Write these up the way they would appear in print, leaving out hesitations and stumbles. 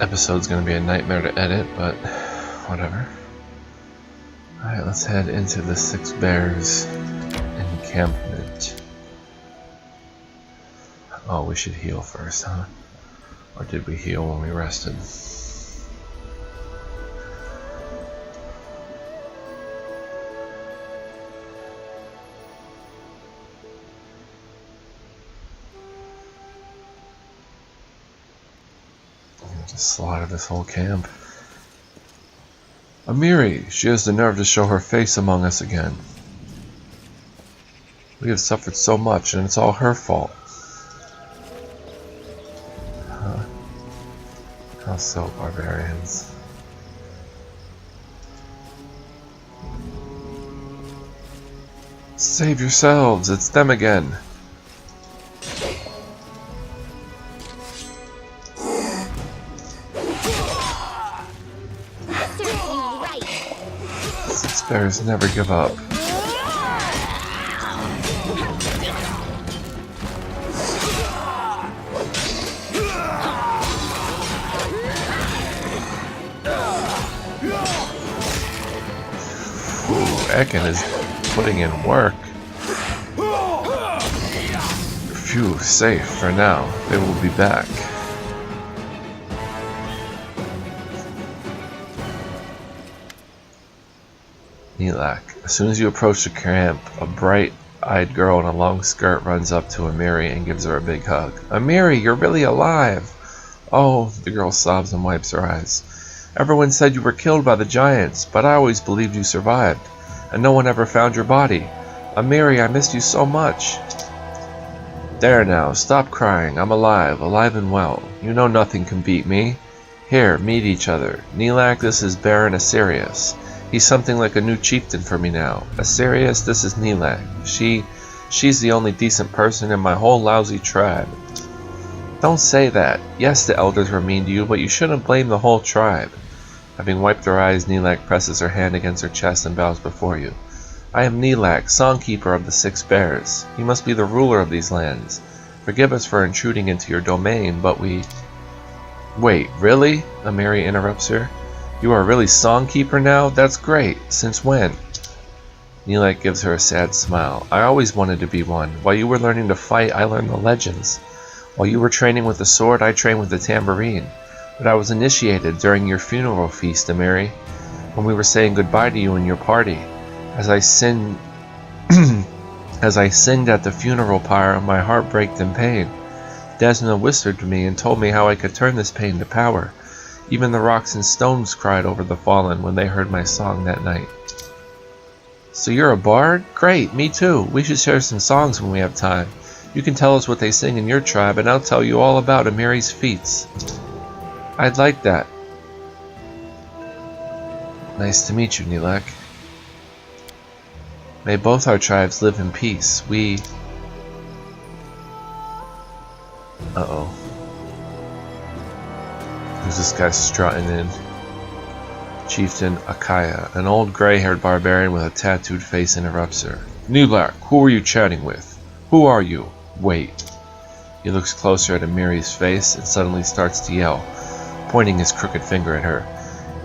episode's gonna be a nightmare to edit, but whatever. Alright, let's head into the Six Bears encampment. Oh, we should heal first, huh? Or did we heal when we rested? Just slaughter this whole camp. Amiri! She has the nerve to show her face among us again. We have suffered so much, and it's all her fault. How so, barbarians? Save yourselves! It's them again! Six Bears never give up. Ekin is putting in work. Phew, safe for now. They will be back. Nilak. As soon as you approach the camp, a bright-eyed girl in a long skirt runs up to Amiri and gives her a big hug. Amiri, you're really alive! Oh, the girl sobs and wipes her eyes. Everyone said you were killed by the giants, but I always believed you survived. And no one ever found your body. Amiri, I missed you so much. There now, stop crying. I'm alive and well. You know nothing can beat me. Here, meet each other. Nilak, this is Baron Asirius. He's something like a new chieftain for me now. Asirius, this is Nilak. She's the only decent person in my whole lousy tribe. Don't say that. Yes, the elders were mean to you, but you shouldn't blame the whole tribe. Having wiped her eyes, Nilak presses her hand against her chest and bows before you. I am Nilak, Songkeeper of the Six Bears. You must be the ruler of these lands. Forgive us for intruding into your domain, but we... Wait, really? Amiri interrupts her. You are really Songkeeper now? That's great. Since when? Nilak gives her a sad smile. I always wanted to be one. While you were learning to fight, I learned the legends. While you were training with the sword, I trained with the tambourine. But I was initiated during your funeral feast, Amiri, when we were saying goodbye to you and your party. As I singed at the funeral pyre, my heart braked in pain. Desna whispered to me and told me how I could turn this pain to power. Even the rocks and stones cried over the fallen when they heard my song that night. So you're a bard? Great, me too. We should share some songs when we have time. You can tell us what they sing in your tribe, and I'll tell you all about Amiri's feats. I'd like that. Nice to meet you, Nilak. May both our tribes live in peace. We... Uh-oh. Who's this guy strutting in? Chieftain Akaya, an old gray-haired barbarian with a tattooed face, interrupts her. Nilak, who are you chatting with? Who are you? Wait. He looks closer at Amiri's face and suddenly starts to yell, pointing his crooked finger at her.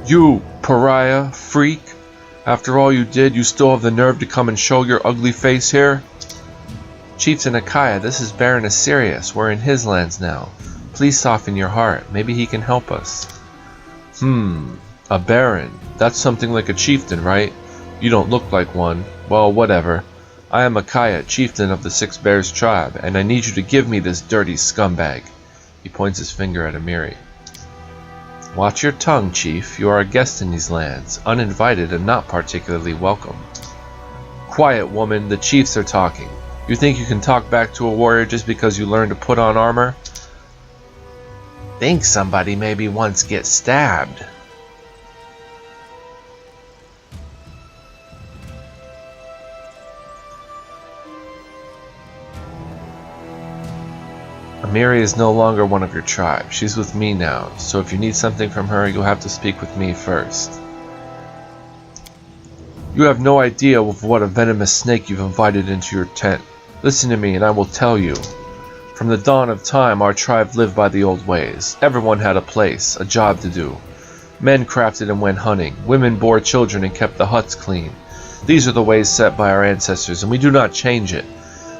You, pariah, freak! After all you did, you still have the nerve to come and show your ugly face here? Chieftain Akaya, this is Baron Asirius. We're in his lands now. Please soften your heart. Maybe he can help us. A baron. That's something like a chieftain, right? You don't look like one. Well, whatever. I am Akaya, chieftain of the Six Bears tribe, and I need you to give me this dirty scumbag. He points his finger at Amiri. Watch your tongue, chief. You are a guest in these lands, uninvited and not particularly welcome. Quiet, woman. The chiefs are talking. You think you can talk back to a warrior just because you learned to put on armor? Think somebody maybe once gets stabbed. Amiri is no longer one of your tribe. She's with me now, so if you need something from her, you'll have to speak with me first. You have no idea of what a venomous snake you've invited into your tent. Listen to me and I will tell you. From the dawn of time, our tribe lived by the old ways. Everyone had a place, a job to do. Men crafted and went hunting. Women bore children and kept the huts clean. These are the ways set by our ancestors, and we do not change it.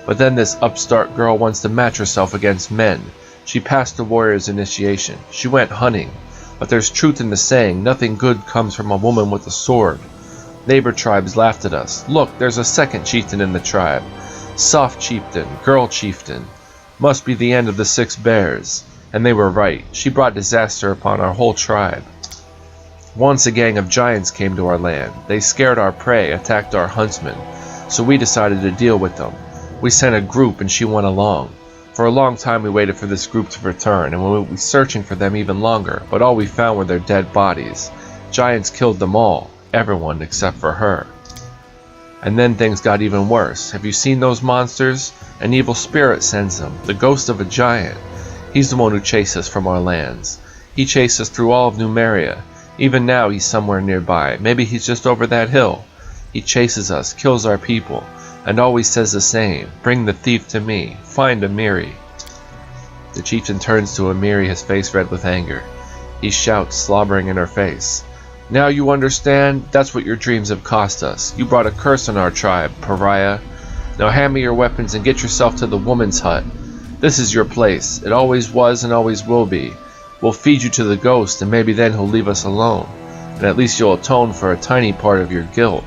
But then this upstart girl wants to match herself against men. She passed the warrior's initiation. She went hunting. But there's truth in the saying, nothing good comes from a woman with a sword. Neighbor tribes laughed at us. Look, there's a second chieftain in the tribe. Soft chieftain, girl chieftain. Must be the end of the 6 bears. And they were right. She brought disaster upon our whole tribe. Once a gang of giants came to our land. They scared our prey, attacked our huntsmen. So we decided to deal with them. We sent a group and she went along. For a long time we waited for this group to return, and we were searching for them even longer, but all we found were their dead bodies. Giants killed them all, everyone except for her. And then things got even worse. Have you seen those monsters? An evil spirit sends them, the ghost of a giant. He's the one who chased us from our lands. He chased us through all of Numeria. Even now he's somewhere nearby. Maybe he's just over that hill. He chases us, kills our people, and always says the same, bring the thief to me, find Amiri. The chieftain turns to Amiri, his face red with anger. He shouts, slobbering in her face. Now you understand? That's what your dreams have cost us. You brought a curse on our tribe, pariah. Now hand me your weapons and get yourself to the woman's hut. This is your place. It always was and always will be. We'll feed you to the ghost, and maybe then he'll leave us alone. And at least you'll atone for a tiny part of your guilt.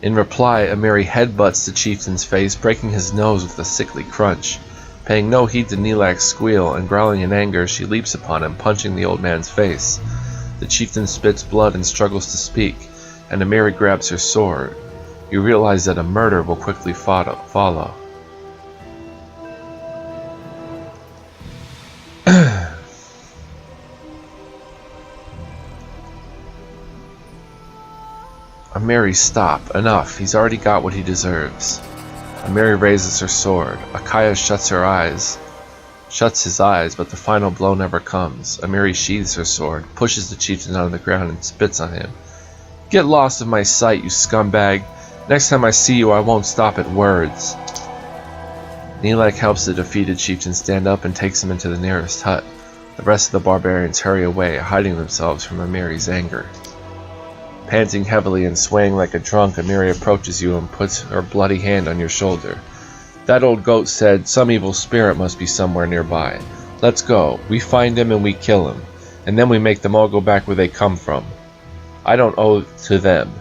In reply, Amiri headbutts the chieftain's face, breaking his nose with a sickly crunch. Paying no heed to Nilak's squeal, and growling in anger, she leaps upon him, punching the old man's face. The chieftain spits blood and struggles to speak, and Amiri grabs her sword. You realize that a murder will quickly follow. Amiri, stop. Enough. He's already got what he deserves. Amiri raises her sword. Akaya shuts his eyes, but the final blow never comes. Amiri sheathes her sword, pushes the chieftain onto the ground, and spits on him. Get lost of my sight, you scumbag. Next time I see you, I won't stop at words. Nilak helps the defeated chieftain stand up and takes him into the nearest hut. The rest of the barbarians hurry away, hiding themselves from Amiri's anger. Panting heavily and swaying like a drunk, Amiri approaches you and puts her bloody hand on your shoulder. That old goat said some evil spirit must be somewhere nearby. Let's go. We find him and we kill him. And then we make them all go back where they come from. I don't owe to them.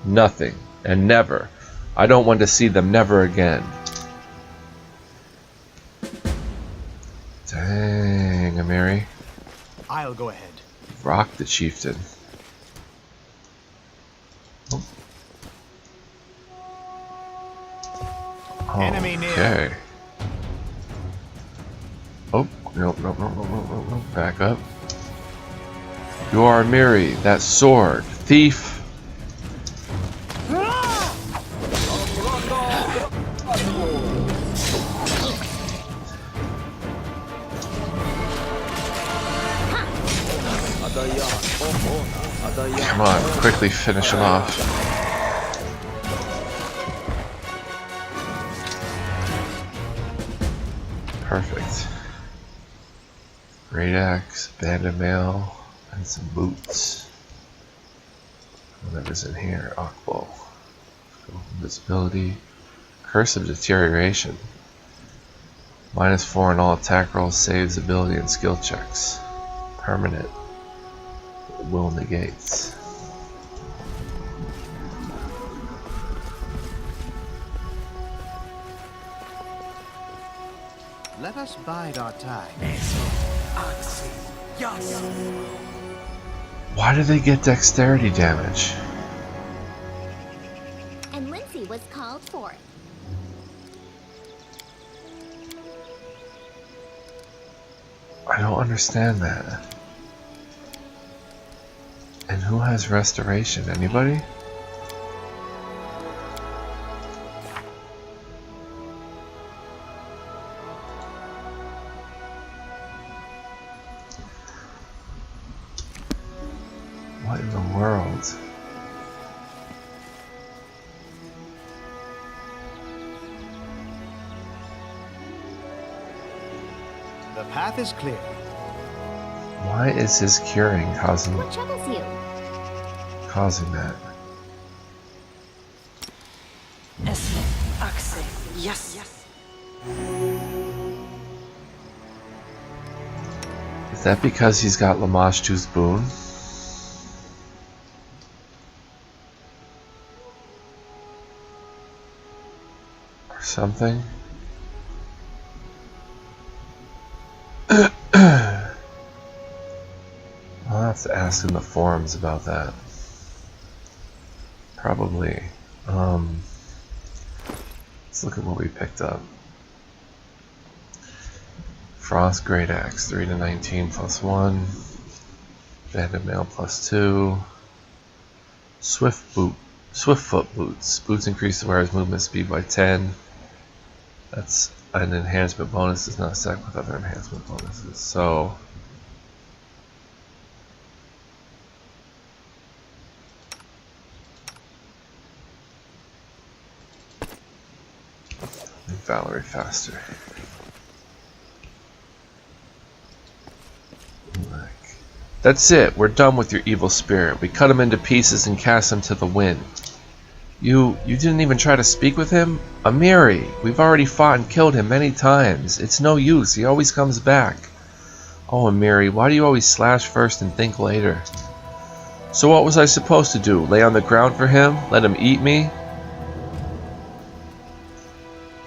Nothing. And never. I don't want to see them never again. Dang, Amiri. I'll go ahead. Rock the chieftain. Enemy near. Okay. Oh, no. Back up. You are Amiri, that sword. Thief! Come on, quickly finish him off. Perfect. Great axe, banded mail, and some boots. Whatever's in here. Akbo. Invisibility. Curse of Deterioration. -4 on all attack rolls, saves, ability, and skill checks. Permanent. Will negates. Let us bide our time. Why do they get dexterity damage? And Lindsay was called for it. I don't understand that. And who has restoration? Anybody? What in the world? The path is clear. Why is his curing causing What troubles you? that? Yes. Is that because he's got Lamashtu's boon? Or something? I'll have to ask in the forums about that. Probably. Let's look at what we picked up. Frost Great Axe, 3 to 19 plus 1. Banded Mail plus 2. Swiftfoot Boots. Boots increase the wearer's movement speed by 10. That's an enhancement bonus, does not stack with other enhancement bonuses. So make Valerie faster. That's it. We're done with your evil spirit. We cut him into pieces and cast him to the wind. You didn't even try to speak with him? Amiri, we've already fought and killed him many times. It's no use. He always comes back. Oh, Amiri, why do you always slash first and think later? So what was I supposed to do? Lay on the ground for him? Let him eat me?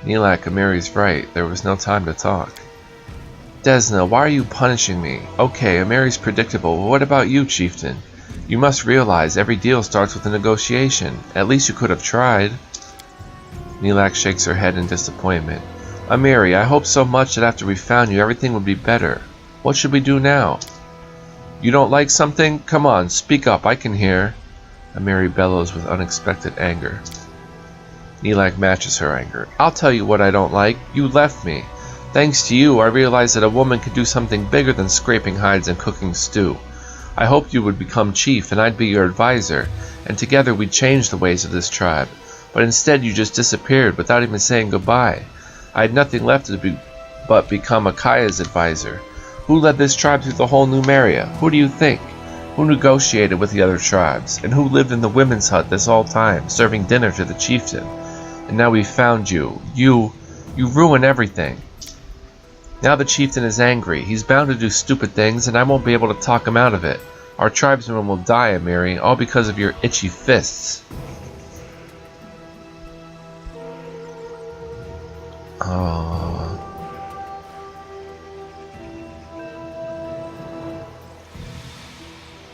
Nilak, Amiri's right. There was no time to talk. Desna, why are you punishing me? Okay, Amiri's predictable, but what about you, Chieftain? You must realize every deal starts with a negotiation. At least you could have tried. Nilak shakes her head in disappointment. Amiri, I hope so much that after we found you, everything would be better. What should we do now? You don't like something? Come on, speak up, I can hear. Amiri bellows with unexpected anger. Nilak matches her anger. I'll tell you what I don't like. You left me. Thanks to you, I realized that a woman could do something bigger than scraping hides and cooking stew. I hoped you would become chief and I'd be your advisor, and together we'd change the ways of this tribe. But instead you just disappeared without even saying goodbye. I had nothing left to but become Akaya's advisor. Who led this tribe through the whole Numeria? Who do you think? Who negotiated with the other tribes? And who lived in the women's hut this whole time, serving dinner to the chieftain? And now we've found you. You ruin everything. Now the chieftain is angry. He's bound to do stupid things, and I won't be able to talk him out of it. Our tribesmen will die, Amiri, all because of your itchy fists.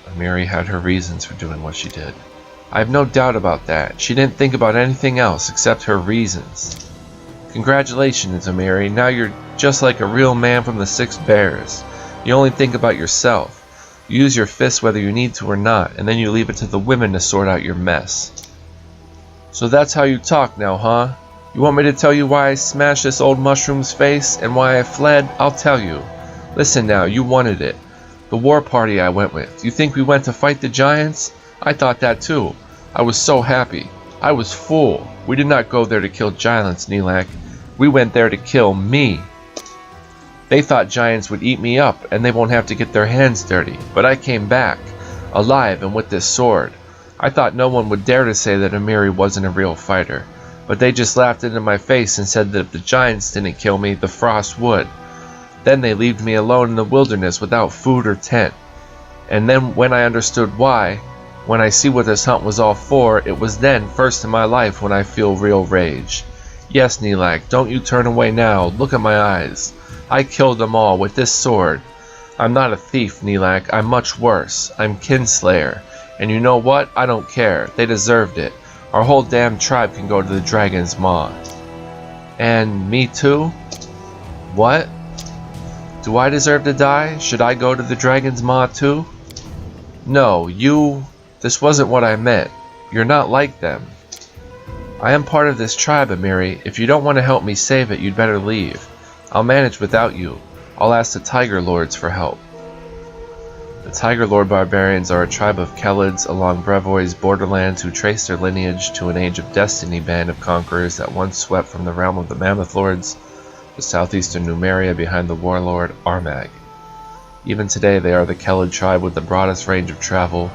Amiri had her reasons for doing what she did. I have no doubt about that. She didn't think about anything else except her reasons. Congratulations, Amiri. Now you're just like a real man from the Six Bears. You only think about yourself. You use your fists whether you need to or not, and then you leave it to the women to sort out your mess. So that's how you talk now, huh? You want me to tell you why I smashed this old mushroom's face and why I fled? I'll tell you. Listen now, you wanted it. The war party I went with. You think we went to fight the giants? I thought that too. I was so happy. I was full. We did not go there to kill giants, Nilak. We went there to kill me. They thought giants would eat me up and they won't have to get their hands dirty. But I came back, alive and with this sword. I thought no one would dare to say that Amiri wasn't a real fighter. But they just laughed into my face and said that if the giants didn't kill me, the frost would. Then they left me alone in the wilderness without food or tent. And then when I understood why, when I see what this hunt was all for, it was then, first in my life, when I feel real rage. Yes, Nilak, don't you turn away now. Look at my eyes. I killed them all with this sword. I'm not a thief, Nilak. I'm much worse. I'm Kinslayer. And you know what? I don't care. They deserved it. Our whole damn tribe can go to the Dragon's Maw. And me too? What? Do I deserve to die? Should I go to the Dragon's Maw too? No, you... This wasn't what I meant. You're not like them. I am part of this tribe, Amiri. If you don't want to help me save it, you'd better leave. I'll manage without you. I'll ask the Tiger Lords for help. The Tiger Lord barbarians are a tribe of Kelids along Brevoy's borderlands who trace their lineage to an Age of Destiny band of conquerors that once swept from the realm of the Mammoth Lords to southeastern Numeria behind the warlord Armag. Even today they are the Kelid tribe with the broadest range of travel,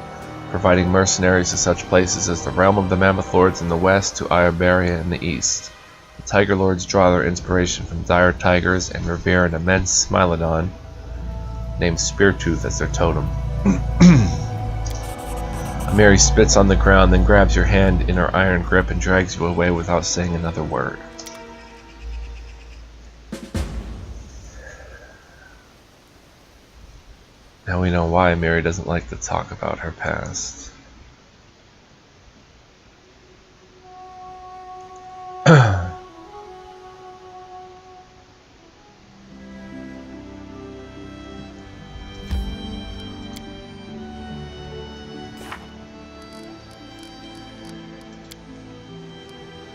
providing mercenaries to such places as the realm of the Mammoth Lords in the west to Iberia in the east. The Tiger Lords draw their inspiration from dire tigers and revere an immense Smilodon named Speartooth as their totem. Mary spits on the ground, then grabs your hand in her iron grip and drags you away without saying another word. Now we know why Mary doesn't like to talk about her past.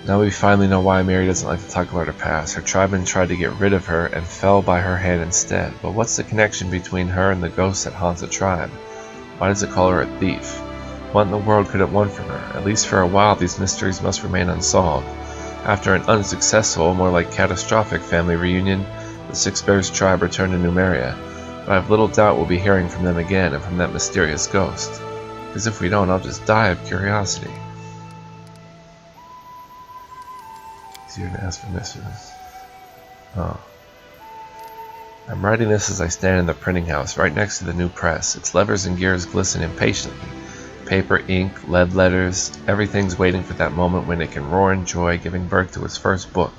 Now we finally know why Mary doesn't like to talk about her past. Her tribemen tried to get rid of her and fell by her hand instead. But what's the connection between her and the ghosts that haunt the tribe? Why does it call her a thief? What in the world could it want from her? At least for a while these mysteries must remain unsolved. After an unsuccessful, more like catastrophic family reunion, the Six Bears tribe returned to Numeria. But I have little doubt we'll be hearing from them again and from that mysterious ghost. Because if we don't, I'll just die of curiosity. Easier to ask for missions. Oh. I'm writing this as I stand in the printing house, right next to the new press. Its levers and gears glisten impatiently. Paper, ink, lead letters, everything's waiting for that moment when it can roar in joy, giving birth to its first book.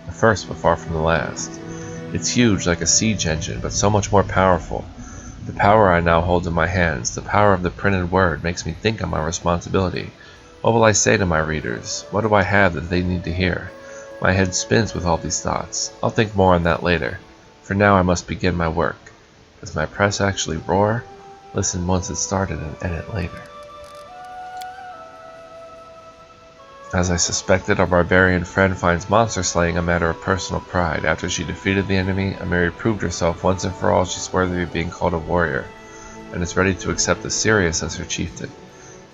The first, but far from the last. It's huge, like a siege engine, but so much more powerful. The power I now hold in my hands, the power of the printed word, makes me think of my responsibility. What will I say to my readers? What do I have that they need to hear? My head spins with all these thoughts. I'll think more on that later. For now I must begin my work. Does my press actually roar? Listen once it's started and edit later. As I suspected, our barbarian friend finds monster slaying a matter of personal pride. After she defeated the enemy, Amiri proved herself once and for all she's worthy of being called a warrior, and is ready to accept the Sirius as her chieftain.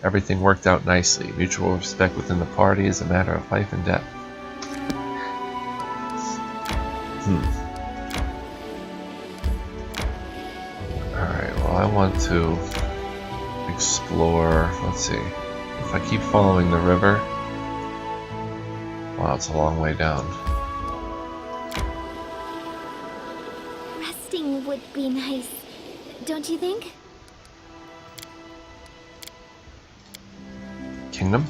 Everything worked out nicely. Mutual respect within the party is a matter of life and death. Alright, well I want to explore, let's see, if I keep following the river, wow, it's a long way down. Resting would be nice, don't you think? Kingdom?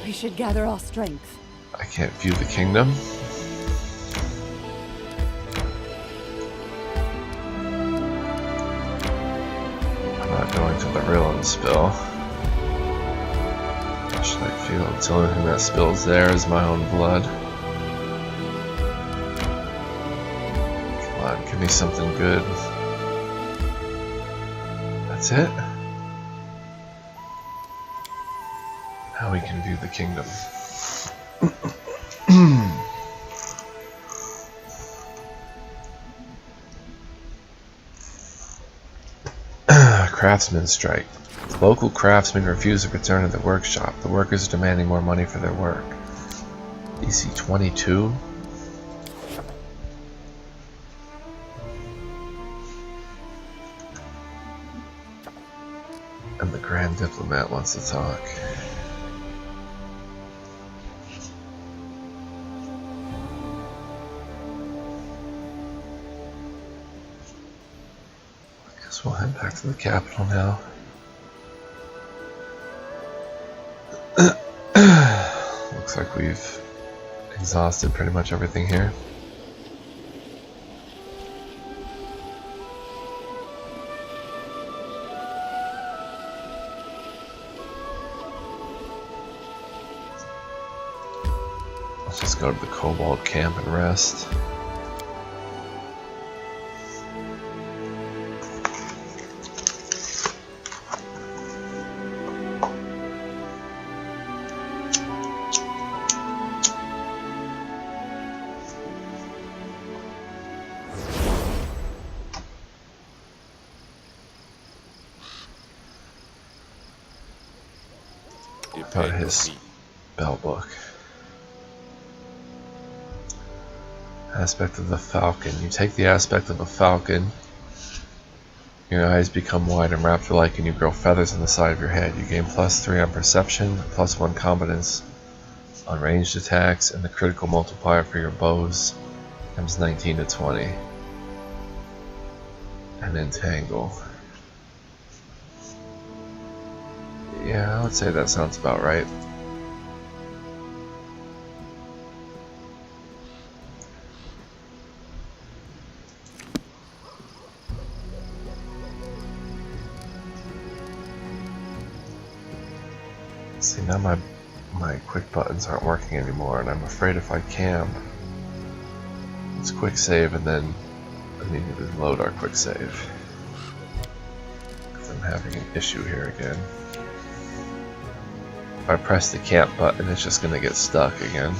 We should gather our strength. I can't view the kingdom. I'm not going to the Rillen spill. Should I feel until anything that spills there is my own blood? Come on, give me something good. That's it? Now we can view the kingdom. Craftsman strike. Local craftsmen refuse to return to the workshop. The workers are demanding more money for their work. DC 22? And the Grand Diplomat wants to talk. We'll head back to the capital now. Looks like we've exhausted pretty much everything here. Let's just go to the Kobold camp and rest. About his spell book. Aspect of the falcon. You take the aspect of a falcon. Your eyes become wide and raptor-like, and you grow feathers on the side of your head. You gain +3 on perception, +1 competence on ranged attacks, and the critical multiplier for your bows comes 19 to 20. And entangle. Yeah, I would say that sounds about right. See, now my quick buttons aren't working anymore, and I'm afraid if I can, let's quick save and then immediately load our quick save. Because I'm having an issue here again. If I press the camp button, it's just gonna get stuck again.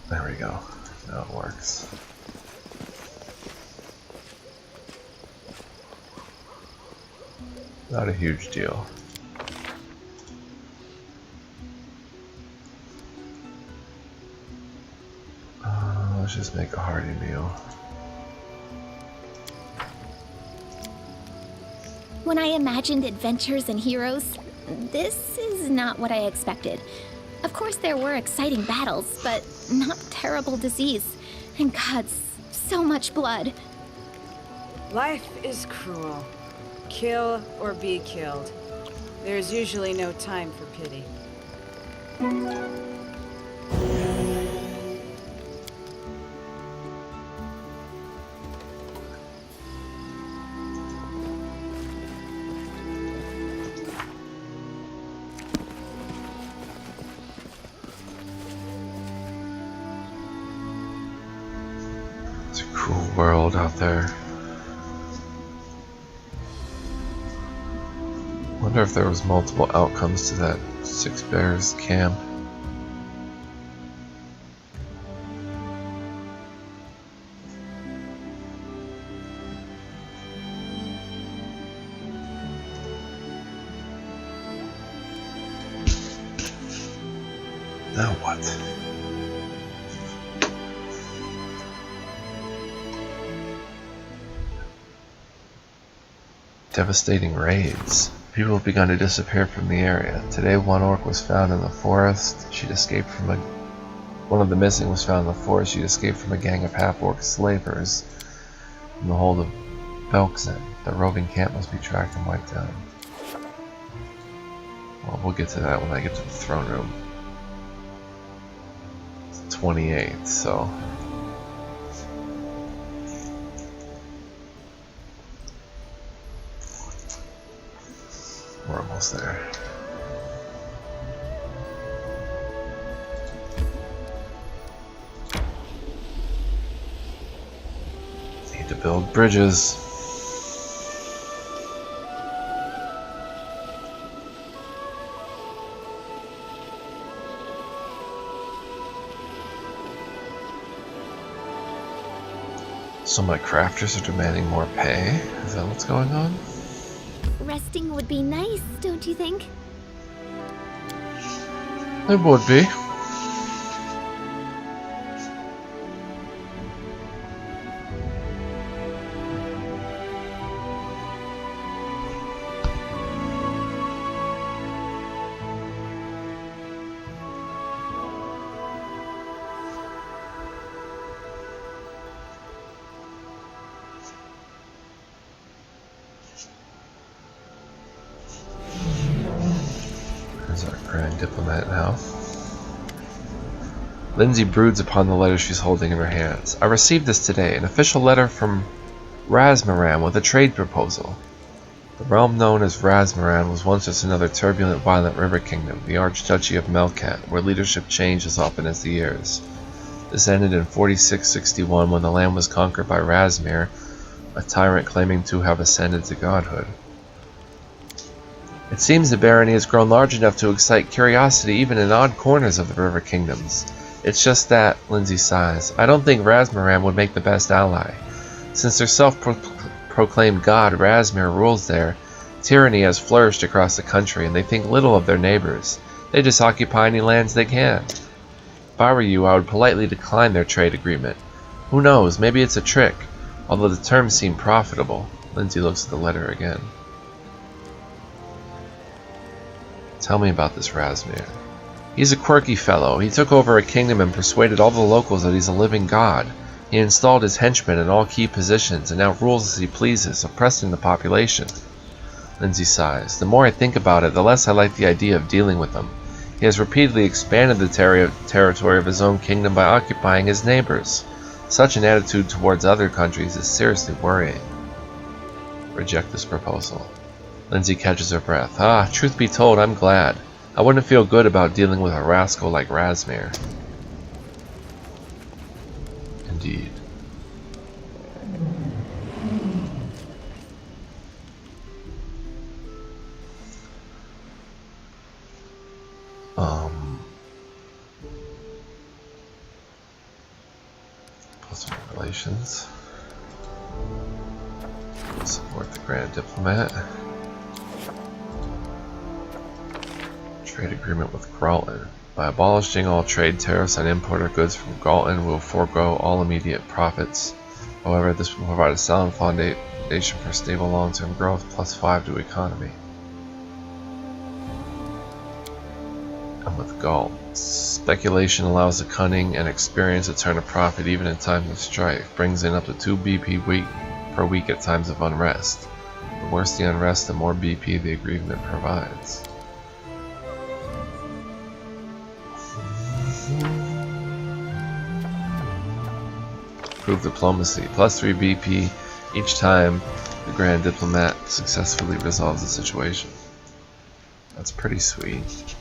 There we go. Now it works. Not a huge deal. Let's just make a hearty meal. When I imagined adventures and heroes, this is not what I expected. Of course there were exciting battles, but not terrible disease. And gods, so much blood. Life is cruel. Kill or be killed. There's usually no time for pity. It's a cruel world out there. Wonder if there was multiple outcomes to that Six Bears camp. Now what? Devastating raids. People have begun to disappear from the area. Today, one orc was found in the forest. She'd escaped from one of the missing was found in the forest. She'd escaped from a gang of half-orc slavers in the hold of Belkzen. The roving camp must be tracked and wiped out. Well, we'll get to that when I get to the throne room. It's 28, so... we're almost there. Need to build bridges. So my crafters are demanding more pay? Is that what's going on? Resting would be nice, don't you think? It would be. Diplomat now. Lindsay broods upon the letter she's holding in her hands. I received this today, an official letter from Razmaran with a trade proposal. The realm known as Razmaran was once just another turbulent, violent river kingdom, the Archduchy of Melkat, where leadership changed as often as the years. This ended in 4661 when the land was conquered by Razmir, a tyrant claiming to have ascended to godhood. It seems the barony has grown large enough to excite curiosity even in odd corners of the river kingdoms. It's just that, Lindsay sighs, I don't think Razmaran would make the best ally. Since their self-proclaimed self-proclaimed god Razmir rules there, tyranny has flourished across the country, and they think little of their neighbors. They just occupy any lands they can. If I were you, I would politely decline their trade agreement. Who knows, maybe it's a trick, although the terms seem profitable. Lindsay looks at the letter again. Tell me about this Razmir. He's a quirky fellow. He took over a kingdom and persuaded all the locals that he's a living god. He installed his henchmen in all key positions and now rules as he pleases, oppressing the population. Lindsay sighs. The more I think about it, the less I like the idea of dealing with him. He has repeatedly expanded the territory of his own kingdom by occupying his neighbors. Such an attitude towards other countries is seriously worrying. Reject this proposal. Lindsay catches her breath. Truth be told, I'm glad. I wouldn't feel good about dealing with a rascal like Razmir. Indeed. Plus relations. Support the Grand Diplomat. Trade agreement with Gralton. By abolishing all trade tariffs on imported goods from Gralton, we will forego all immediate profits. However, this will provide a sound foundation for stable long-term growth, +5 to economy. And with Gaul, speculation allows the cunning and experience to turn a profit even in times of strife, brings in up to 2 BP per week at times of unrest. The worse the unrest, the more BP the agreement provides. Improved diplomacy, +3 BP each time the Grand Diplomat successfully resolves the situation. That's pretty sweet.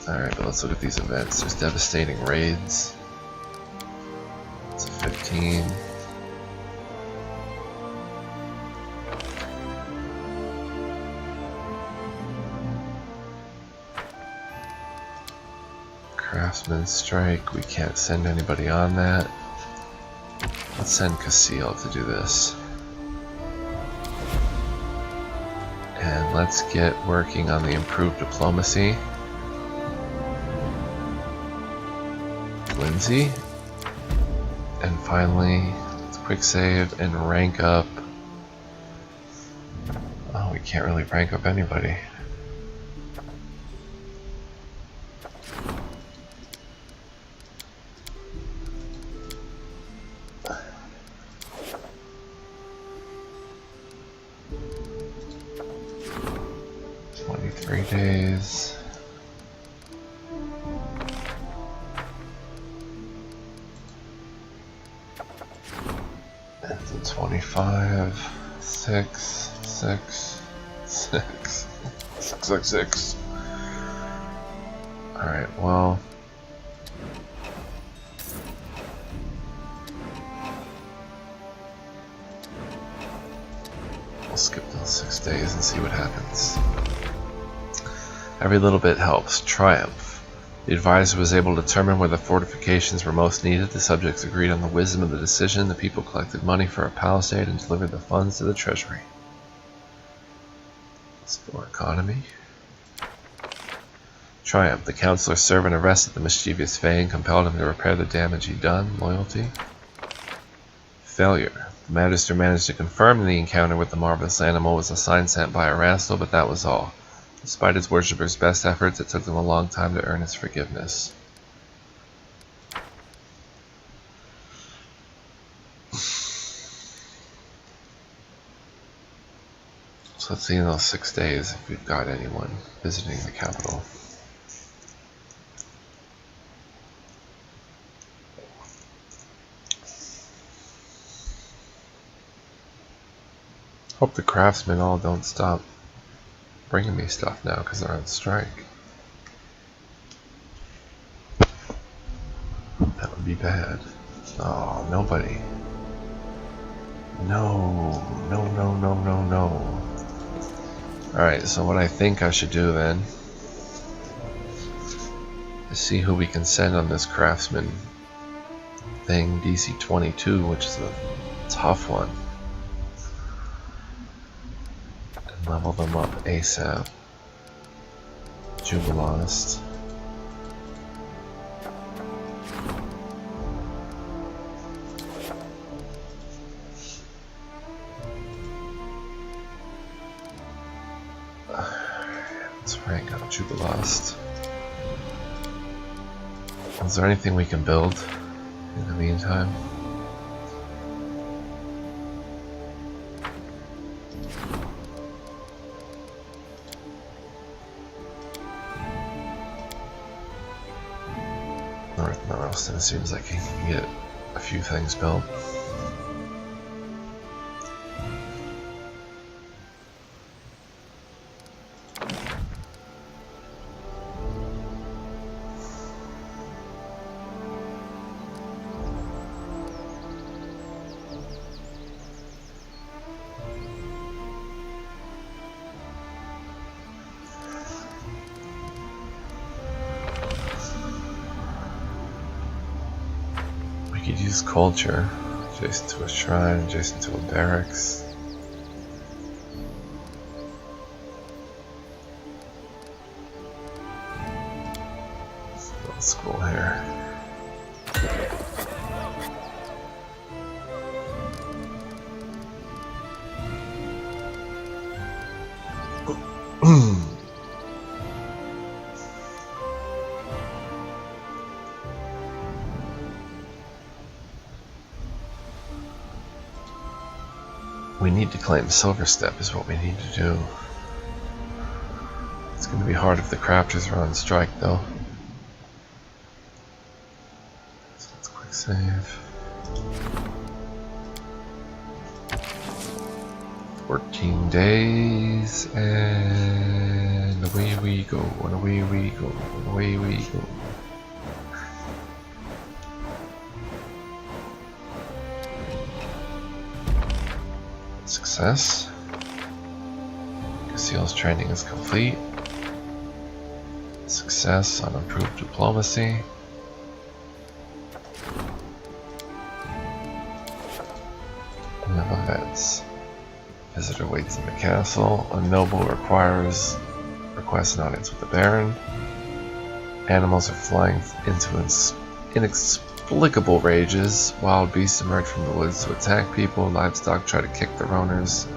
Alright, but let's look at these events. There's devastating raids. It's a 15. Craftsman strike, we can't send anybody on that. Let's send Casil to do this. And let's get working on the improved diplomacy. Lindsay. And finally, let's quick save and rank up. Oh, we can't really rank up anybody. Days. That's a 25, 6, 6, 6, 6, 6, 6. Alright, well. We'll skip those 6 days and see what happens. Every little bit helps. Triumph. The advisor was able to determine where the fortifications were most needed. The subjects agreed on the wisdom of the decision. The people collected money for a palisade and delivered the funds to the treasury. Store economy. Triumph. The counselor's servant arrested the mischievous Fae and compelled him to repair the damage he'd done. Loyalty. Failure. The Magister managed to confirm the encounter with the marvelous animal was a sign sent by a rascal, but that was all. Despite his worshippers' best efforts, it took them a long time to earn his forgiveness. So let's see in those 6 days if we've got anyone visiting the capital. Hope the craftsmen all don't stop bringing me stuff now because they're on strike. That would be bad. Oh, nobody. No. Alright, so what I think I should do then is see who we can send on this craftsman thing, DC 22, which is a tough one. And level them up ASAP. Jubilast. Let's rank up Jubilast. Is there anything we can build in the meantime? North Marlston seems like he can get a few things built. We could use culture adjacent to a shrine, adjacent to a barracks. Let's go here. We need to claim Silverstep is what we need to do. It's going to be hard if the crafters are on strike though. So let's quick save. 14 days and away we go, and away we go, and away we go. Success. Cassiel's training is complete. Success on improved diplomacy. We have events. Visitor waits in the castle. A noble requests an audience with the Baron. Animals are flying into inexplicable rages. Wild beasts emerge from the woods to attack people. Livestock try to kick their owners.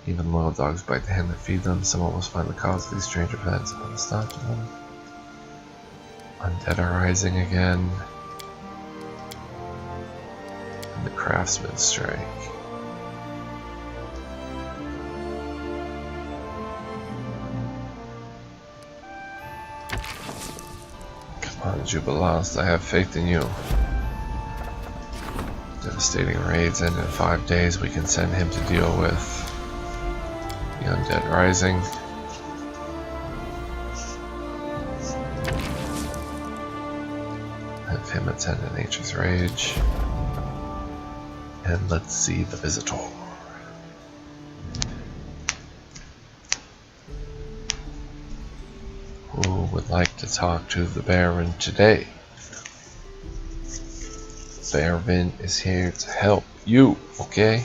Even loyal dogs bite the hand that feed them. Someone must find the cause of these strange events and put a stop to them. Undead are rising again. And the craftsmen strike. Come on, Jubilast, I have faith in you. Devastating raids end in 5 days. We can send him to deal with the Undead Rising. Have him attend to Nature's Rage. And let's see the Visitor. Who would like to talk to the Baron today? Baron is here to help you, okay?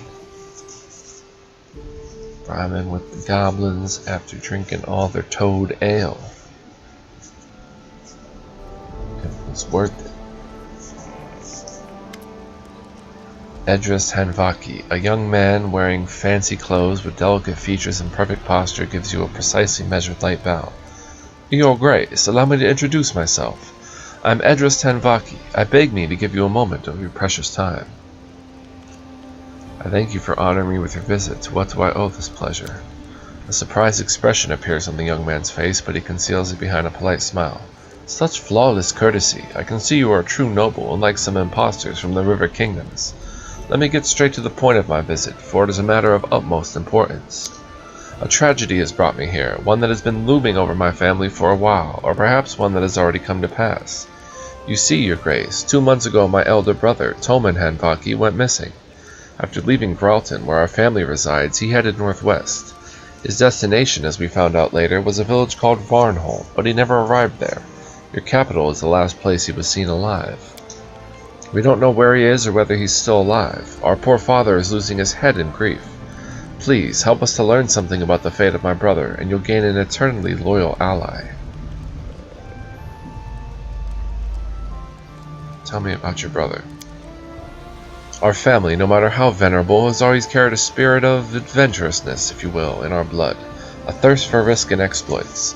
Rhyming with the goblins after drinking all their toad ale. It was worth it. Edris Hanvaki, a young man wearing fancy clothes with delicate features and perfect posture, gives you a precisely measured light bow. Your Grace, allow me to introduce myself. I'm Edris Hanvaki. I beg me to give you a moment of your precious time. I thank you for honoring me with your visit. To what do I owe this pleasure? A surprised expression appears on the young man's face, but he conceals it behind a polite smile. Such flawless courtesy. I can see you are a true noble, unlike some impostors from the River Kingdoms. Let me get straight to the point of my visit, for it is a matter of utmost importance. A tragedy has brought me here, one that has been looming over my family for a while, or perhaps one that has already come to pass. You see, Your Grace, 2 months ago my elder brother, Toman Hanvaki, went missing. After leaving Gralton, where our family resides, he headed northwest. His destination, as we found out later, was a village called Varnholm, but he never arrived there. Your capital is the last place he was seen alive. We don't know where he is or whether he's still alive. Our poor father is losing his head in grief. Please, help us to learn something about the fate of my brother, and you'll gain an eternally loyal ally. Tell me about your brother. Our family, no matter how venerable, has always carried a spirit of adventurousness, if you will, in our blood. A thirst for risk and exploits.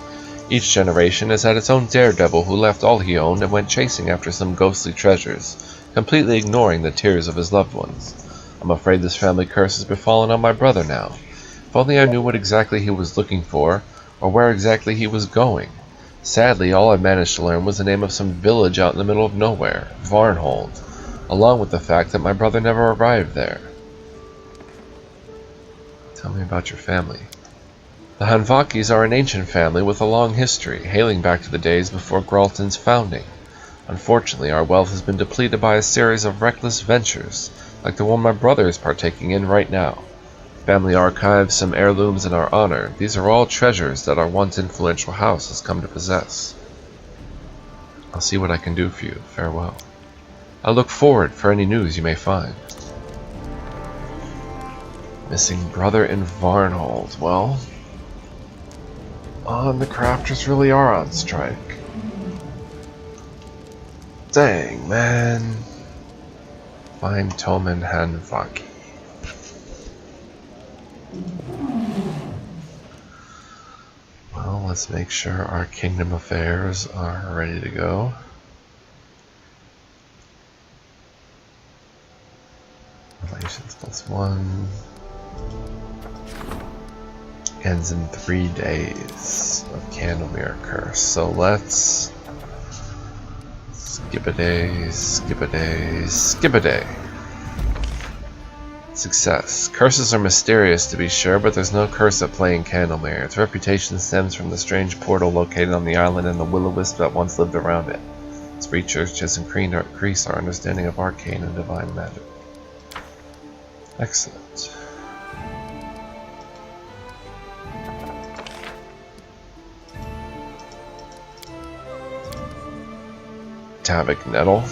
Each generation has had its own daredevil who left all he owned and went chasing after some ghostly treasures, completely ignoring the tears of his loved ones. I'm afraid this family curse has befallen on my brother now. If only I knew what exactly he was looking for, or where exactly he was going. Sadly, all I managed to learn was the name of some village out in the middle of nowhere, Varnhold, along with the fact that my brother never arrived there. Tell me about your family. The Hanvakis are an ancient family with a long history, hailing back to the days before Gralton's founding. Unfortunately, our wealth has been depleted by a series of reckless ventures, like the one my brother is partaking in right now. Family archives, some heirlooms in our honor, these are all treasures that our once influential house has come to possess. I'll see what I can do for you. Farewell. I look forward for any news you may find. Missing brother in Varnhold. Well, the crafters really are on strike. Dang, man. Find Toman Hanvaki. Well, let's make sure our kingdom affairs are ready to go. Relations +1. Ends in 3 days of Candlemere Curse. So let's skip a day, skip a day, skip a day. Success. Curses are mysterious to be sure, but there's no curse at play in Candlemere. Its reputation stems from the strange portal located on the island and the will-o-wisp that once lived around it. Its research has increased our understanding of arcane and divine magic. Excellent. Tavic Nettle.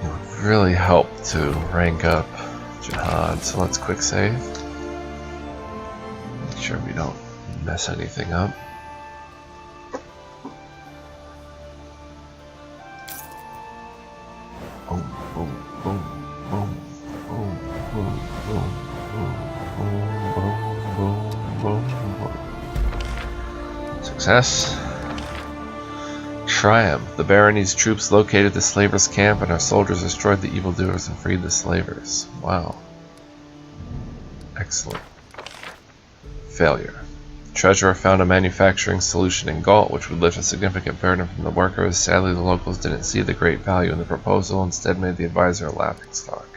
It would really help to rank up Jihad, so let's quick save. Make sure we don't mess anything up. Success. Triumph. The barony's troops located the slavers' camp and our soldiers destroyed the evildoers and freed the slavers. Wow. Excellent. Failure. Treasurer found a manufacturing solution in Gault which would lift a significant burden from the workers. Sadly, the locals didn't see the great value in the proposal, instead made the advisor a laughingstock.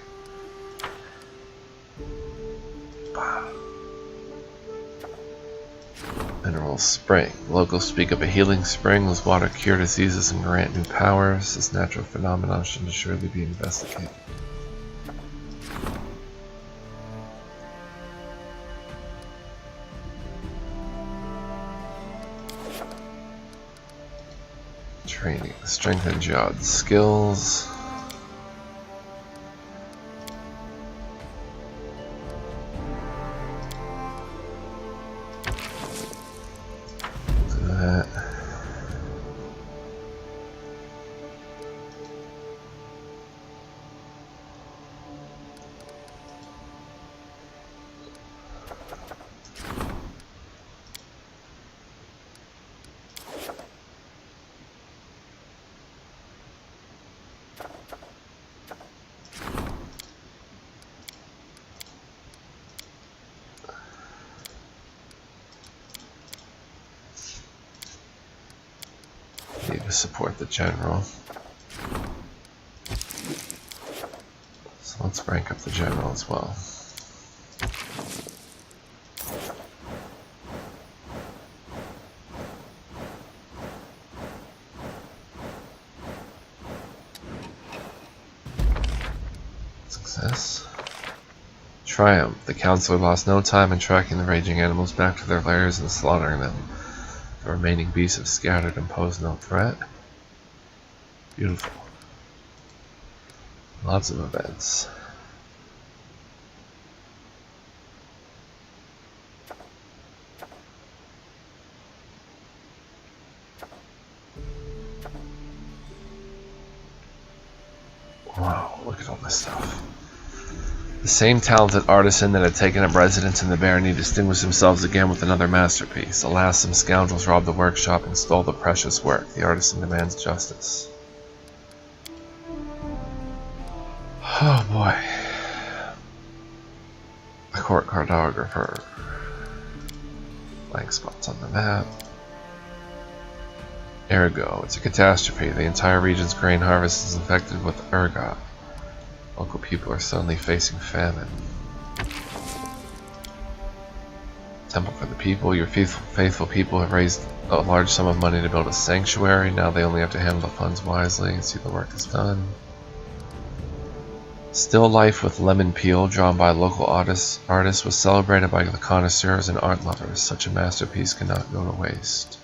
Mineral Spring. Locals speak of a healing spring whose water cure diseases and grant new powers. This natural phenomenon should assuredly be investigated. Training. Strengthen Jihad's skills. Need to support the general. So let's rank up the general as well. is this? Triumph. The counselor lost no time in tracking the raging animals back to their lairs and slaughtering them. The remaining beasts have scattered and pose no threat. Beautiful. Lots of events. Wow, look at all this stuff. The same talented artisan that had taken up residence in the barony distinguished themselves again with another masterpiece. Alas, some scoundrels robbed the workshop and stole the precious work. The artisan demands justice. Oh boy. A court cartographer. Blank spots on the map. Ergo. It's a catastrophe. The entire region's grain harvest is infected with ergot. Local people are suddenly facing famine. Temple for the people. Your faithful people have raised a large sum of money to build a sanctuary. Now they only have to handle the funds wisely and see the work is done. Still life with lemon peel, drawn by local artists, was celebrated by the connoisseurs and art lovers. Such a masterpiece cannot go to waste.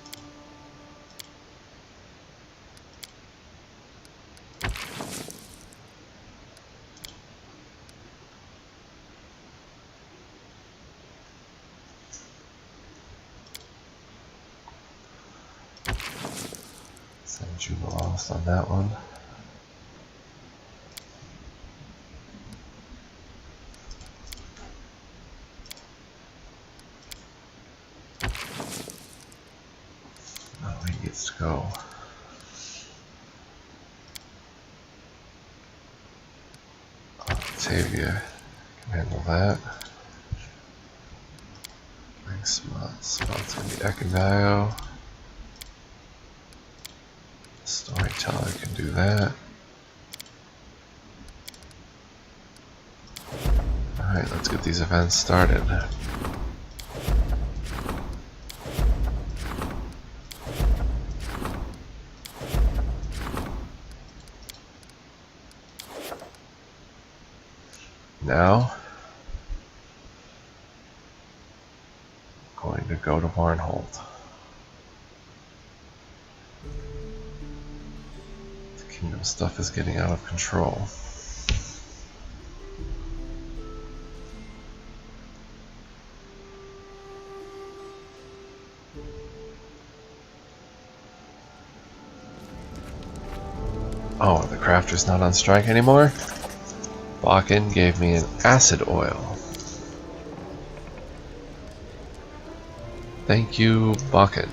Send you lost on that one. Gets to go. Octavia can handle that. Next spot's gonna be Echolocation. Storyteller can do that. Alright, let's get these events started. Now, going to go to Barnhold. The kingdom stuff is getting out of control. Oh, the crafter's not on strike anymore? Bakken gave me an acid oil. Thank you, Bakken.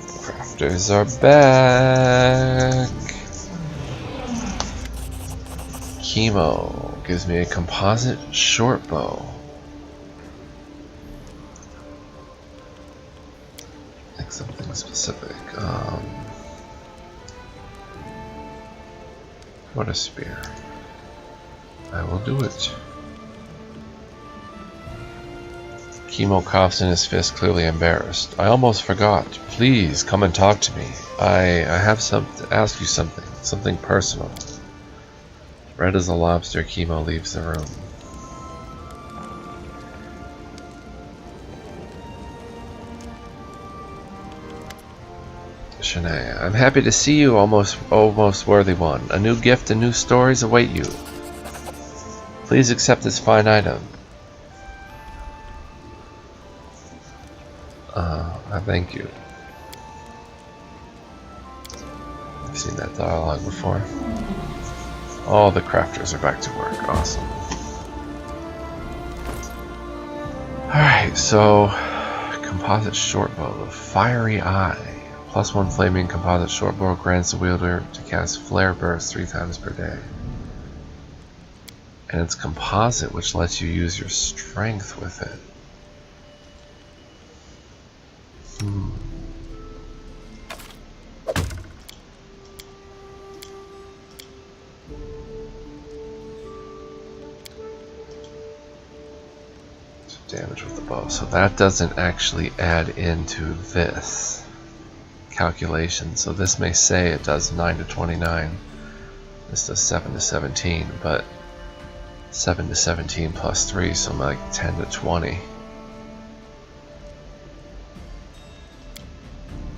Crafters are back. Chemo gives me a composite short bow. Like something specific. What a spear. I will do it. Chemo coughs in his fist, clearly embarrassed. I almost forgot. Please come and talk to me. I have to ask you something. Something personal. Red as a lobster, Chemo leaves the room. Shanae, I'm happy to see you, almost worthy one. A new gift and new stories await you. Please accept this fine item. I thank you. I've seen that dialogue before. All the crafters are back to work. Awesome. Alright, so composite shortbow, the Fiery Eye. +1 flaming composite shortbow grants the wielder to cast flare bursts 3 times per day. And it's composite, which lets you use your strength with it. Damage with the bow. So that doesn't actually add into this calculation. So this may say it does 9 to 29. This does 7 to 17, but 7 to 17 plus 3, so I'm like 10 to 20.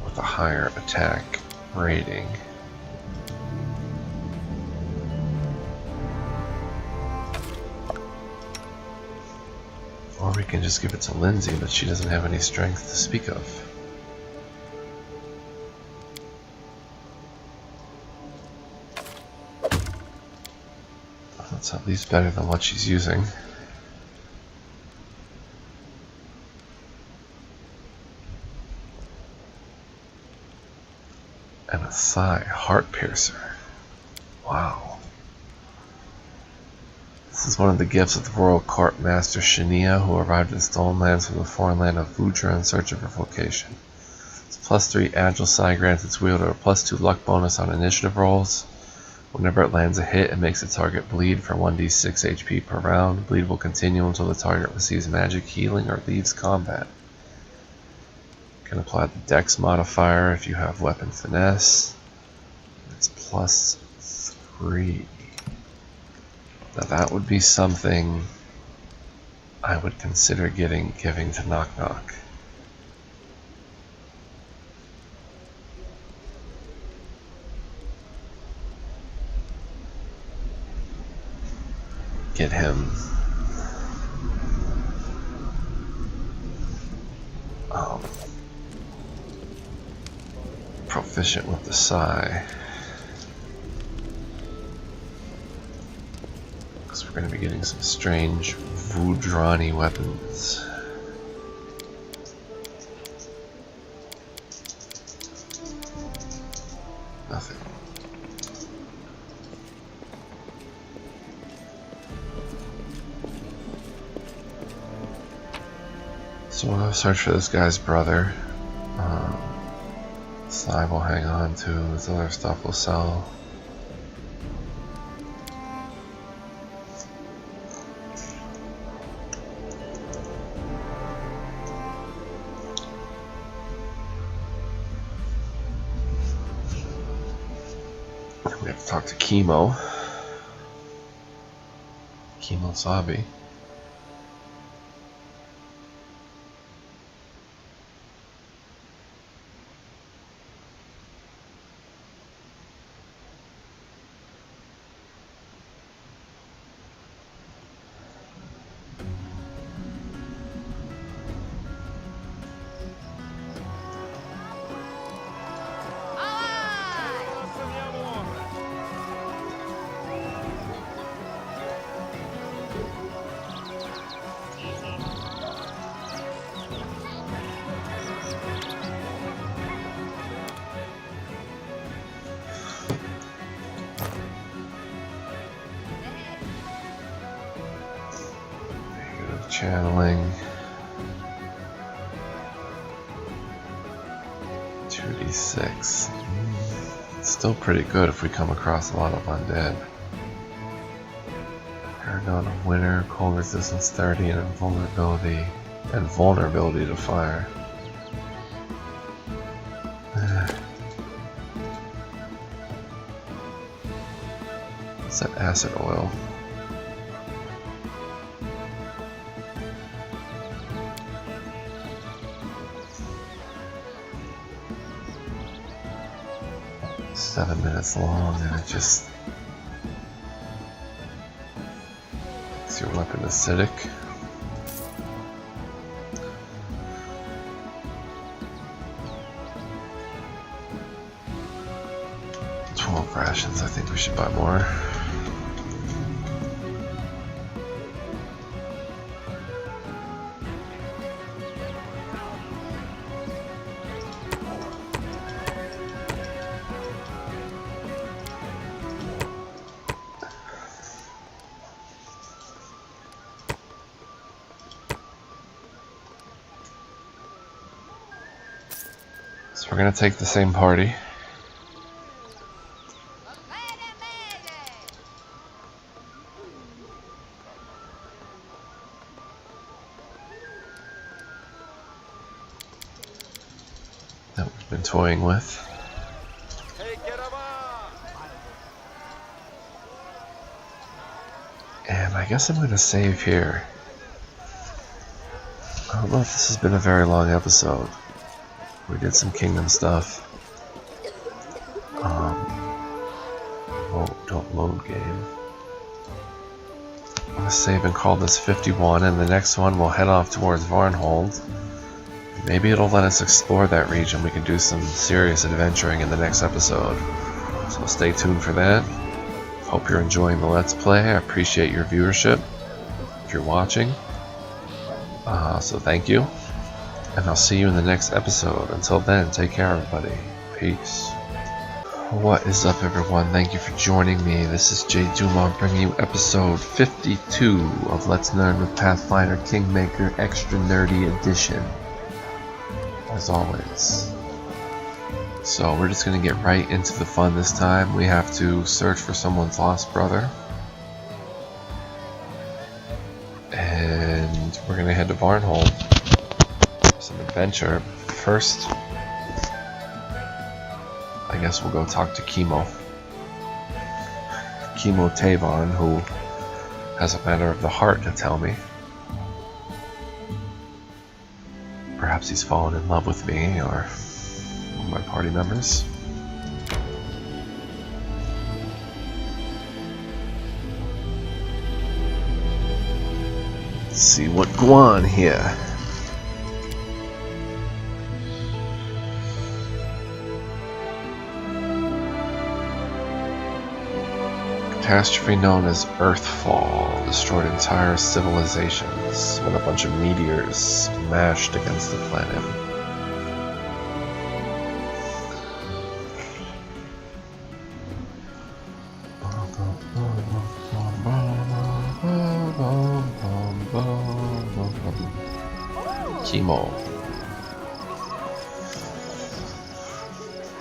With a higher attack rating. Or we can just give it to Lindsay, but she doesn't have any strength to speak of. That's at least better than what she's using. And a thigh heart piercer. Wow. This is one of the gifts of the Royal Court Master Shania, who arrived in stolen lands from the foreign land of Vudra in search of her vocation. Its +3 agile psi grants its wielder a +2 luck bonus on initiative rolls. Whenever it lands a hit, it makes the target bleed for 1d6 HP per round. Bleed will continue until the target receives magic healing or leaves combat. You can apply the Dex modifier if you have weapon finesse. It's +3. Now that would be something I would consider giving to Knock Knock. Get him proficient with the Psi, because we're going to be getting some strange Vudrani weapons. Nothing. So we'll search for this guy's brother. Sly will hang on to, this other stuff will sell. We have to talk to Chemo Sabi. Channeling 2d6. Still pretty good if we come across a lot of undead. Paragon of Winter, cold resistance 30, and vulnerability to fire. What's that acid oil? Seven minutes long, and it just makes your weapon acidic. $12 rations. I think we should buy more. So we're going to take the same party. That we've been toying with. I guess I'm gonna save here. I don't know if this has been a very long episode. We did some kingdom stuff. Oh, don't load game. I'm gonna save and call this 51, and the next one we'll head off towards Varnhold. Maybe it'll let us explore that region. We can do some serious adventuring in the next episode. So stay tuned for that. Hope you're enjoying the Let's Play. I appreciate your viewership if you're watching. So thank you. And I'll see you in the next episode. Until then, take care everybody. Peace. What is up everyone? Thank you for joining me. This is Jay Duma bringing you episode 52 of Let's Nerd with Pathfinder Kingmaker Extra Nerdy Edition. As always. So we're just going to get right into the fun this time. We have to search for someone's lost brother. And we're going to head to Varnhold for some adventure. First, I guess we'll go talk to Chemo Tavon, who has a matter of the heart to tell me. Perhaps he's fallen in love with me or my party members. Let's see what go on here. Catastrophe known as Earthfall destroyed entire civilizations when a bunch of meteors smashed against the planet.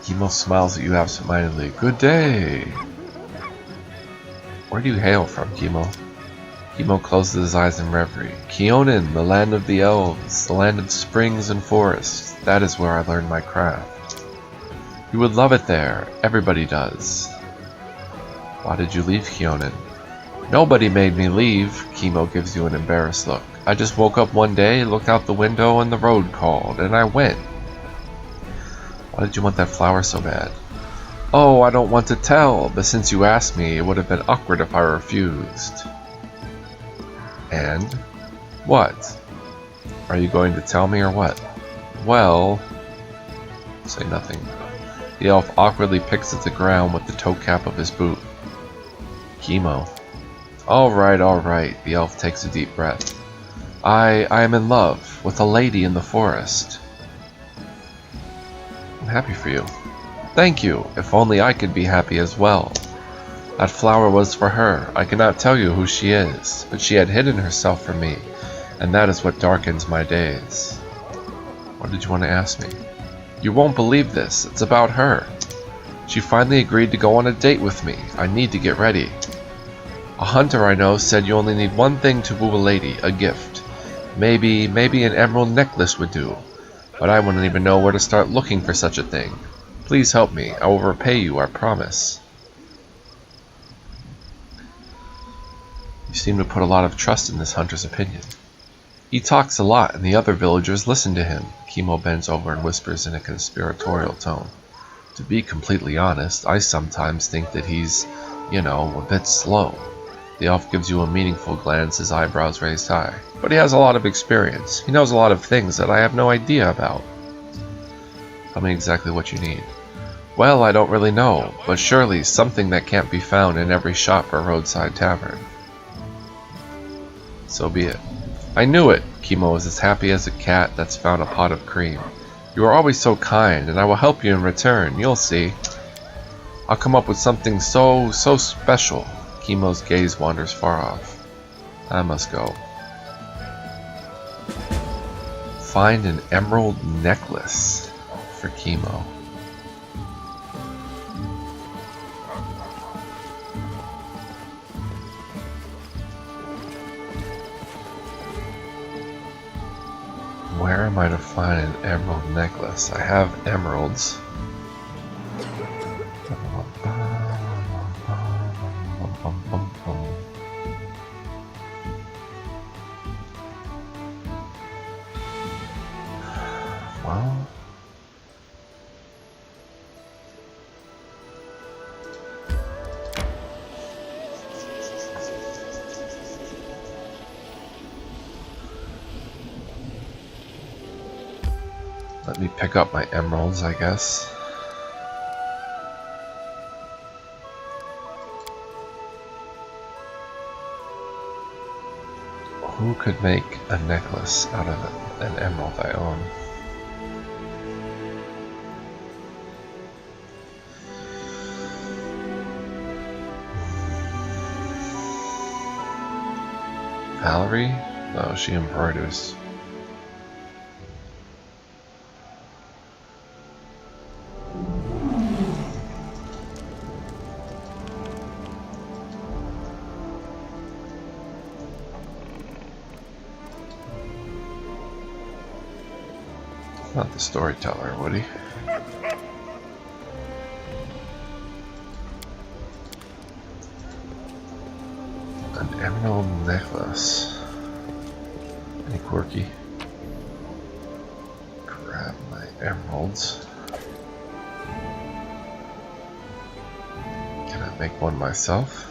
Chemo smiles at you absentmindedly. Good day! Where do you hail from, Chemo? Chemo closes his eyes in reverie. Keonan, the land of the elves, the land of springs and forests. That is where I learned my craft. You would love it there. Everybody does. Why did you leave, Keonan? Nobody made me leave. Chemo gives you an embarrassed look. I just woke up one day, looked out the window, and the road called, and I went. Why did you want that flower so bad? Oh, I don't want to tell, but since you asked me, it would have been awkward if I refused. And? What? Are you going to tell me or what? Well... Say nothing. The elf awkwardly picks at the ground with the toe cap of his boot. Chemo. Alright, the elf takes a deep breath. I am in love with a lady in the forest. I'm happy for you. Thank you. If only I could be happy as well. That flower was for her. I cannot tell you who she is, but she had hidden herself from me, and that is what darkens my days. What did you want to ask me? You won't believe this. It's about her. She finally agreed to go on a date with me. I need to get ready. A hunter I know said you only need one thing to woo a lady, a gift. Maybe an emerald necklace would do, but I wouldn't even know where to start looking for such a thing. Please help me. I will repay you, I promise. You seem to put a lot of trust in this hunter's opinion. He talks a lot, and the other villagers listen to him. Chemo bends over and whispers in a conspiratorial tone. To be completely honest, I sometimes think that he's, a bit slow. The elf gives you a meaningful glance, his eyebrows raised high. But he has a lot of experience. He knows a lot of things that I have no idea about. Tell me exactly what you need. Well, I don't really know, but surely something that can't be found in every shop or roadside tavern. So be it. I knew it! Chemo is as happy as a cat that's found a pot of cream. You are always so kind, and I will help you in return, you'll see. I'll come up with something so special. Chemo's gaze wanders far off. I must go. Find an emerald necklace for Chemo. Where am I to find an emerald necklace? I have emeralds. Well, let me pick up my emeralds, I guess. Who could make a necklace out of an emerald I own? Valerie? No, she embroiders. Not the storyteller, would he? An emerald necklace. Any quirky? Grab my emeralds. Can I make one myself?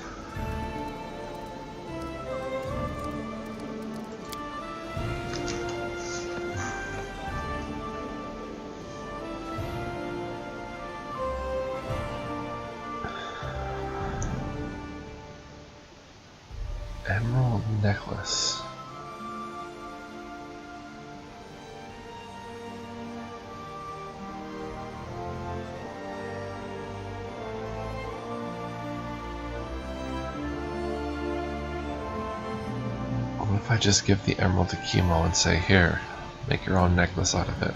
Emerald necklace. What if I just give the emerald to Chemo and say, here, make your own necklace out of it?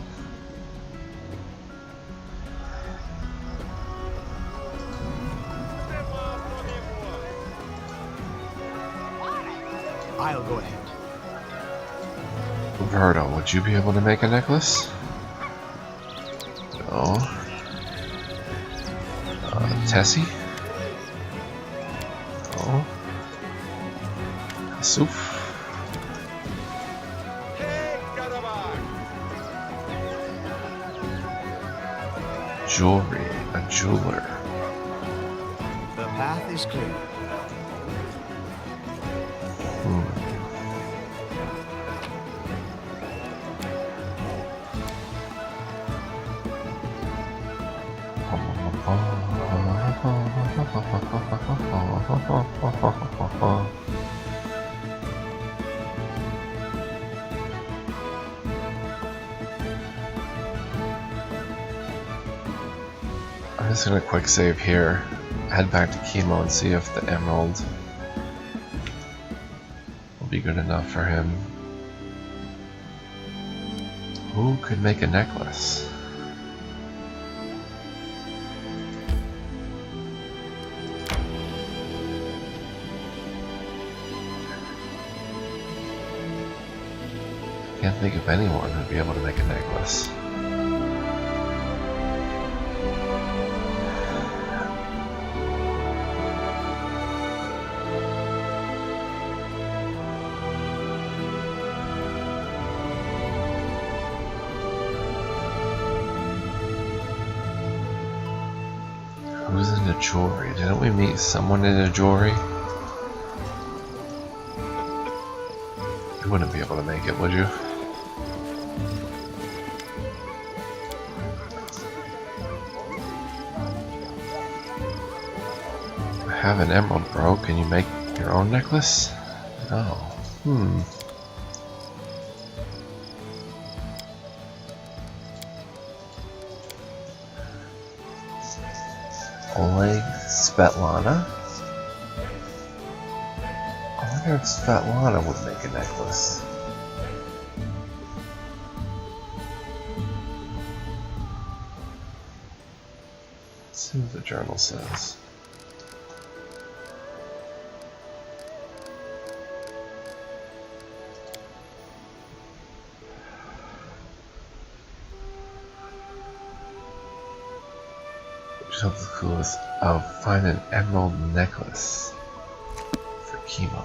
I'll go ahead. Verto, would you be able to make a necklace? No. Tessie? No. Suf? Jewelry, a jeweler. The path is clear. I'm just gonna quick save here, head back to Chemo and see if the emerald will be good enough for him. Who could make a necklace? Can't think of anyone who'd be able to make a necklace. Who's into jewelry? Didn't we meet someone into jewelry? You wouldn't be able to make it, would you? I have an emerald, bro. Can you make your own necklace? No. Oleg Svetlana? I wonder if Svetlana would make a necklace. Let's see what the journal says. Something cool is I'll find an emerald necklace for Chemo.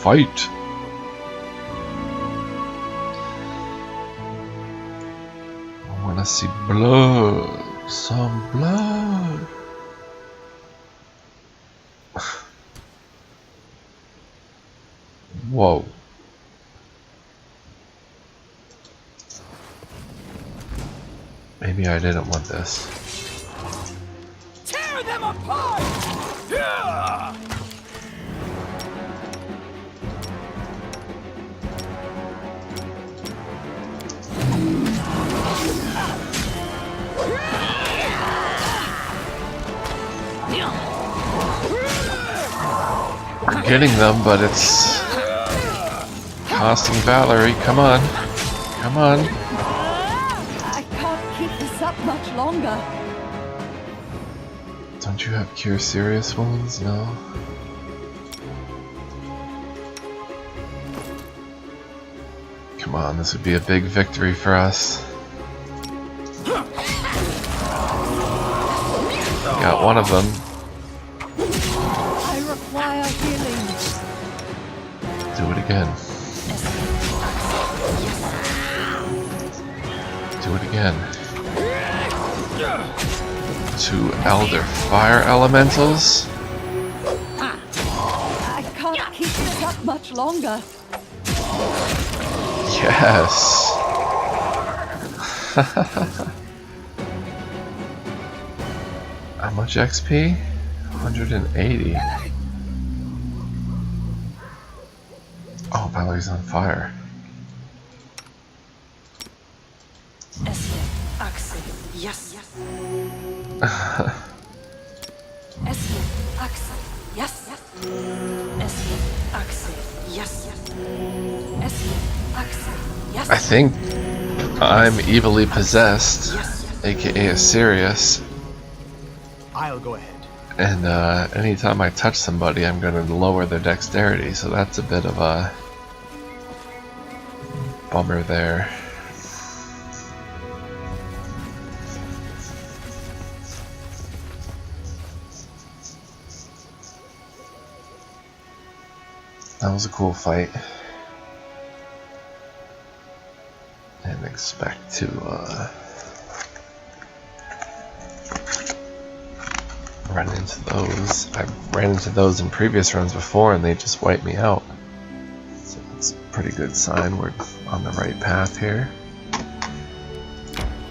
Fight! I wanna see blood. Some blood. Whoa. Maybe I didn't want this. Tear them apart! Yeah! We're getting them, but it's costing Valerie. Come on. Come on. I can't keep this up much longer. Don't you have cure serious wounds? No. Come on, this would be a big victory for us. Got one of them. I require healing. Do it again. Do it again. 2 Elder Fire Elementals. I can't keep this up much longer. Yes. How much XP? 180. Oh, Valerie's on fire. Yes. I think I'm evilly possessed, aka Asirius, I'll go ahead. and anytime I touch somebody I'm going to lower their dexterity, so that's a bit of a bummer there. That was a cool fight. And expect to run into those. I ran into those in previous runs before and they just wiped me out. So that's a pretty good sign. We're on the right path here.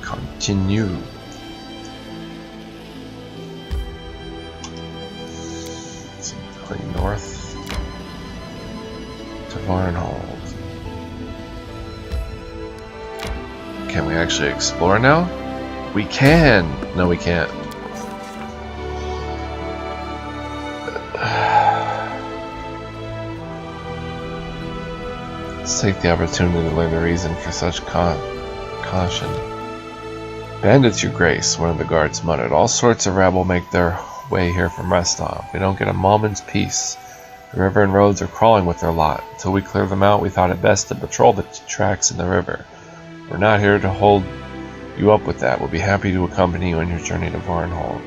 Continue. So going north to Varnhold. Can we actually explore now? We can! No, we can't. Let's take the opportunity to learn the reason for such caution. Bandits, your grace, one of the guards muttered. All sorts of rabble make their way here from Restov. We don't get a moment's peace. The river and roads are crawling with their lot. Until we clear them out, we thought it best to patrol the tracks in the river. We're not here to hold you up with that. We'll be happy to accompany you on your journey to Varnhold.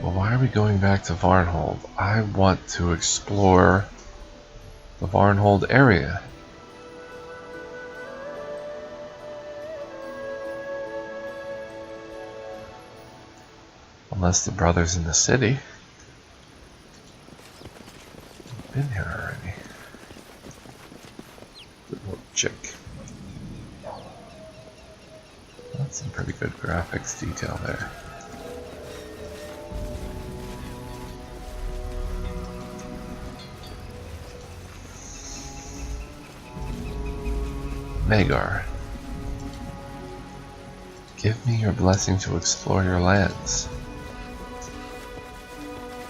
Well, why are we going back to Varnhold? I want to explore the Varnhold area. Unless the brother's in the city. Been here already. Good little chick. That's some pretty good graphics detail there. Magar. Give me your blessing to explore your lands.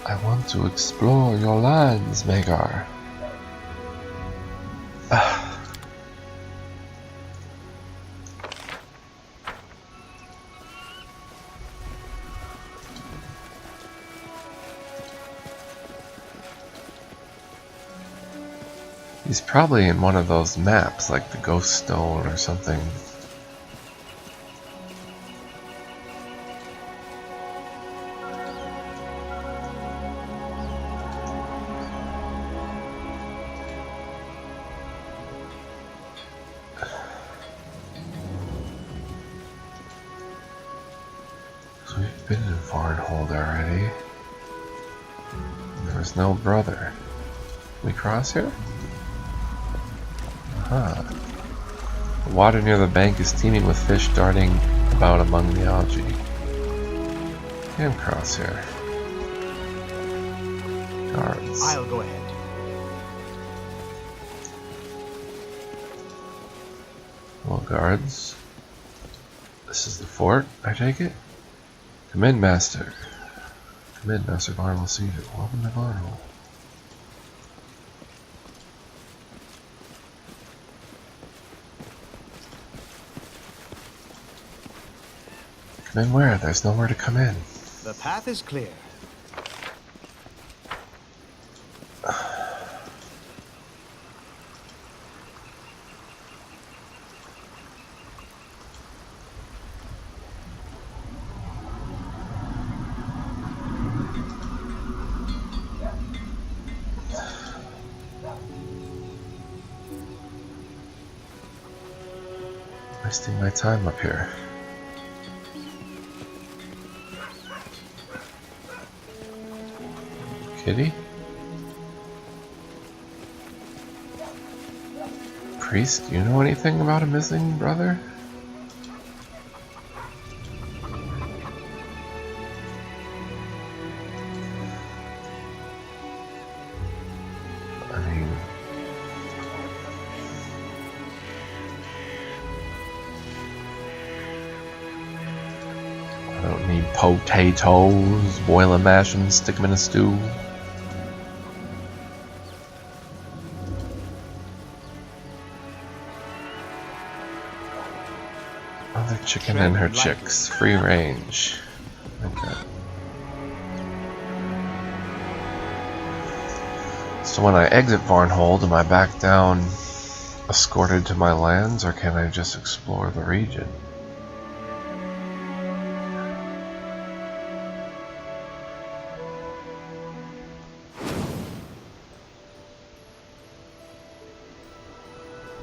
I want to explore your lands, Magar. He's probably in one of those maps, like the Ghost Stone or something. So we've been in Varnhold already. There was no brother. Can we cross here? Huh. The water near the bank is teeming with fish darting about among the algae. Can't cross here. Guards. I'll go ahead. Well, guards. This is the fort, I take it? Come in, Master. Come in, Master Varnhold will see you. Welcome to Varnhold. Come in where? There's nowhere to come in. The path is clear. Wasting my time up here. Kitty? Priest, do you know anything about a missing brother? I mean, I don't need potatoes, boil and mash them, stick them in a stew. Mother chicken and her chicks, free range. Okay. So when I exit Varnhold, am I back down escorted to my lands, or can I just explore the region?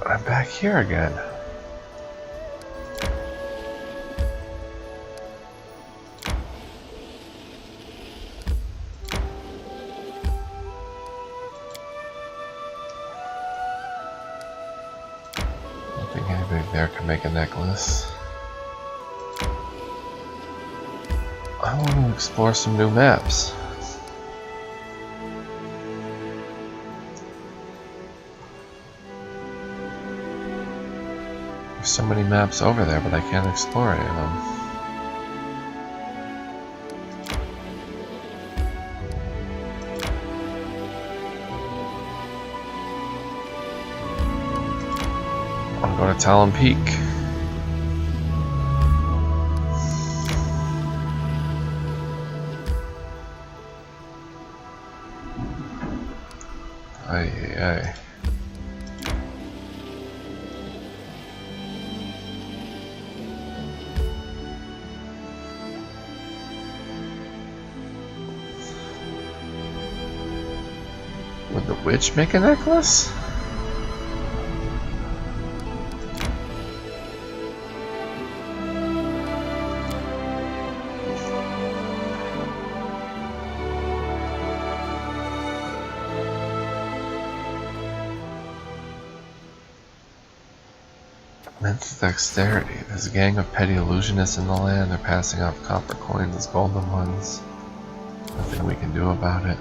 I'm back here again. There can make a necklace. I want to explore some new maps. There's so many maps over there, but I can't explore any of them. Go to Talon Peak. Aye. Would the witch make a necklace? Men's dexterity. There's a gang of petty illusionists in the land. They're passing off copper coins as golden ones. Nothing we can do about it.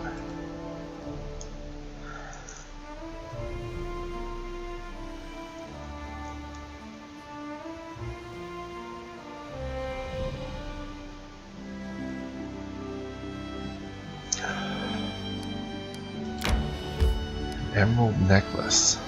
An emerald necklace.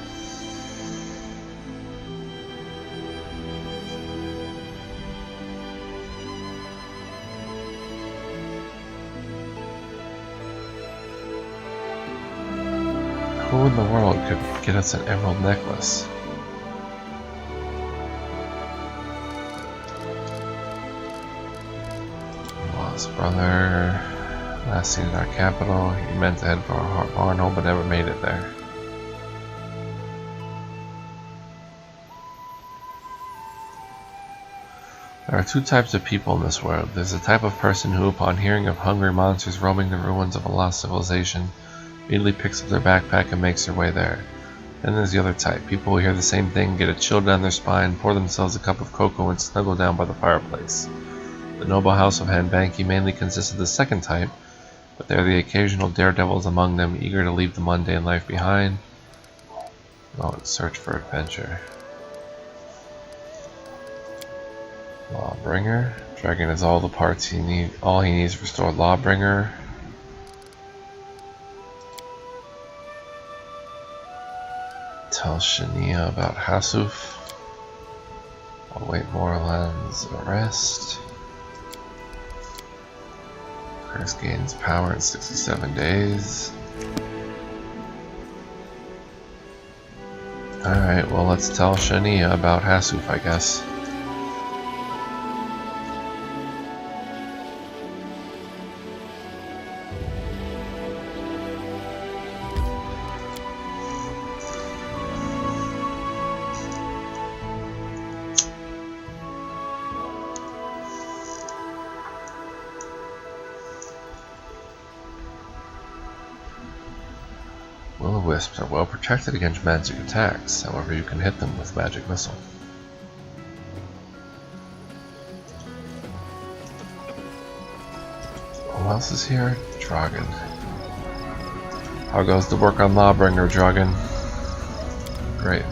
Who in the world could get us an emerald necklace? Lost brother. Last seen in our capital. He meant to head for Varnhold but never made it there. There are two types of people in this world. There's a type of person who, upon hearing of hungry monsters roaming the ruins of a lost civilization, immediately picks up their backpack and makes their way there. Then there's the other type, people who hear the same thing, get a chill down their spine, pour themselves a cup of cocoa and snuggle down by the fireplace. The noble house of Hanbanki mainly consists of the second type, but there are the occasional daredevils among them, eager to leave the mundane life behind. Oh, search for adventure. Lawbringer. Dragon has all the parts he needs. All he needs to restore Lawbringer. Tell Shania about Hasuf. Await Moorland's arrest. Curse gains power in 67 days. Alright, well, let's tell Shania about Hasuf, I guess. Will-o-wisps are well protected against magic attacks, however you can hit them with magic missile. Who else is here? Dragon. How goes the work on Lawbringer, Dragon? Great.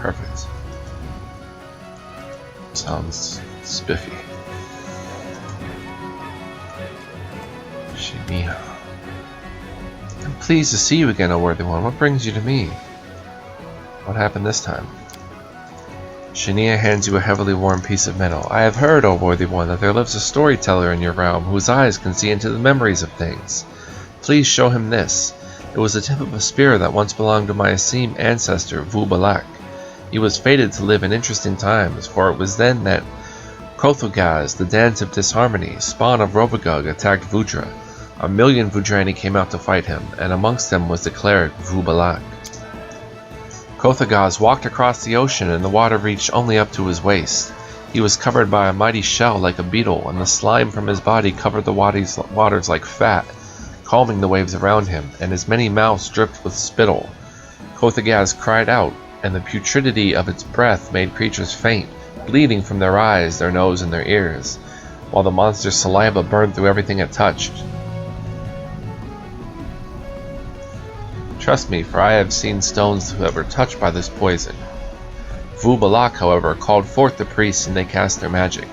Perfect. Sounds spiffy. Shiniha. I'm pleased to see you again, O worthy one. What brings you to me? What happened this time? Shania hands you a heavily worn piece of metal. I have heard, O worthy one, that there lives a storyteller in your realm whose eyes can see into the memories of things. Please show him this. It was the tip of a spear that once belonged to my esteemed ancestor, Vu Balak. He was fated to live in interesting times, for it was then that Kothogaz, the dance of disharmony, spawn of Rovagug, attacked Vudra. 1,000,000 Vudrani came out to fight him, and amongst them was the cleric Vu Balak. Kothogaz walked across the ocean, and the water reached only up to his waist. He was covered by a mighty shell like a beetle, and the slime from his body covered the waters like fat, calming the waves around him, and his many mouths dripped with spittle. Kothogaz cried out, and the putridity of its breath made creatures faint, bleeding from their eyes, their nose, and their ears, while the monster's saliva burned through everything it touched. Trust me, for I have seen stones who were touched by this poison. Vu Balak, however, called forth the priests, and they cast their magic.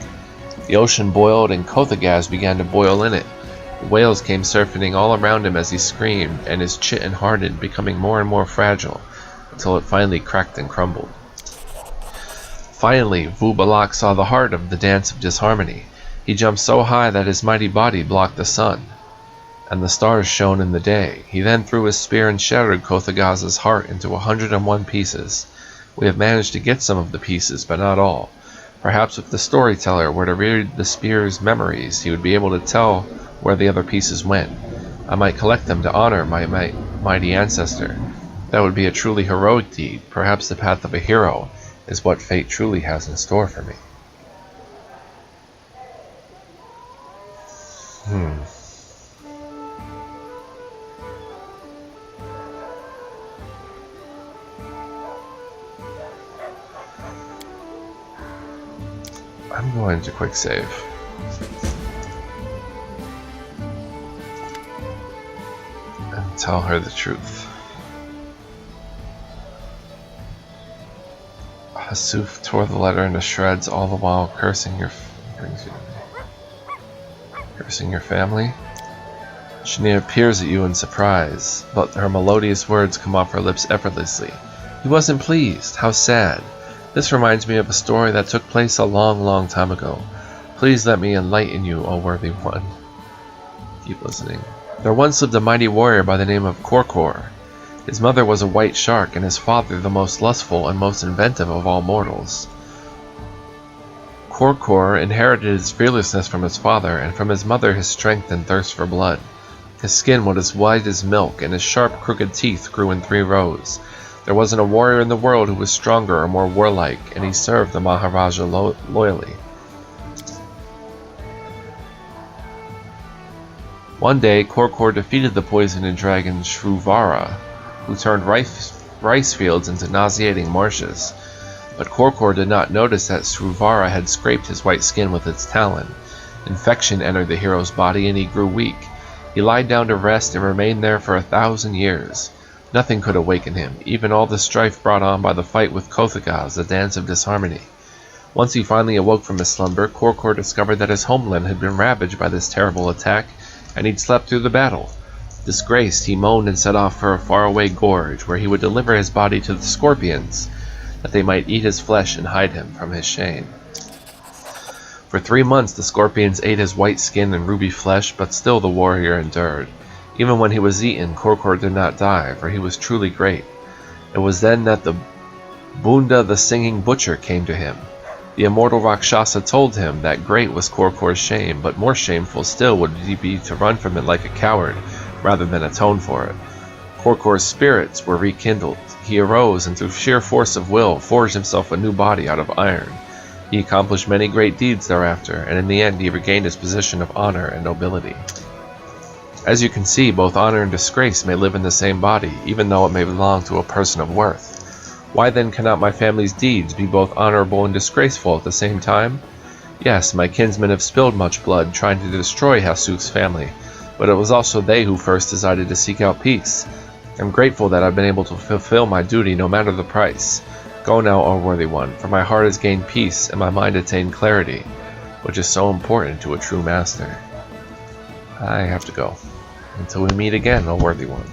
The ocean boiled, and Kothogaz began to boil in it. The whales came surfing all around him as he screamed, and his chitin hardened, becoming more and more fragile, until it finally cracked and crumbled. Finally, Vu Balak saw the heart of the dance of disharmony. He jumped so high that his mighty body blocked the sun, and the stars shone in the day. He then threw his spear and shattered Kothogaz's heart into 101 pieces. We have managed to get some of the pieces, but not all. Perhaps if the storyteller were to read the spear's memories, he would be able to tell where the other pieces went. I might collect them to honor my mighty ancestor. That would be a truly heroic deed. Perhaps the path of a hero is what fate truly has in store for me. I'm going to quick save. And tell her the truth. Hasuf tore the letter into shreds, all the while cursing your family. Shania peers at you in surprise, but her melodious words come off her lips effortlessly. He wasn't pleased. How sad. This reminds me of a story that took place a long, long time ago. Please let me enlighten you, O worthy one. Keep listening. There once lived a mighty warrior by the name of Korkor. His mother was a white shark, and his father the most lustful and most inventive of all mortals. Korkor inherited his fearlessness from his father, and from his mother his strength and thirst for blood. His skin was as white as milk, and his sharp, crooked teeth grew in 3 rows. There wasn't a warrior in the world who was stronger or more warlike, and he served the Maharaja loyally. One day, Korkor defeated the poisoned dragon Shruvara, who turned rice fields into nauseating marshes. But Korkor did not notice that Shruvara had scraped his white skin with its talon. Infection entered the hero's body and he grew weak. He lied down to rest and remained there for 1,000 years. Nothing could awaken him, even all the strife brought on by the fight with Kothagaz, the dance of disharmony. Once he finally awoke from his slumber, Korkor discovered that his homeland had been ravaged by this terrible attack, and he'd slept through the battle. Disgraced, he moaned and set off for a faraway gorge, where he would deliver his body to the scorpions, that they might eat his flesh and hide him from his shame. For 3 months the scorpions ate his white skin and ruby flesh, but still the warrior endured. Even when he was eaten, Korkor did not die, for he was truly great. It was then that the Bunda the singing butcher came to him. The immortal Rakshasa told him that great was Korkor's shame, but more shameful still would he be to run from it like a coward, rather than atone for it. Korkor's spirits were rekindled. He arose, and through sheer force of will, forged himself a new body out of iron. He accomplished many great deeds thereafter, and in the end he regained his position of honor and nobility. As you can see, both honor and disgrace may live in the same body, even though it may belong to a person of worth. Why then cannot my family's deeds be both honorable and disgraceful at the same time? Yes, my kinsmen have spilled much blood trying to destroy Hasuk's family, but it was also they who first decided to seek out peace. I'm grateful that I've been able to fulfill my duty no matter the price. Go now, O worthy one, for my heart has gained peace and my mind attained clarity, which is so important to a true master. I have to go. Until we meet again, O worthy one.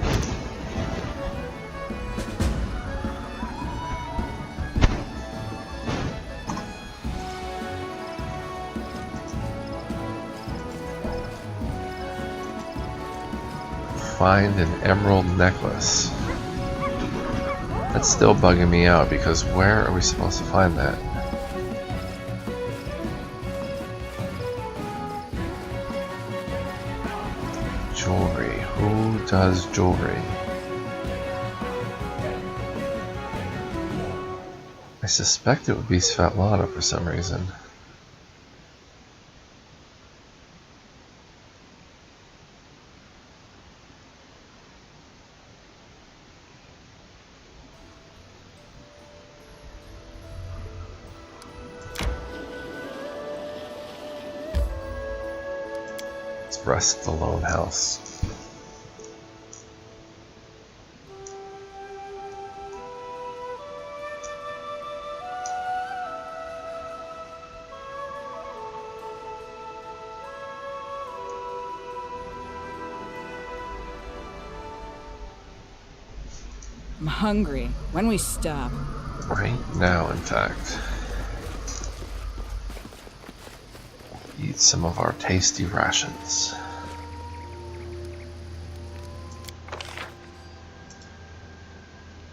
Find an emerald necklace. That's still bugging me out because where are we supposed to find that? Jewelry. Who does jewelry? I suspect it would be Svetlana for some reason. Rest the lone house. I'm hungry. When we stop? Right now, in fact. Eat some of our tasty rations.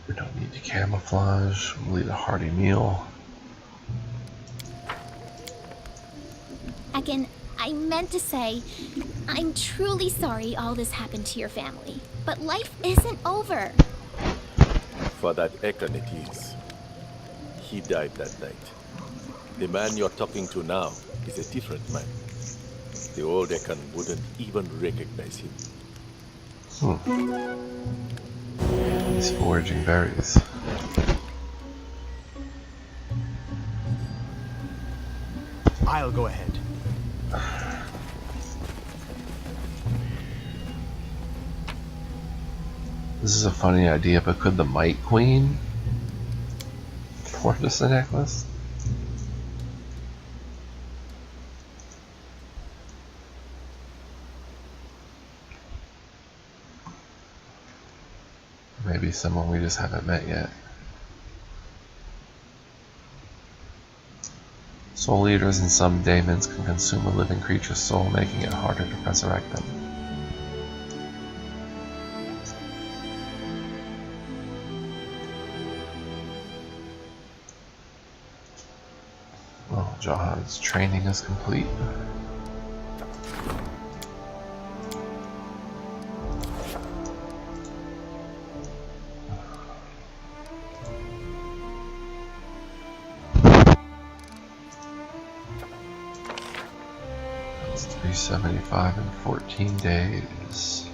We don't need to camouflage. We'll eat a hearty meal. Again, I meant to say, I'm truly sorry all this happened to your family. But life isn't over. For that Ekon it is. He died that night. The man you're talking to now is a different man. The old Ekon wouldn't even recognize him. He's foraging berries. I'll go ahead. This is a funny idea, but could the Might Queen forge us a necklace? Maybe someone we just haven't met yet. Soul Eaters and some daemons can consume a living creature's soul, making it harder to resurrect them. Well, Jahan's training is complete. It's 375 in 14 days.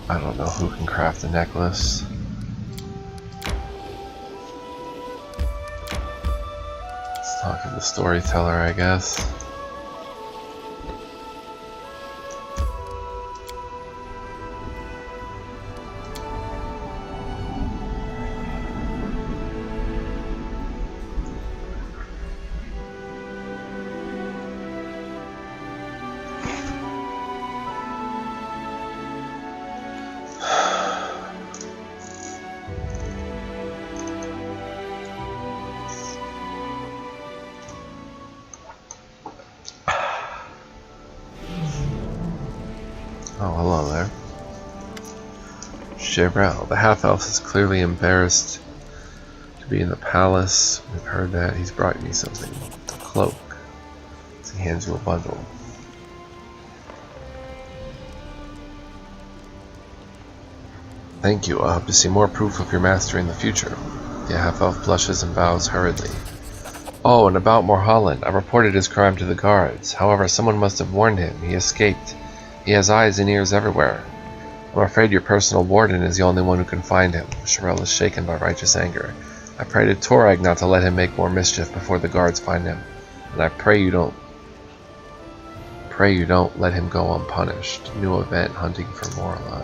I don't know who can craft a necklace. Let's talk to the storyteller, I guess. Oh, hello there. Chevrel, the half-elf is clearly embarrassed to be in the palace. We've heard that. He's brought me something. A cloak. So he hands you a bundle. Thank you. I hope to see more proof of your mastery in the future. The half-elf blushes and bows hurriedly. Oh, and about Mulholland. I reported his crime to the guards. However, someone must have warned him. He escaped. He has eyes and ears everywhere. I'm afraid your personal warden is the only one who can find him. Chevrel is shaken by righteous anger. I pray to Torag not to let him make more mischief before the guards find him. And I pray you don't let him go unpunished. New event, hunting for Morlan.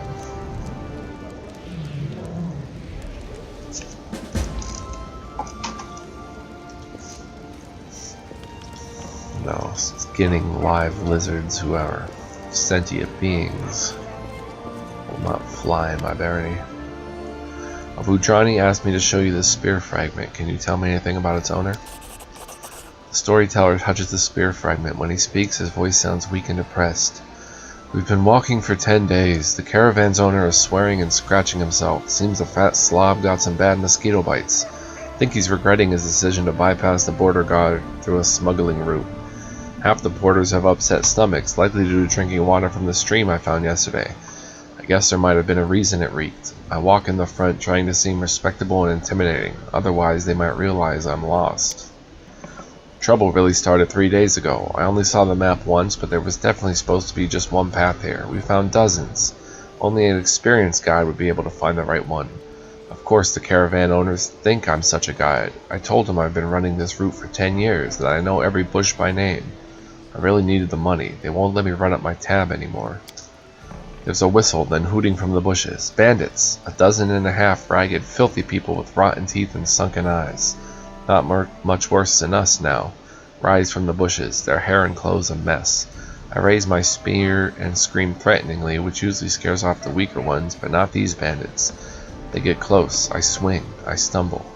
No, skinning live lizards who are sentient beings will not fly my berry. Avudrani asked me to show you this spear fragment. Can you tell me anything about its owner? The storyteller touches the spear fragment. When he speaks, his voice sounds weak and depressed. We've been walking for 10 days. The caravan's owner is swearing and scratching himself. Seems the fat slob got some bad mosquito bites. I think he's regretting his decision to bypass the border guard through a smuggling route. Half the porters have upset stomachs, likely due to drinking water from the stream I found yesterday. I guess there might have been a reason it reeked. I walk in the front trying to seem respectable and intimidating, otherwise they might realize I'm lost. Trouble really started 3 days ago. I only saw the map once, but there was definitely supposed to be just one path here. We found dozens. Only an experienced guide would be able to find the right one. Of course the caravan owners think I'm such a guide. I told them I've been running this route for 10 years, that I know every bush by name. I really needed the money. They won't let me run up my tab anymore. There's a whistle, then hooting from the bushes. Bandits! 12 ragged, filthy people with rotten teeth and sunken eyes. Not much worse than us now. Rise from the bushes, their hair and clothes a mess. I raise my spear and scream threateningly, which usually scares off the weaker ones, but not these bandits. They get close. I swing. I stumble.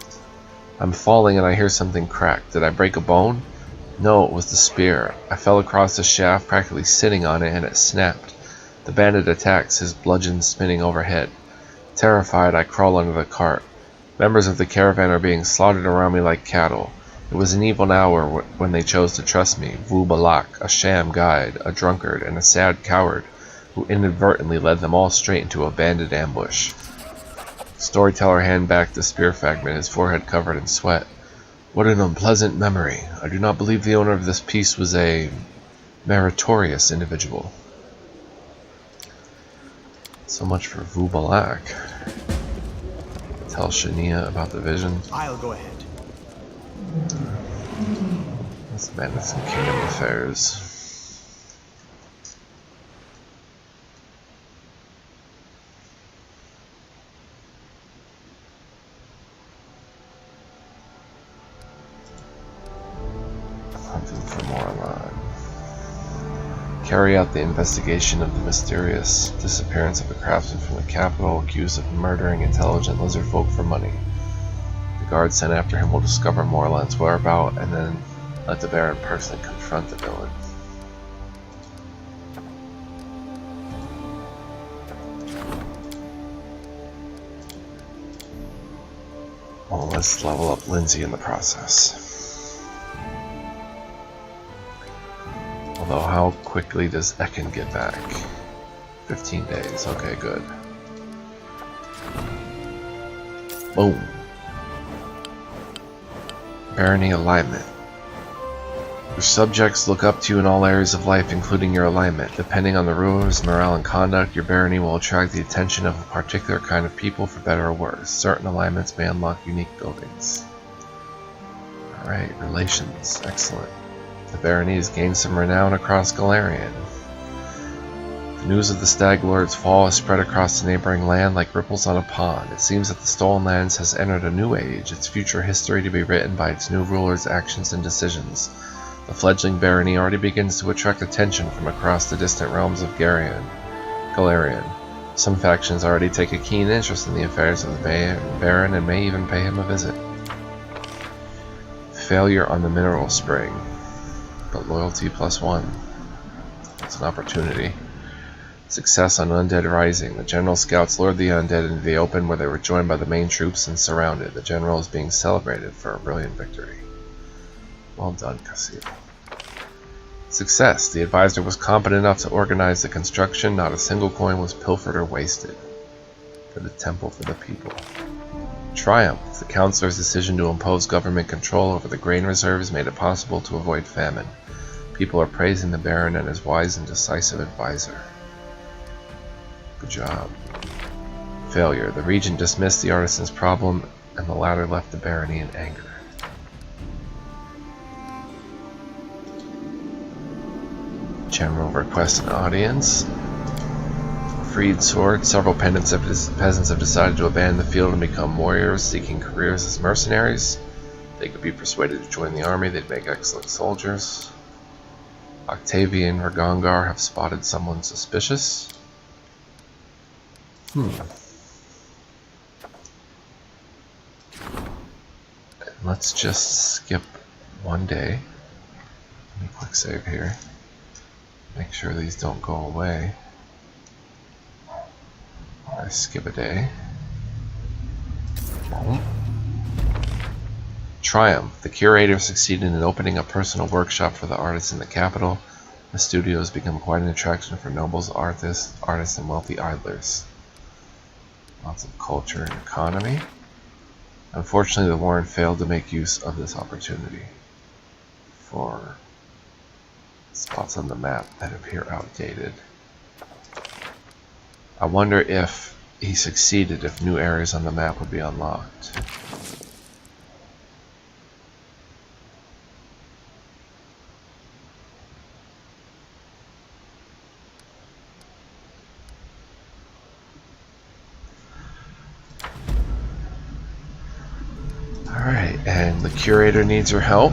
I'm falling and I hear something crack. Did I break a bone? No, it was the spear. I fell across the shaft, practically sitting on it, and it snapped. The bandit attacks, his bludgeon spinning overhead. Terrified, I crawl under the cart. Members of the caravan are being slaughtered around me like cattle. It was an evil hour when they chose to trust me, Vu Balak, a sham guide, a drunkard, and a sad coward, who inadvertently led them all straight into a bandit ambush. Storyteller handed back the spear fragment, his forehead covered in sweat. What an unpleasant memory. I do not believe the owner of this piece was a meritorious individual. So much for Vu Balak. Tell Shania about the vision. I'll go ahead. Let's manage some kingdom affairs. Hunting for Morlan. Carry out the investigation of the mysterious disappearance of a craftsman from the capital accused of murdering intelligent lizard folk for money. The guard sent after him will discover Morlan's whereabouts and then let the Baron personally confront the villain. Well, let's level up Lindsay in the process. Although, how quickly does Ekin get back? 15 days. Okay, good. Boom. Barony alignment. Your subjects look up to you in all areas of life, including your alignment. Depending on the ruler's morale and conduct, your barony will attract the attention of a particular kind of people, for better or worse. Certain alignments may unlock unique buildings. Alright, relations. Excellent. The barony has gained some renown across Galarian. The news of the Stag Lord's fall has spread across the neighboring land like ripples on a pond. It seems that the Stolen Lands has entered a new age, its future history to be written by its new ruler's actions and decisions. The fledgling barony already begins to attract attention from across the distant realms of Galarian. Some factions already take a keen interest in the affairs of the Baron and may even pay him a visit. Failure on the mineral spring, but loyalty +1. It's an opportunity. Success on Undead Rising. The General Scouts lured the undead into the open, where they were joined by the main troops and surrounded. The General is being celebrated for a brilliant victory. Well done, Casil. Success. The advisor was competent enough to organize the construction. Not a single coin was pilfered or wasted. For the temple for the people. Triumph. The councilor's decision to impose government control over the grain reserves made it possible to avoid famine. People are praising the Baron and his wise and decisive advisor. Good job. Failure. The regent dismissed the artisan's problem, and the latter left the barony in anger. General requests an audience. Freed sword. Several peasants have decided to abandon the field and become warriors, seeking careers as mercenaries. They could be persuaded to join the army. They'd make excellent soldiers. Octavia and Ragongar have spotted someone suspicious. Let's just skip one day. Let me quick save here. Make sure these don't go away. I skip a day. Triumph. The curator succeeded in opening a personal workshop for the artists in the capital. The studio has become quite an attraction for nobles, artists, and wealthy idlers. Lots of culture and economy. Unfortunately, the Warren failed to make use of this opportunity for spots on the map that appear outdated. I wonder if he succeeded, if new areas on the map would be unlocked. Alright, and the curator needs your help.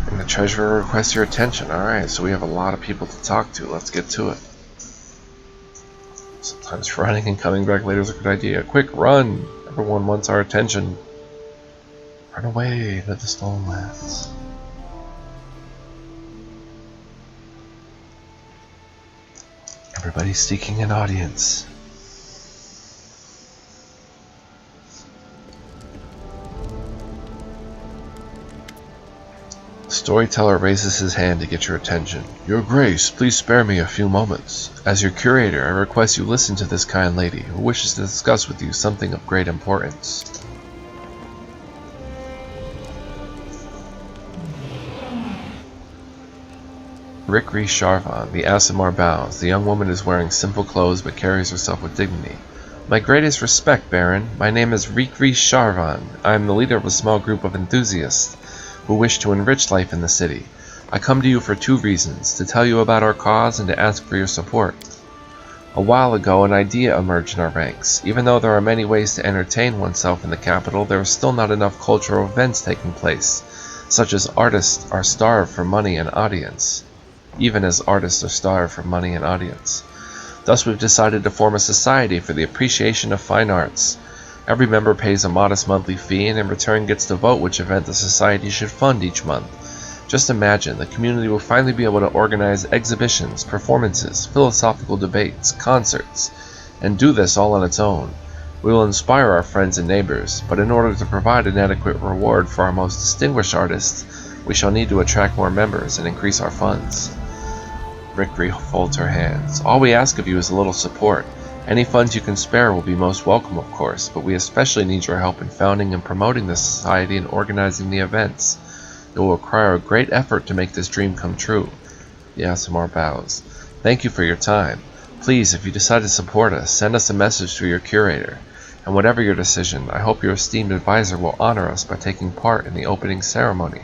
And the treasurer requests your attention. Alright, so we have a lot of people to talk to. Let's get to it. Sometimes running and coming back later is a good idea. Quick, run! Everyone wants our attention. Run away to the Stolen Lands. Everybody's seeking an audience. Storyteller raises his hand to get your attention. Your Grace, please spare me a few moments. As your curator, I request you listen to this kind lady, who wishes to discuss with you something of great importance. Rikri Sharvan, the Aasimar bows. The young woman is wearing simple clothes but carries herself with dignity. My greatest respect, Baron. My name is Rikri Sharvan. I am the leader of a small group of enthusiasts who wish to enrich life in the city. I come to you for two reasons, to tell you about our cause and to ask for your support. A while ago, an idea emerged in our ranks. Even though there are many ways to entertain oneself in the capital, there are still not enough cultural events taking place, such as artists are starved for money and audience. Even as artists are starved for money and audience. Thus we've decided to form a society for the appreciation of fine arts. Every member pays a modest monthly fee and in return gets to vote which event the society should fund each month. Just imagine, the community will finally be able to organize exhibitions, performances, philosophical debates, concerts, and do this all on its own. We will inspire our friends and neighbors, but in order to provide an adequate reward for our most distinguished artists, we shall need to attract more members and increase our funds. Rick folds her hands. All we ask of you is a little support. Any funds you can spare will be most welcome, of course, but we especially need your help in founding and promoting the society and organizing the events. It will require a great effort to make this dream come true. The Aasimar bows. Thank you for your time. Please, if you decide to support us, send us a message through your curator. And whatever your decision, I hope your esteemed advisor will honor us by taking part in the opening ceremony.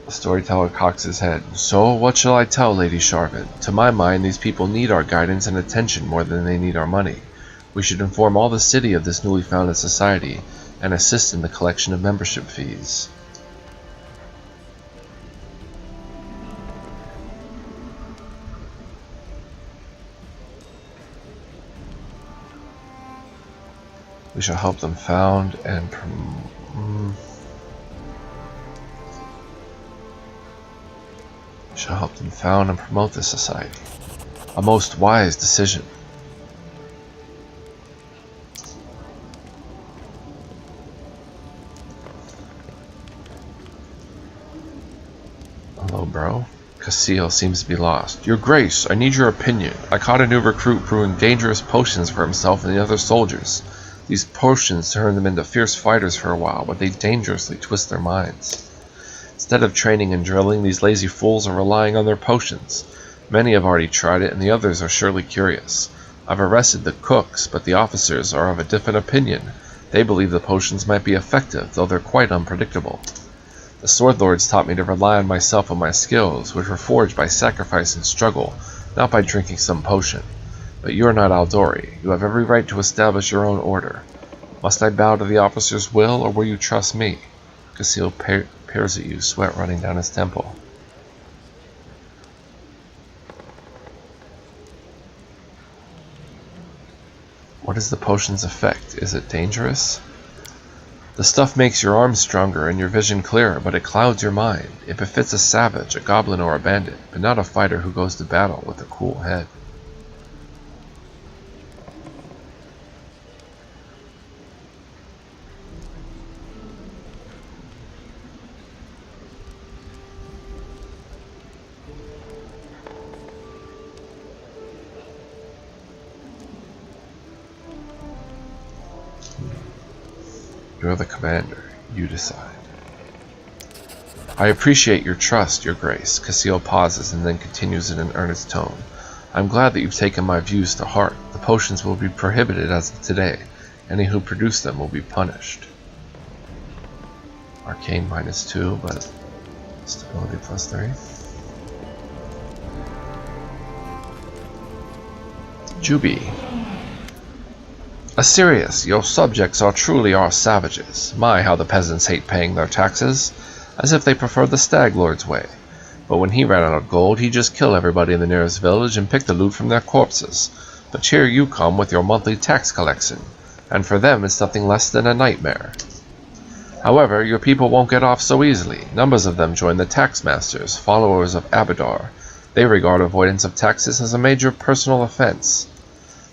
The storyteller cocks his head. So, what shall I tell Lady Charvet? To my mind, these people need our guidance and attention more than they need our money. We should inform all the city of this newly founded society and assist in the collection of membership fees. We shall help them found and promote this society. A most wise decision. Hello, bro. Casil seems to be lost. Your Grace, I need your opinion. I caught a new recruit brewing dangerous potions for himself and the other soldiers. These potions turn them into fierce fighters for a while, but they dangerously twist their minds. Instead of training and drilling, these lazy fools are relying on their potions. Many have already tried it, and the others are surely curious. I've arrested the cooks, but the officers are of a different opinion. They believe the potions might be effective, though they're quite unpredictable. The Sword Lords taught me to rely on myself and my skills, which were forged by sacrifice and struggle, not by drinking some potion. But you are not Aldori. You have every right to establish your own order. Must I bow to the officer's will, or will you trust me? Casil peers at you, sweat running down his temple. What is the potion's effect? Is it dangerous? The stuff makes your arms stronger and your vision clearer, but it clouds your mind. It befits a savage, a goblin, or a bandit, but not a fighter who goes to battle with a cool head. You're the commander. You decide. I appreciate your trust, Your Grace. Casil pauses and then continues in an earnest tone. I'm glad that you've taken my views to heart. The potions will be prohibited as of today. Any who produce them will be punished. Arcane -2, but stability +3. Juby. Asirius, your subjects are truly our savages. My, how the peasants hate paying their taxes, as if they preferred the Stag Lord's way. But when he ran out of gold, he'd just kill everybody in the nearest village and pick the loot from their corpses. But here you come with your monthly tax collection, and for them it's nothing less than a nightmare. However, your people won't get off so easily. Numbers of them join the tax masters, followers of Abadar. They regard avoidance of taxes as a major personal offense.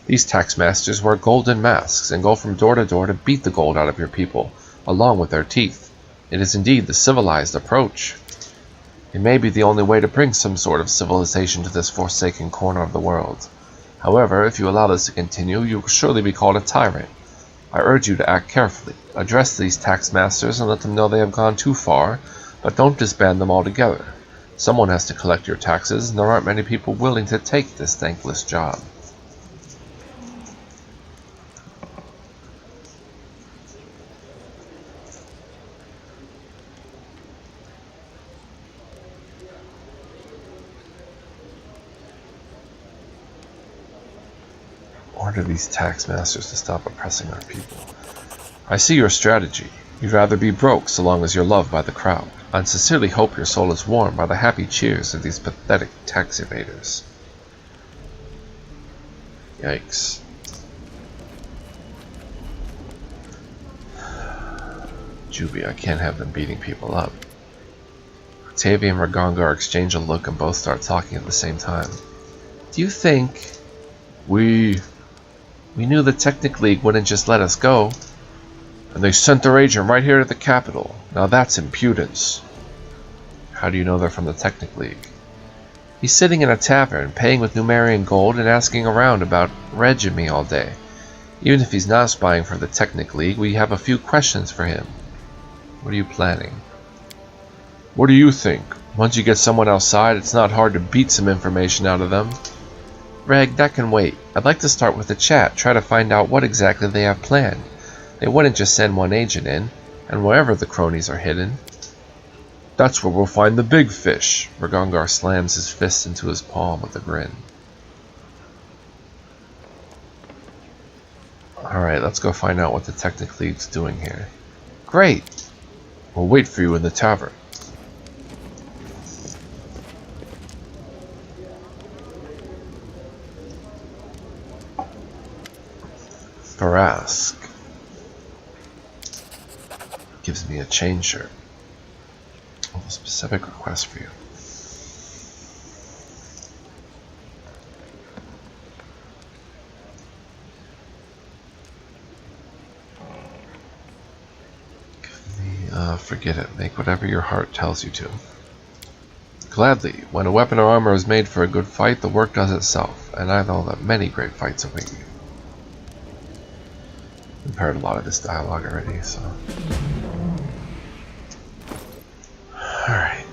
These tax masters wear golden masks and go from door to door to beat the gold out of your people, along with their teeth. It is indeed the civilized approach. It may be the only way to bring some sort of civilization to this forsaken corner of the world. However, if you allow this to continue, you will surely be called a tyrant. I urge you to act carefully. Address these tax masters and let them know they have gone too far, but don't disband them altogether. Someone has to collect your taxes, and there aren't many people willing to take this thankless job. Order these tax masters to stop oppressing our people. I see your strategy. You'd rather be broke so long as you're loved by the crowd. I sincerely hope your soul is warmed by the happy cheers of these pathetic tax evaders. Yikes. Juby, I can't have them beating people up. Octavia and Ragongar exchange a look and both start talking at the same time. Do you think We knew the Technic League wouldn't just let us go. And they sent their agent right here to the capital. Now that's impudence. How do you know they're from the Technic League? He's sitting in a tavern, paying with Numerian gold and asking around about Reg and me all day. Even if he's not spying for the Technic League, we have a few questions for him. What are you planning? What do you think? Once you get someone outside, it's not hard to beat some information out of them. Reg, that can wait. I'd like to start with a chat, try to find out what exactly they have planned. They wouldn't just send one agent in, and wherever the cronies are hidden. That's where we'll find the big fish. Ragongar slams his fist into his palm with a grin. Alright, let's go find out what the Technic League's doing here. Great! We'll wait for you in the tavern. Barask gives me a chain shirt. I have a specific request for you. Forget it. Make whatever your heart tells you to. Gladly. When a weapon or armor is made for a good fight, the work does itself, and I know that many great fights await you. I've heard a lot of this dialogue already, so... Alright.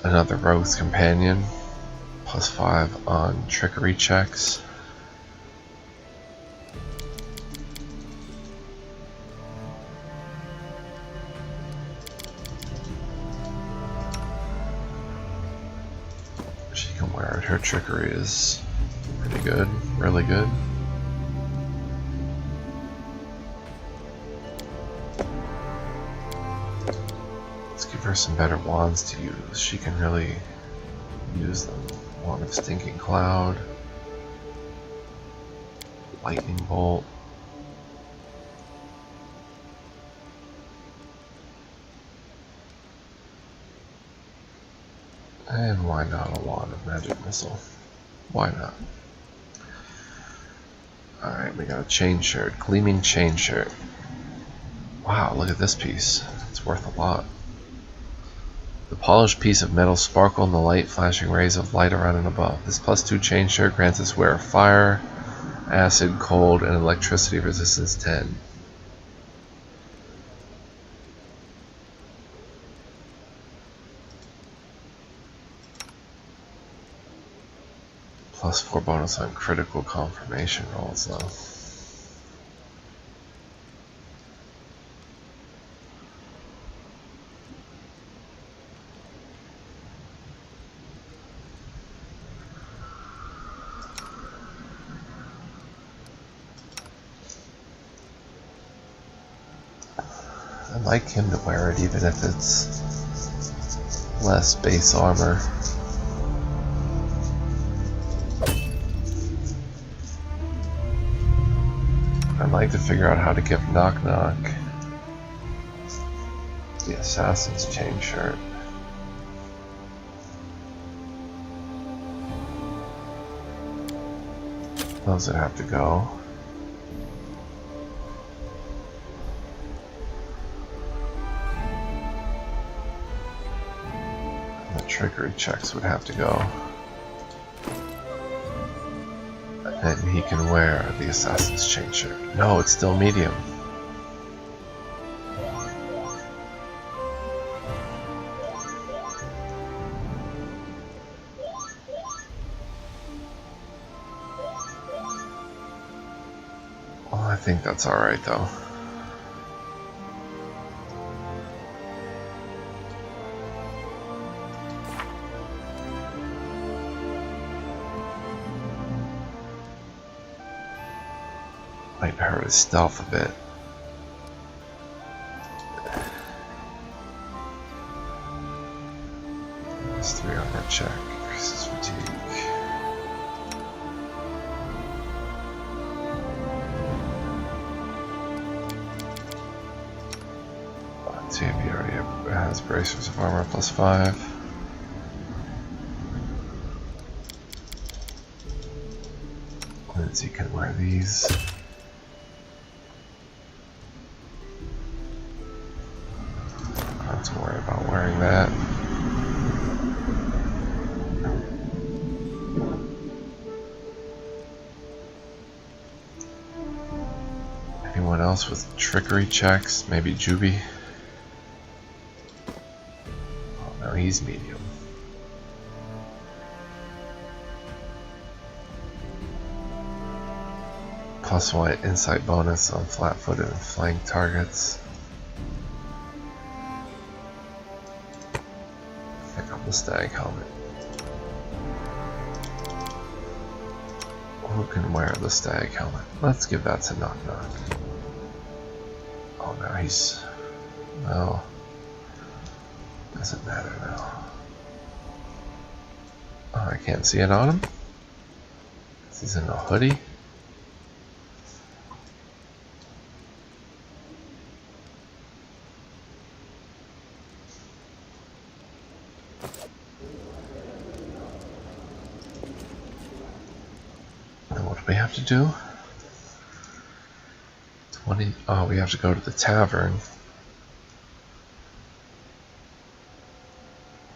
Another Rogue's Companion. +5 on trickery checks. She can wear it. Her trickery is pretty good, really good. Let's give her some better wands to use. She can really use them. Wand of Stinking Cloud, Lightning Bolt, and why not a Wand of Magic Missile? Why not? Alright, we got a chain shirt, Gleaming Chain Shirt. Wow, look at this piece. It's worth a lot. The polished piece of metal sparkled in the light, flashing rays of light around and above. This +2 chain shirt grants its wearer fire, acid, cold, and electricity resistance 10. +4 bonus on critical confirmation rolls, though. I'd like him to wear it even if it's less base armor. I'd like to figure out how to give Knock Knock the Assassin's Chain shirt. Those would have to go. Trickery checks would have to go. And he can wear the Assassin's Chain shirt. No, it's still medium. Well, I think that's alright though. Might hurt his stealth a bit. It's 3 armor check, increases fatigue. Octavia already has bracers of armor +5. Lindsay can wear these. Don't have to worry about wearing that. Anyone else with trickery checks? Maybe Juby? Oh no, he's medium. +1 insight bonus on flat-footed and flank targets. Pick up the stag helmet. Who can wear the stag helmet? Let's give that to Knock Knock. Oh no, he's... no. Doesn't matter now. Oh, I can't see it on him? He's in a hoodie. We have to do 20. Oh, we have to go to the tavern.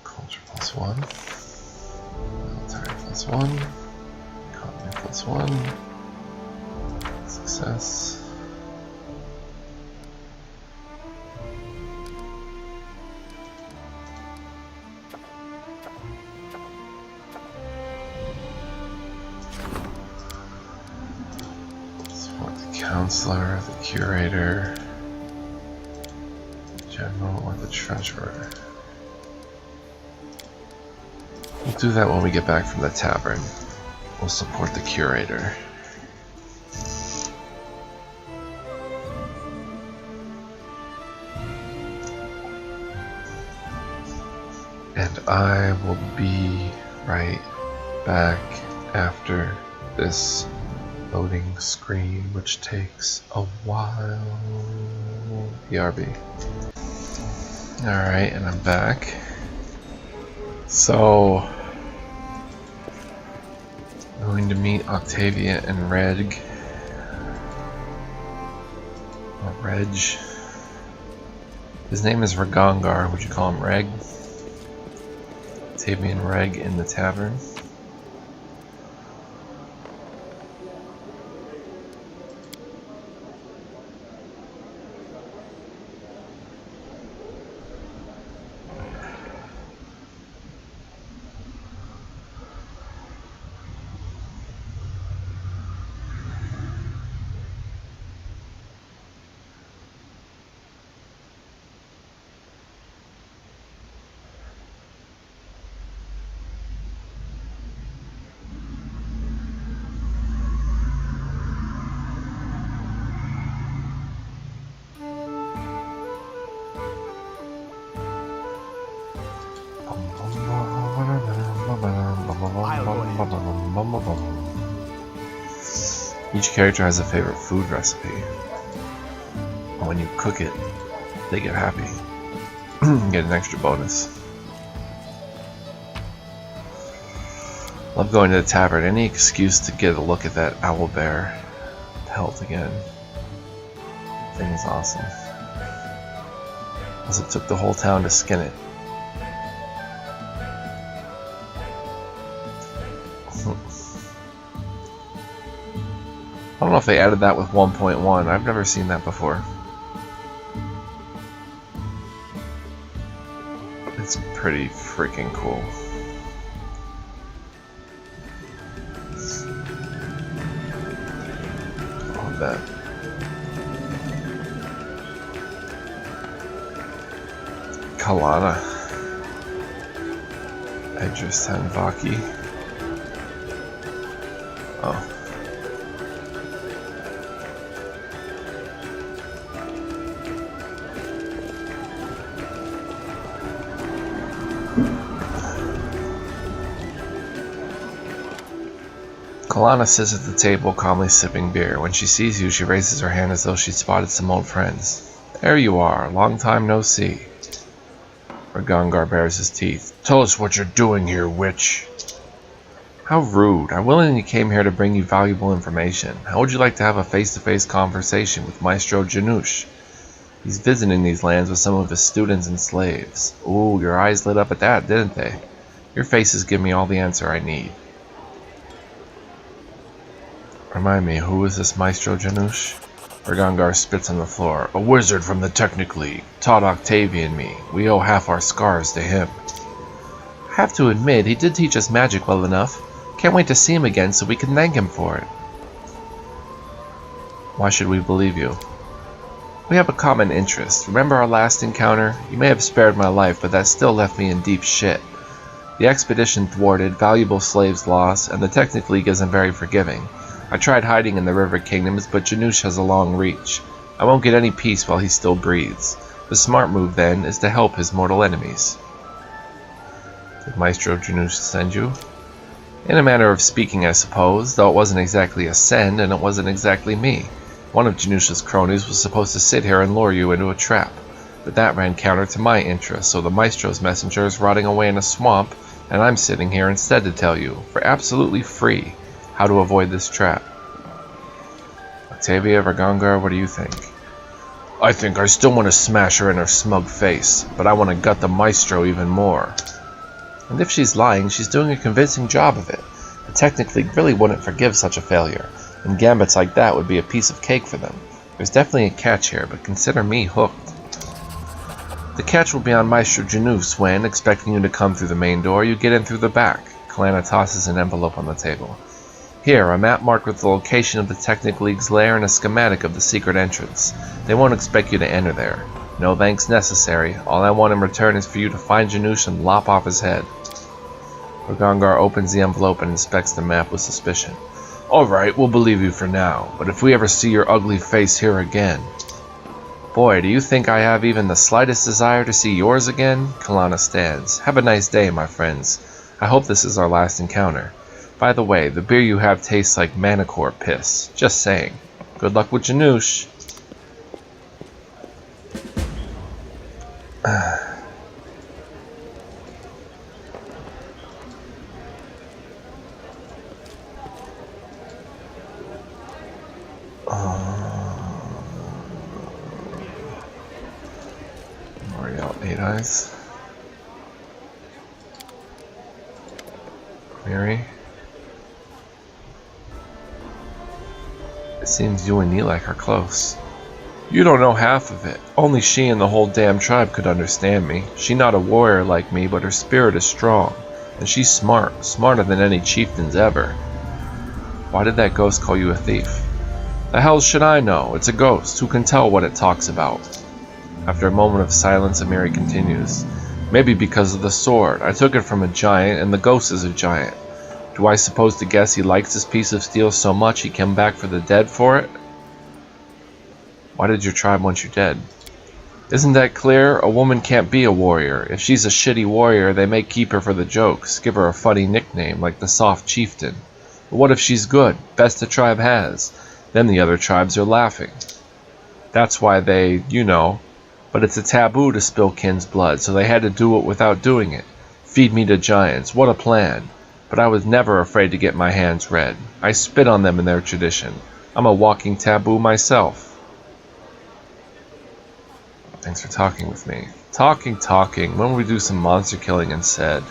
Culture +1, military +1, economy +1, success. Counselor, the curator, general, or the treasurer. We'll do that when we get back from the tavern. We'll support the curator. And I will be right back after this loading screen, which takes a while. BRB. Alright, and I'm back. So, I'm going to meet Octavia and Reg. Or Reg. His name is Regongar. Would you call him Reg? Octavia and Reg in the tavern. Each character has a favorite food recipe. And when you cook it, they get happy. Get an extra bonus. Love going to the tavern. Any excuse to get a look at that owlbear pelt again. Thing is awesome. Also took the whole town to skin it. I don't know if they added that with 1.1. I've never seen that before. It's pretty freaking cool. Love that. Kalana. Idris Tanvaki. Oh. Kalana sits at the table, calmly sipping beer. When she sees you, she raises her hand as though she spotted some old friends. There you are. Long time no see. Ragongar bares his teeth. Tell us what you're doing here, witch. How rude. I willingly came here to bring you valuable information. How would you like to have a face-to-face conversation with Maestro Janusz? He's visiting these lands with some of his students and slaves. Ooh, your eyes lit up at that, didn't they? Your faces give me all the answer I need. Remind me, who is this Maestro Janusz? Ragongar spits on the floor. A wizard from the Technic League. Taught Octavia and me. We owe half our scars to him. I have to admit, he did teach us magic well enough. Can't wait to see him again so we can thank him for it. Why should we believe you? We have a common interest. Remember our last encounter? You may have spared my life, but that still left me in deep shit. The expedition thwarted, valuable slaves lost, and the Technic League isn't very forgiving. I tried hiding in the River Kingdoms, but Janusz has a long reach. I won't get any peace while he still breathes. The smart move, then, is to help his mortal enemies. Did Maestro Janusz send you? In a manner of speaking, I suppose, though it wasn't exactly a send, and it wasn't exactly me. One of Janusz's cronies was supposed to sit here and lure you into a trap, but that ran counter to my interests, so the Maestro's messenger is rotting away in a swamp, and I'm sitting here instead to tell you, for absolutely free, how to avoid this trap. Octavia, Ragongar, what do you think? I think I still want to smash her in her smug face, but I want to gut the Maestro even more. And if she's lying, she's doing a convincing job of it. The Technic League really wouldn't forgive such a failure, and gambits like that would be a piece of cake for them. There's definitely a catch here, but consider me hooked. The catch will be on Maestro Janusz when, expecting you to come through the main door, you get in through the back. Kalana tosses an envelope on the table. Here, a map marked with the location of the Technic League's lair and a schematic of the secret entrance. They won't expect you to enter there. No thanks necessary. All I want in return is for you to find Janusz and lop off his head. Ragongar opens the envelope and inspects the map with suspicion. Alright, we'll believe you for now, but if we ever see your ugly face here again... Boy, do you think I have even the slightest desire to see yours again? Kalana stands. Have a nice day, my friends. I hope this is our last encounter. By the way, the beer you have tastes like Manicore piss. Just saying. Good luck with Janusz. L'Oreal 8 Eyes. Mary. It seems you and Nelak are close. You don't know half of it. Only she and the whole damn tribe could understand me. She not a warrior like me, but her spirit is strong. And she's smart. Smarter than any chieftains ever. Why did that ghost call you a thief? The hell should I know? It's a ghost. Who can tell what it talks about? After a moment of silence, Amiri continues. Maybe because of the sword. I took it from a giant, and the ghost is a giant. Do I suppose to guess he likes this piece of steel so much he came back for the dead for it? Why did your tribe want you dead? Isn't that clear? A woman can't be a warrior. If she's a shitty warrior, they may keep her for the jokes, give her a funny nickname like the soft chieftain. But what if she's good? Best the tribe has. Then the other tribes are laughing. That's why they, you know. But it's a taboo to spill kin's blood, so they had to do it without doing it. Feed me to giants. What a plan. But I was never afraid to get my hands red. I spit on them in their tradition. I'm a walking taboo myself. Thanks for talking with me. Talking. When will we do some monster killing instead?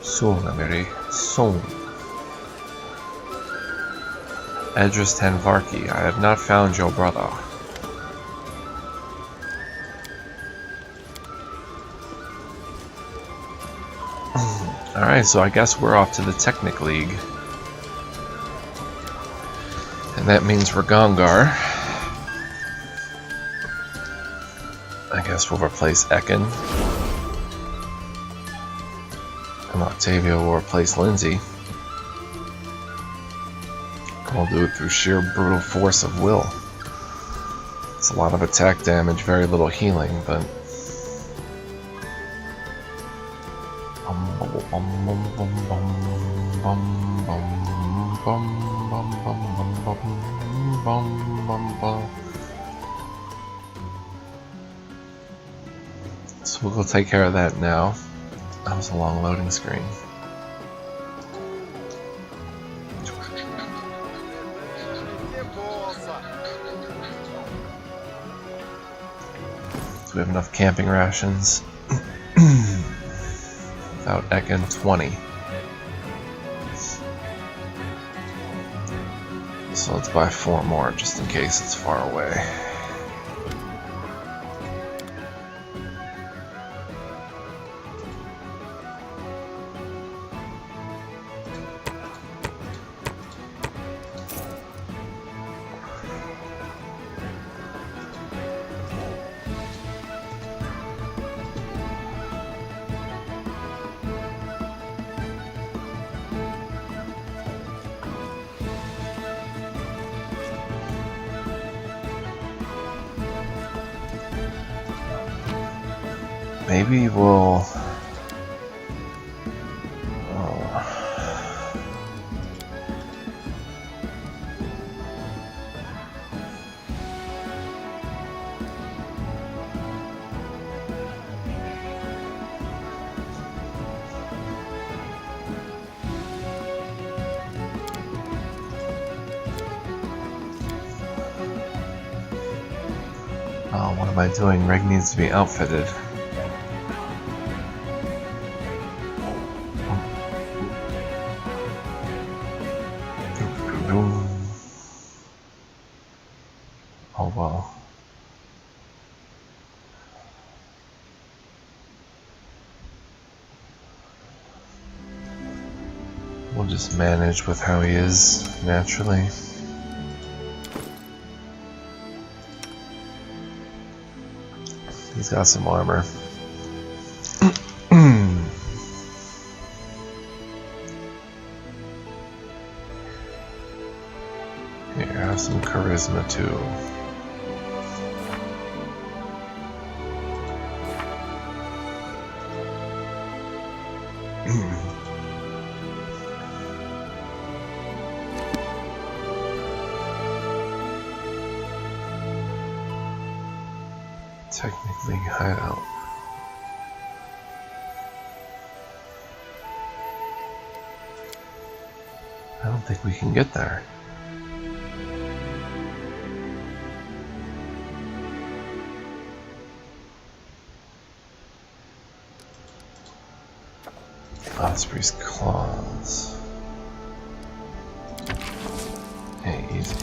Soon, Amiri. Soon. Edris Tanvarki, I have not found your brother. Alright, so I guess we're off to the Technic League. And that means Ragongar. I guess we'll replace Ekin. And Octavia will replace Lindsay. And we'll do it through sheer brutal force of will. It's a lot of attack damage, very little healing, but... So we'll go take care of that now. That was a long loading screen. So we have enough camping rations. Without Ekin 20. So let's buy 4 more just in case it's far away. Maybe we'll... Oh, what am I doing? Rig needs to be outfitted. Oh well. We'll just manage with how he is naturally. He's got some armor. Here, have some charisma too. Technically hideout. I don't think we can get there. Osprey's claws. Hey, easy.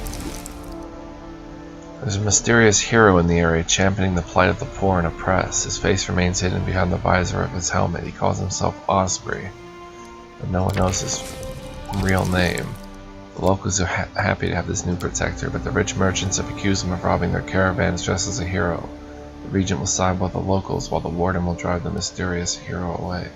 There's a mysterious hero in the area championing the plight of the poor and oppressed. His face remains hidden behind the visor of his helmet. He calls himself Osprey, but no one knows his real name. The locals are happy to have this new protector, but the rich merchants have accused him of robbing their caravans dressed as a hero. The regent will side with the locals, while the warden will drive the mysterious hero away.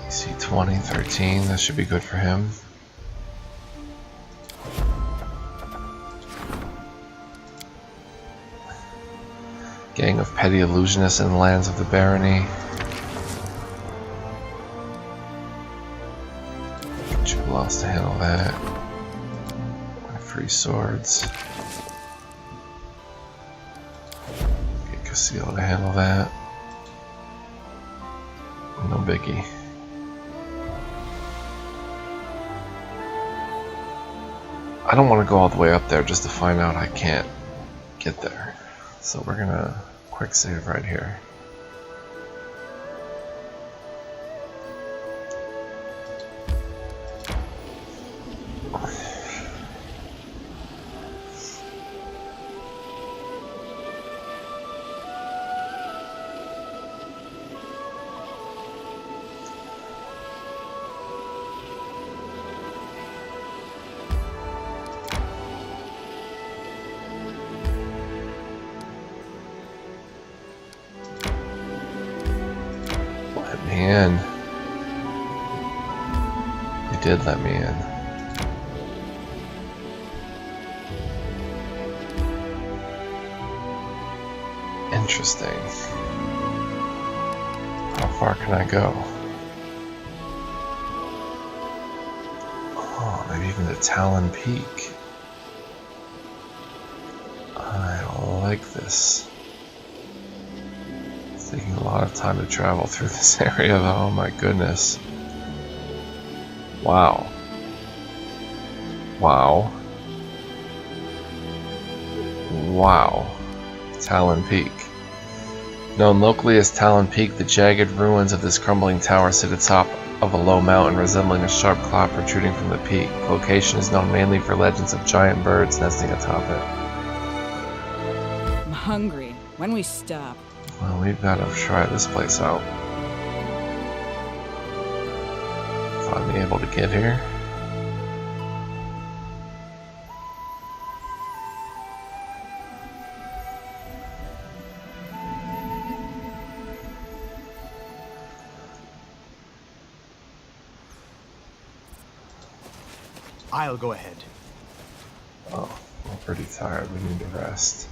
DC 20, 13, that should be good for him. Gang of petty illusionists in the lands of the barony. Get you else to handle that. My free swords. Get Castillo to handle that. No biggie. I don't want to go all the way up there just to find out I can't get there. So we're gonna quick save right here. In. You did let me in. Interesting. How far can I go? Oh, maybe even to Talon Peak. I like this. It's taking a lot of time to travel through this area though, oh my goodness. Wow. Wow. Wow. Talon Peak. Known locally as Talon Peak, the jagged ruins of this crumbling tower sit atop of a low mountain resembling a sharp claw protruding from the peak. The location is known mainly for legends of giant birds nesting atop it. I'm hungry. When we stop? Well, we've got to try this place out. Finally able to get here. I'll go ahead. Oh, I'm pretty tired. We need to rest.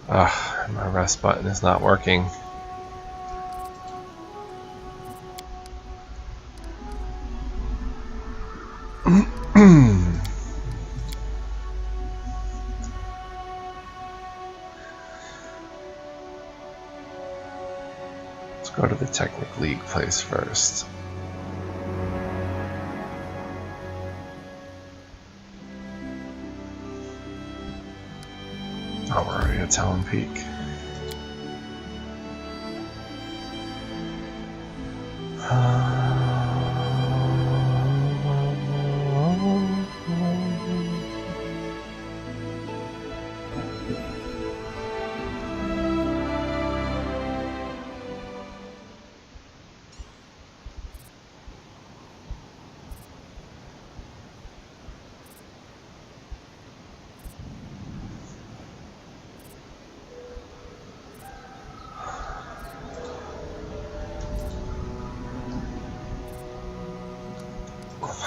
Ah, my rest button is not working. Let's go to the Technic League place first. Oh, we're already at Talon Peak.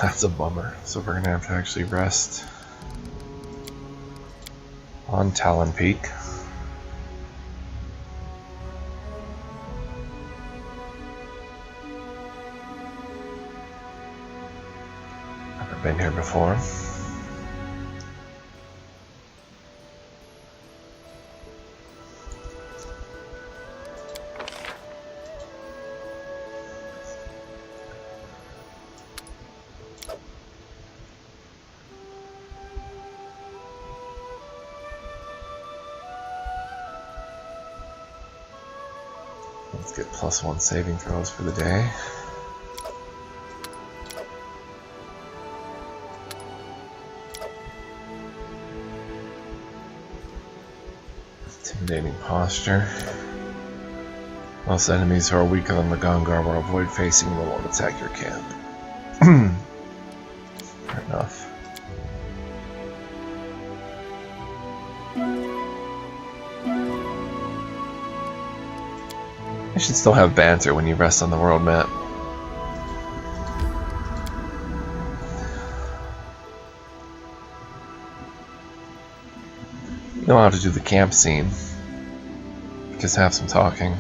That's a bummer. So we're gonna have to actually rest on Talon Peak. Never been here before. Let's get +1 saving throws for the day. Intimidating posture. Most enemies who are weaker than the Gongar will avoid facing them and won't attack your camp. Fair enough. You should still have banter when you rest on the world map. You know how to do the camp scene. Just have some talking.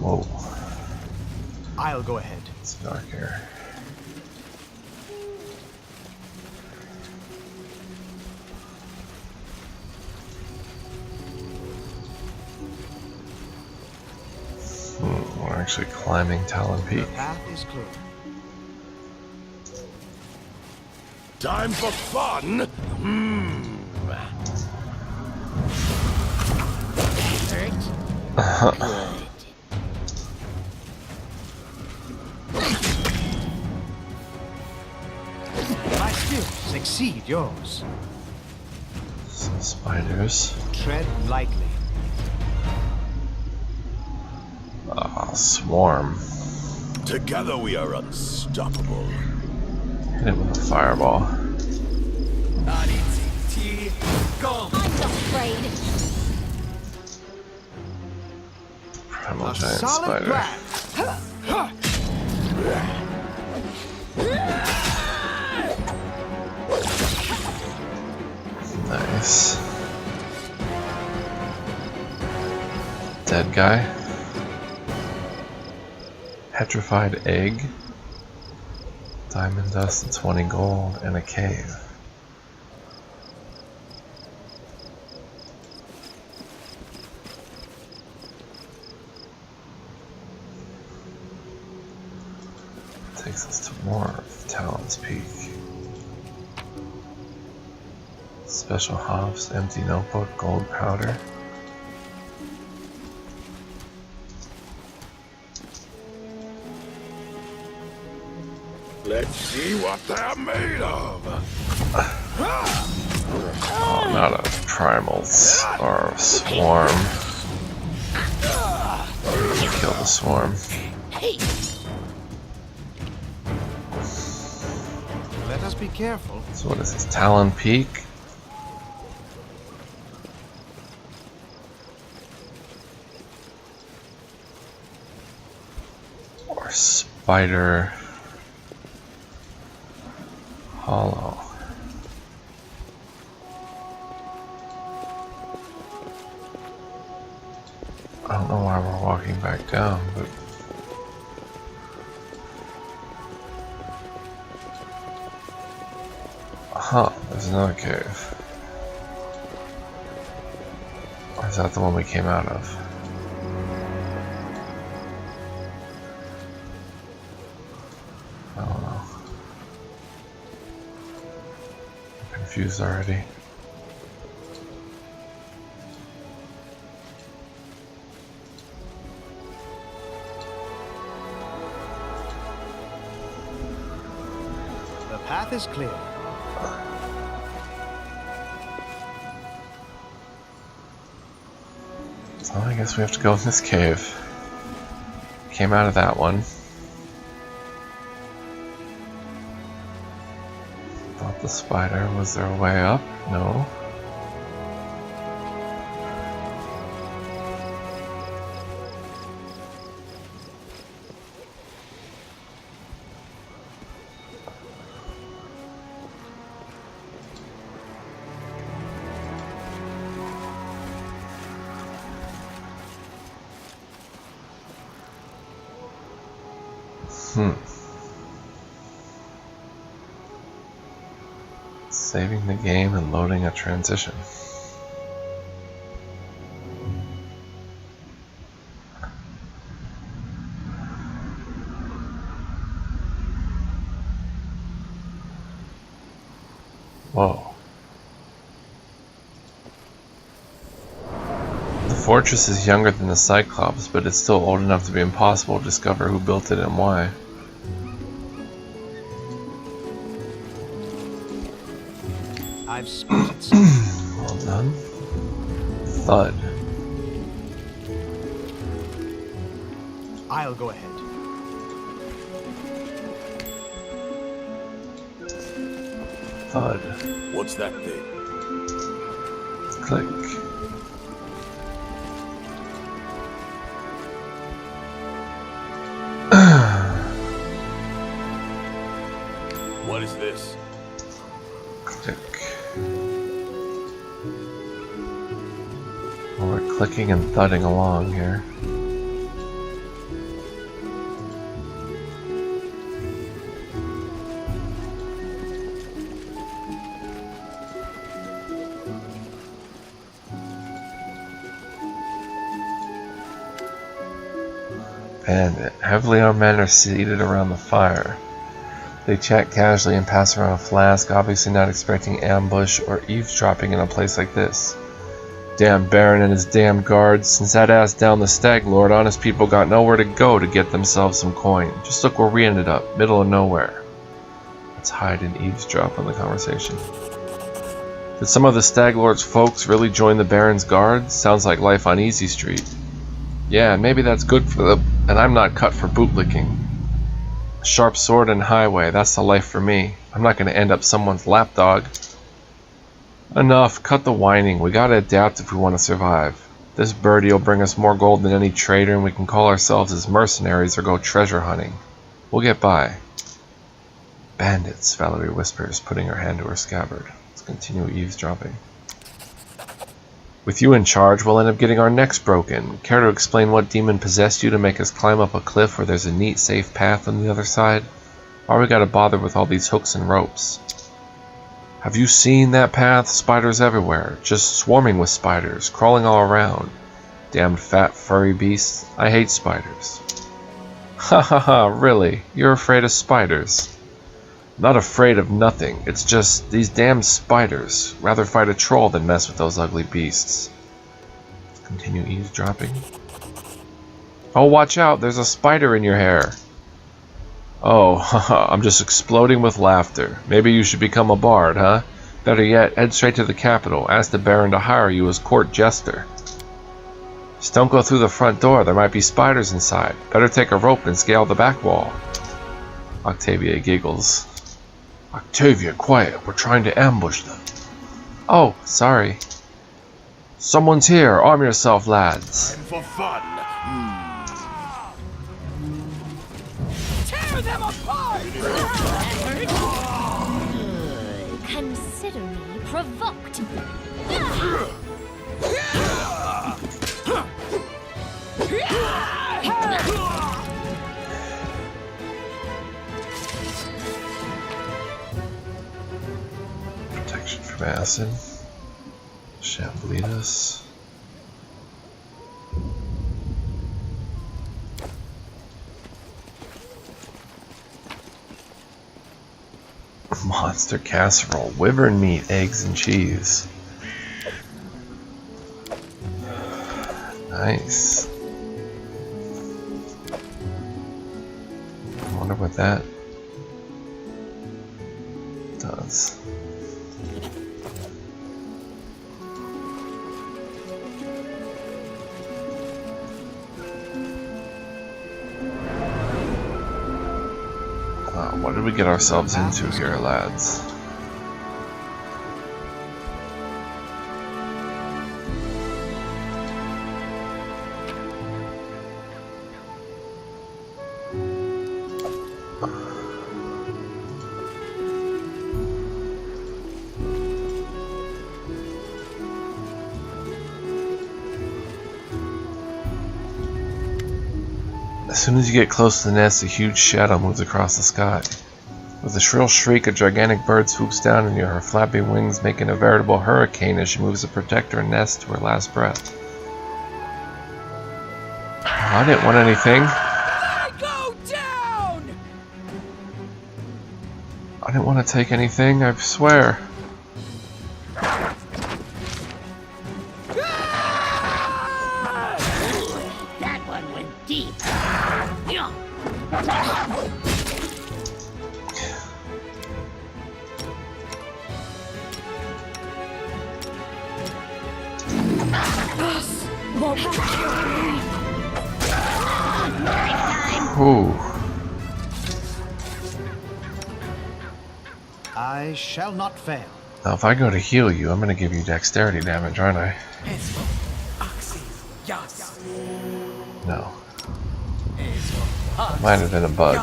Whoa. I'll go ahead. It's dark here. We're actually climbing Talon Peak. The path is clear. Time for fun? My skills exceed yours. Some spiders. Tread lightly. Ah, swarm. Together we are unstoppable. Hit him with a fireball. I'm not afraid. Primal A giant solid spider. plan. Nice. Dead guy. Petrified egg. Diamond dust and 20 gold and a cave. Takes us to more of Talon's Peak. Special hops, empty notebook, gold powder. Let's see what they're made of. Oh, not a primal or a swarm. Kill the swarm. Let us be careful. So what is this? Talon Peak? Or Spider Hollow. I don't know why we're walking back down, but huh, there's another cave. Or is that the one we came out of? I don't know. I'm confused already. The path is clear. So I guess we have to go in this cave. Came out of that one. Thought the spider, was there a way up? No. Saving the game and loading a transition. Whoa. The fortress is younger than the Cyclops, but it's still old enough to be impossible to discover who built it and why. I've spotted something. Well done. Thud. I'll go ahead. Thud. What's that thing? Click. What is this? Click. Well, we're clicking and thudding along here. Bandit. Heavily armed men are seated around the fire. They chat casually and pass around a flask, obviously not expecting ambush or eavesdropping in a place like this. Damn Baron and his damn guards. Since that ass down the Stag Lord, honest people got nowhere to go to get themselves some coin. Just look where we ended up, middle of nowhere. Let's hide and eavesdrop on the conversation. Did some of the Stag Lord's folks really join the Baron's guards? Sounds like life on Easy Street. Yeah, maybe that's good for them, and I'm not cut for bootlicking. Sharp sword and highway, that's the life for me. I'm not going to end up someone's lapdog. Enough, cut the whining. We gotta adapt if we want to survive. This birdie will bring us more gold than any trader, and we can call ourselves as mercenaries or go treasure hunting. We'll get by. Bandits, Valerie whispers, putting her hand to her scabbard. Let's continue eavesdropping. With you in charge, we'll end up getting our necks broken. Care to explain what demon possessed you to make us climb up a cliff where there's a neat, safe path on the other side? Why we gotta bother with all these hooks and ropes? Have you seen that path? Spiders everywhere. Just swarming with spiders, crawling all around. Damned fat, furry beasts. I hate spiders. Ha ha ha, really? You're afraid of spiders? Not afraid of nothing. It's just these damn spiders. Rather fight a troll than mess with those ugly beasts. Let's continue eavesdropping. Oh, watch out! There's a spider in your hair. Oh, haha, I'm just exploding with laughter. Maybe you should become a bard, huh? Better yet, head straight to the capital. Ask the Baron to hire you as court jester. Just don't go through the front door. There might be spiders inside. Better take a rope and scale the back wall. Octavia giggles. Octavia, quiet. We're trying to ambush them. Oh, sorry. Someone's here. Arm yourself, lads. And for fun. Tear them apart! Consider me provoked. Protection from acid. Shan't bleed us. Monster casserole, wyvern meat, eggs, and cheese. Nice. I wonder what that does. What did we get ourselves into here, lads? As soon as you get close to the nest, a huge shadow moves across the sky. With a shrill shriek, a gigantic bird swoops down on you, her flapping wings making a veritable hurricane as she moves to protect her nest to her last breath. I didn't want anything. Go down! I didn't want to take anything, I swear. That one went deep. Ooh. I shall not fail. Now if I go to heal you, I'm going to give you dexterity damage, aren't I? No. It might have been a bug.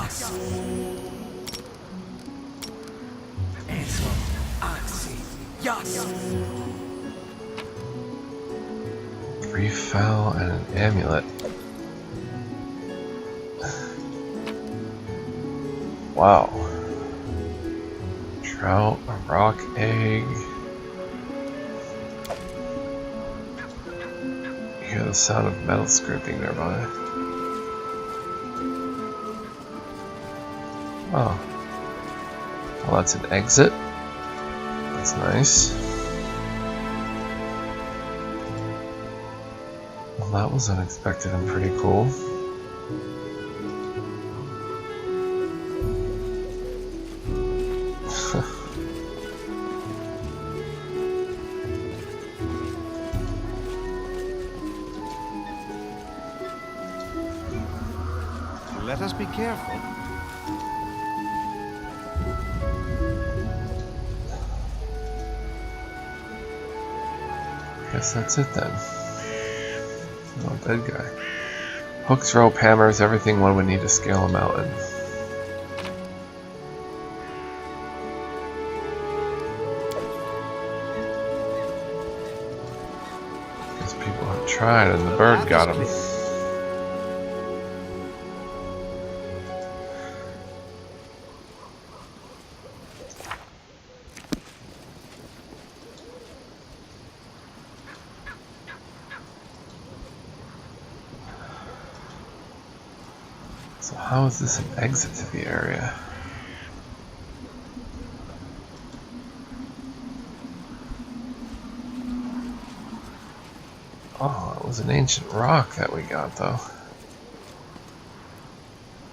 Brief foul and an amulet. Wow. Trout, a rock egg. You hear the sound of metal scraping nearby. Oh. Well, that's an exit. That's nice. Well, that was unexpected and pretty cool. Let us be careful. Guess that's it then. Oh, dead guy. Hooks, rope, hammers, everything one would need to scale a mountain. Guess people have tried and the bird got him. So how is this an exit to the area? Oh, it was an ancient rock that we got though.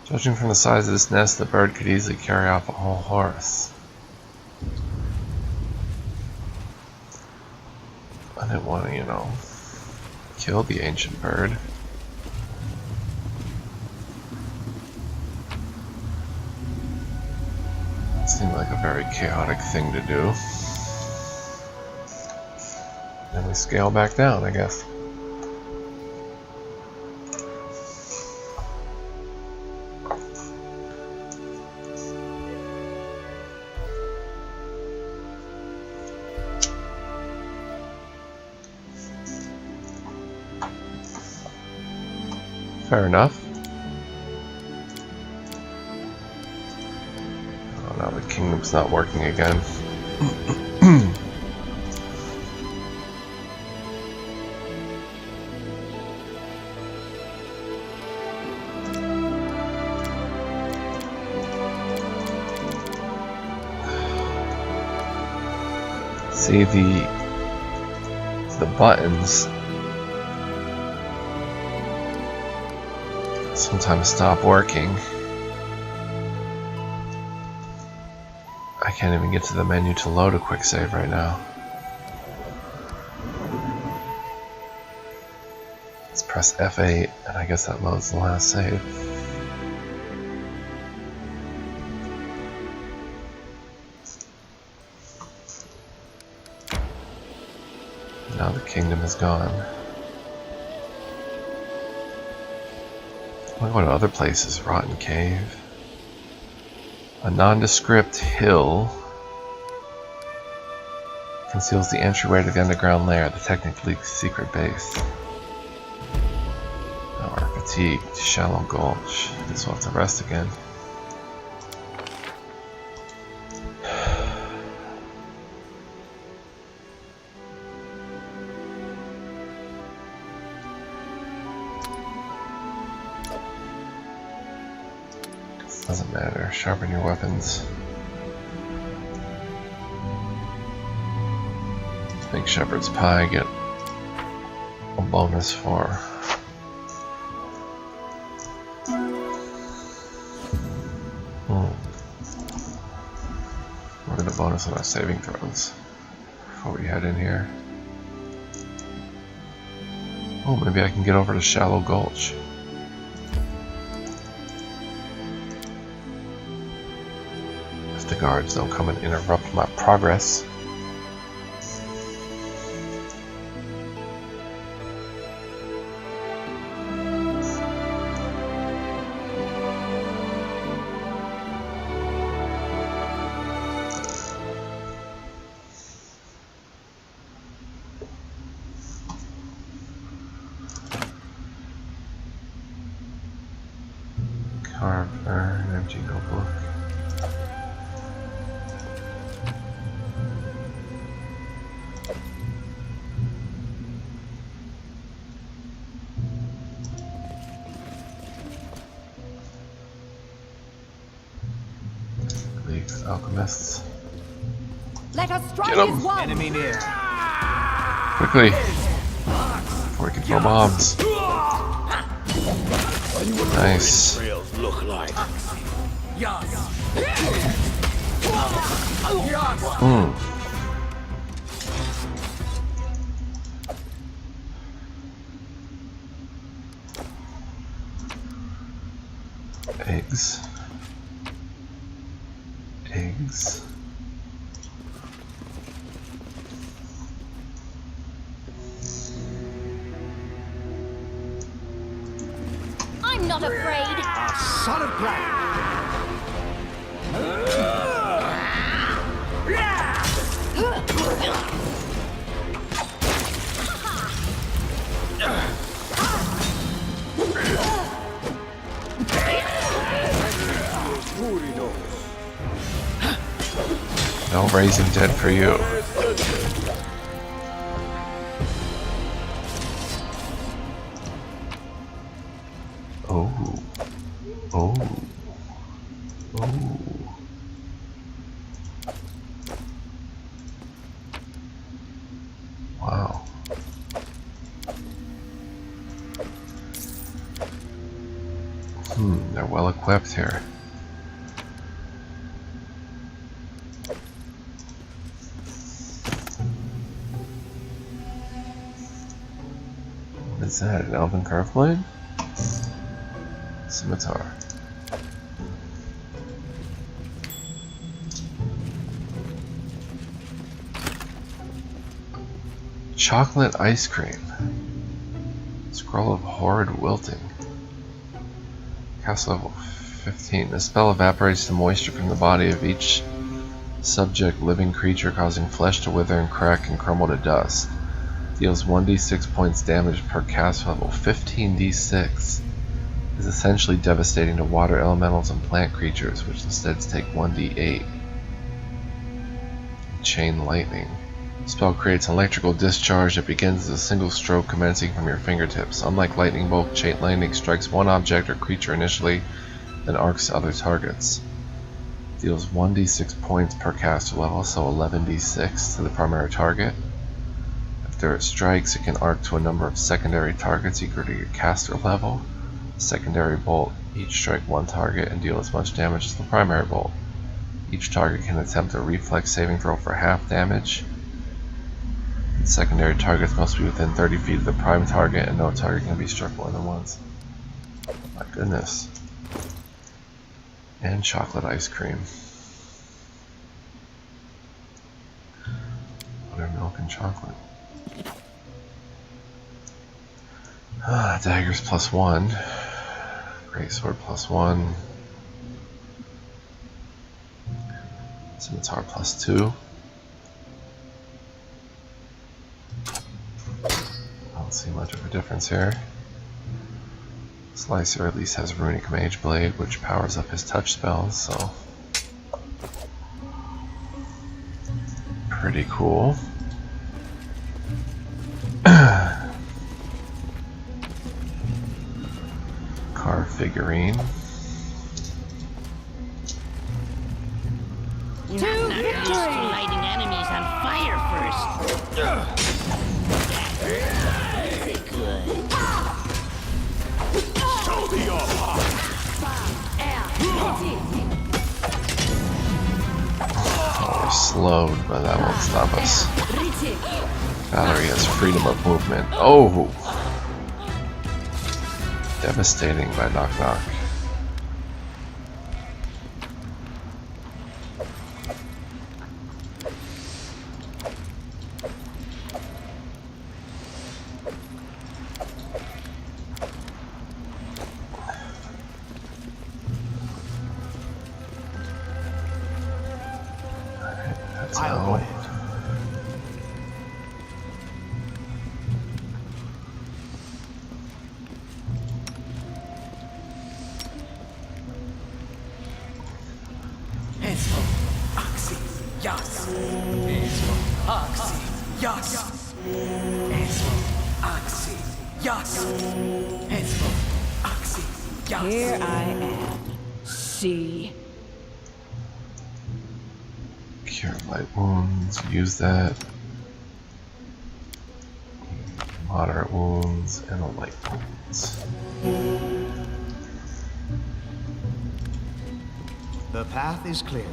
Judging from the size of this nest, the bird could easily carry off a whole horse. I didn't want to, you know, kill the ancient bird. Seemed like a very chaotic thing to do. And we scale back down, I guess. Fair enough. Oh, now the kingdom's not working again. See, the buttons sometimes stop working. I can't even get to the menu to load a quick save right now. Let's press F8 and I guess that loads the last save. Now the kingdom is gone. I want to go to other places. Rotten Cave. A nondescript hill conceals the entryway to the underground lair, the technically secret base. Now we're fatigued. Shallow Gulch. Guess we'll have to rest again. Doesn't matter. Sharpen your weapons. Make shepherd's pie get a bonus for. We'll get a bonus on our saving throws before we head in here. Oh, maybe I can get over to Shallow Gulch. The guards don't come and interrupt my progress. Carve, burn, empty notebook. Alchemists. Let us strike Get 'em. as one. Enemy near. Quickly! Before we can throw bombs. Nice. Look like. Eggs. Eggs. not afraid. A solid plan. No raising dead for you. Oh. Oh. Oh. Wow. They're well equipped here. What is that? An elven carve blade? Scimitar. Chocolate ice cream. Scroll of horrid wilting. Cast level 15. This spell evaporates the moisture from the body of each subject living creature, causing flesh to wither and crack and crumble to dust. Deals 1d6 points damage per cast level. 15d6 is essentially devastating to water elementals and plant creatures, which instead take 1d8. Chain lightning. The spell creates an electrical discharge that begins as a single stroke commencing from your fingertips. Unlike lightning bolt, chain lightning strikes one object or creature initially, then arcs to other targets. Deals 1d6 points per caster level, so 11d6 to the primary target. After it strikes, it can arc to a number of secondary targets equal to your caster level. Secondary bolt, each strike one target and deal as much damage as the primary bolt. Each target can attempt a reflex saving throw for half damage. And secondary targets must be within 30 feet of the prime target, and no target can be struck more than once. My goodness. And chocolate ice cream. Buttermilk and chocolate. Daggers +1. Greatsword +1. Scimitar +2. I don't see much of a difference here. Slicer at least has Runic Mage Blade, which powers up his touch spells, so pretty cool. Car figurine. To victory! Lighting enemies on fire first. Very good. Show me your heart! We're slowed, but that won't stop us. Valerie has freedom of movement. Oh! Devastating by Knock Knock. That's I'll how. go ahead. Here I am. See. Cure light wounds, use that. Moderate wounds and a light wounds. The path is clear.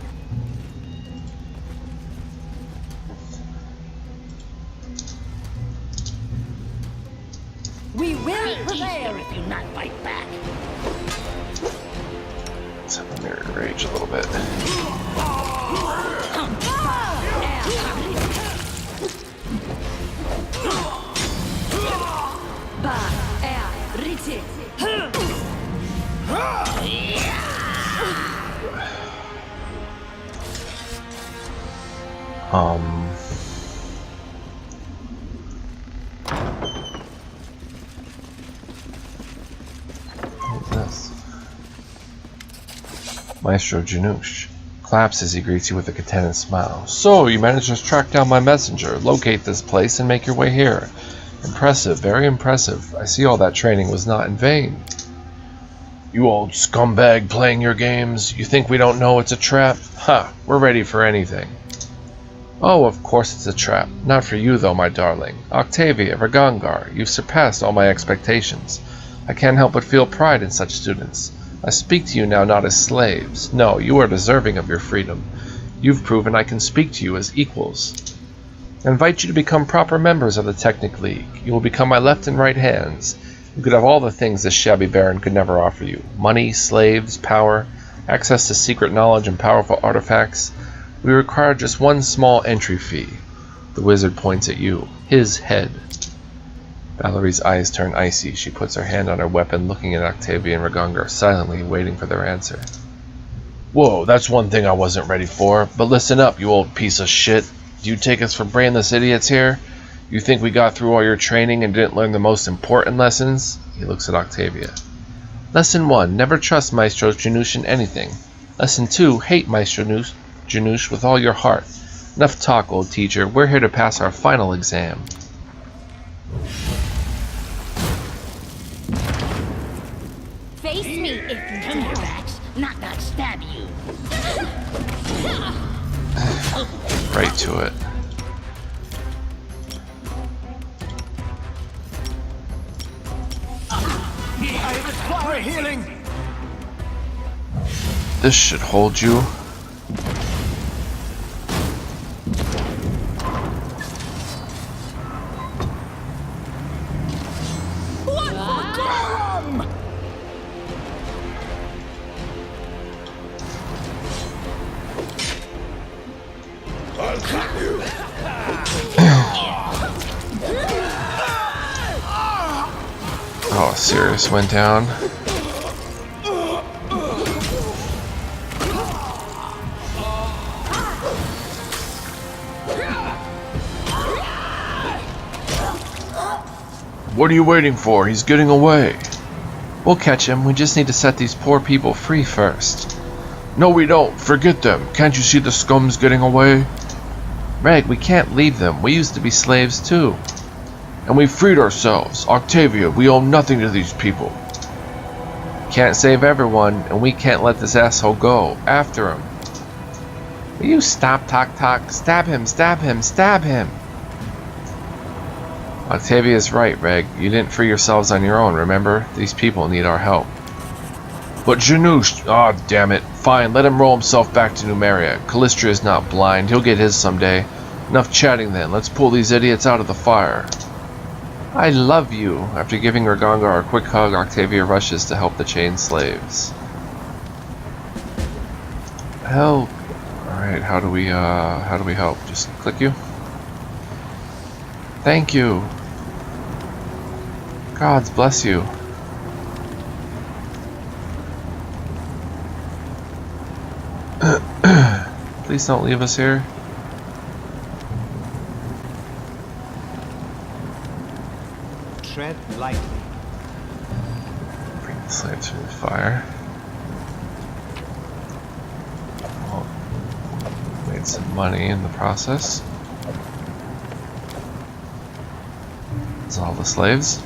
We will Easier prevail. if you not fight back. Let's have a mirror rage a little bit. What's this? Maestro Janusz claps as he greets you with a contented smile. So, you managed to track down my messenger, locate this place, and make your way here. Impressive, very impressive. I see all that training was not in vain. You old scumbag playing your games. You think we don't know it's a trap? Ha, we're ready for anything. Oh, of course it's a trap. Not for you though, my darling. Octavia, Ragangar, you've surpassed all my expectations. I can't help but feel pride in such students. I speak to you now not as slaves. No, you are deserving of your freedom. You've proven I can speak to you as equals. I invite you to become proper members of the Technic League. You will become my left and right hands. You could have all the things this shabby baron could never offer you. Money, slaves, power, access to secret knowledge and powerful artifacts. We require just one small entry fee. The wizard points at you. His head. Valerie's eyes turn icy. She puts her hand on her weapon, looking at Octavia and Ragangar, silently waiting for their answer. Whoa, that's one thing I wasn't ready for. But listen up, you old piece of shit. Do you take us for brainless idiots here? You think we got through all your training and didn't learn the most important lessons? He looks at Octavia. Lesson 1. Never trust Maestro Janusz in anything. Lesson 2. Hate Maestro Janusz with all your heart. Enough talk, old teacher. We're here to pass our final exam. Face me if you Come here, dare. Max. Knock, stab you. Right to it. I require healing! This should hold you. Oh, Sirius went down. What are you waiting for? He's getting away. We'll catch him. We just need to set these poor people free first. No, we don't. Forget them. Can't you see the scum's getting away? Reg, we can't leave them. We used to be slaves too. And we freed ourselves. Octavia, we owe nothing to these people. Can't save everyone, and we can't let this asshole go. After him. Will you stop, talk? Stab him, stab him, stab him. Octavia's right, Reg. You didn't free yourselves on your own, remember? These people need our help. But Janusz, ah, damn it. Fine, let him roll himself back to Numeria. Callistra is not blind. He'll get his someday. Enough chatting then. Let's pull these idiots out of the fire. I love you. After giving Ragangar a quick hug, Octavia rushes to help the chained slaves. Help. Alright, how do we help? Just click you? Thank you. Gods bless you. Please don't leave us here. Tread lightly. Bring the slaves through the fire. Well, made some money in the process. That's all the slaves.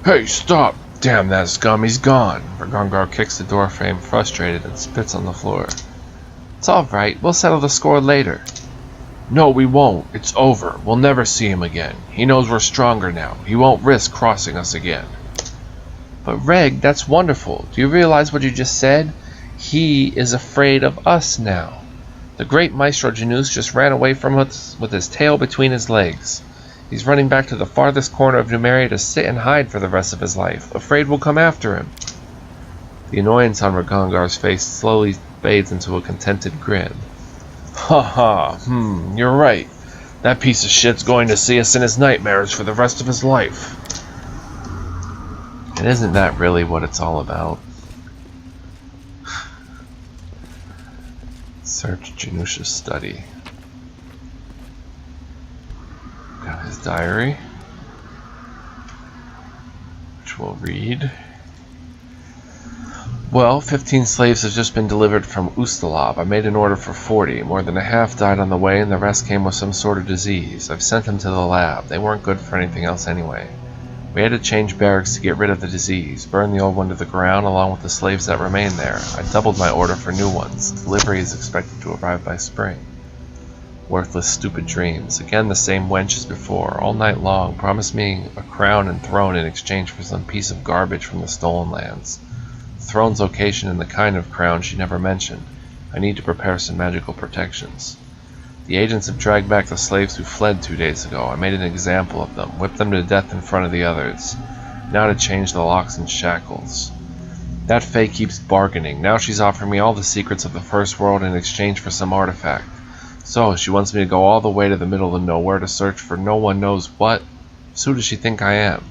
Hey, stop! Damn that scum, he's gone! Ragangar kicks the door frame, frustrated, and spits on the floor. It's alright, we'll settle the score later. No, we won't. It's over. We'll never see him again. He knows we're stronger now. He won't risk crossing us again. But Reg, that's wonderful. Do you realize what you just said? He is afraid of us now. The great Maestro Janus just ran away from us with his tail between his legs. He's running back to the farthest corner of Numeria to sit and hide for the rest of his life, afraid we'll come after him. The annoyance on Ragongar's face slowly fades into a contented grin. You're right. That piece of shit's going to see us in his nightmares for the rest of his life. And isn't that really what it's all about? Search Janus's study. Got his diary, which we'll read. Well, 15 slaves have just been delivered from Ustalab. I made an order for 40. More than a half died on the way, and the rest came with some sort of disease. I've sent them to the lab. They weren't good for anything else anyway. We had to change barracks to get rid of the disease, burn the old one to the ground along with the slaves that remain there. I doubled my order for new ones. Delivery is expected to arrive by spring. Worthless, stupid dreams. Again the same wench as before, all night long, promised me a crown and throne in exchange for some piece of garbage from the stolen lands. The throne's location and the kind of crown she never mentioned. I need to prepare some magical protections. The agents have dragged back the slaves who fled 2 days ago. I made an example of them, whipped them to death in front of the others. Now to change the locks and shackles. That Fae keeps bargaining. Now she's offering me all the secrets of the First World in exchange for some artifact. So, she wants me to go all the way to the middle of nowhere to search for no one knows what. So who does she think I am?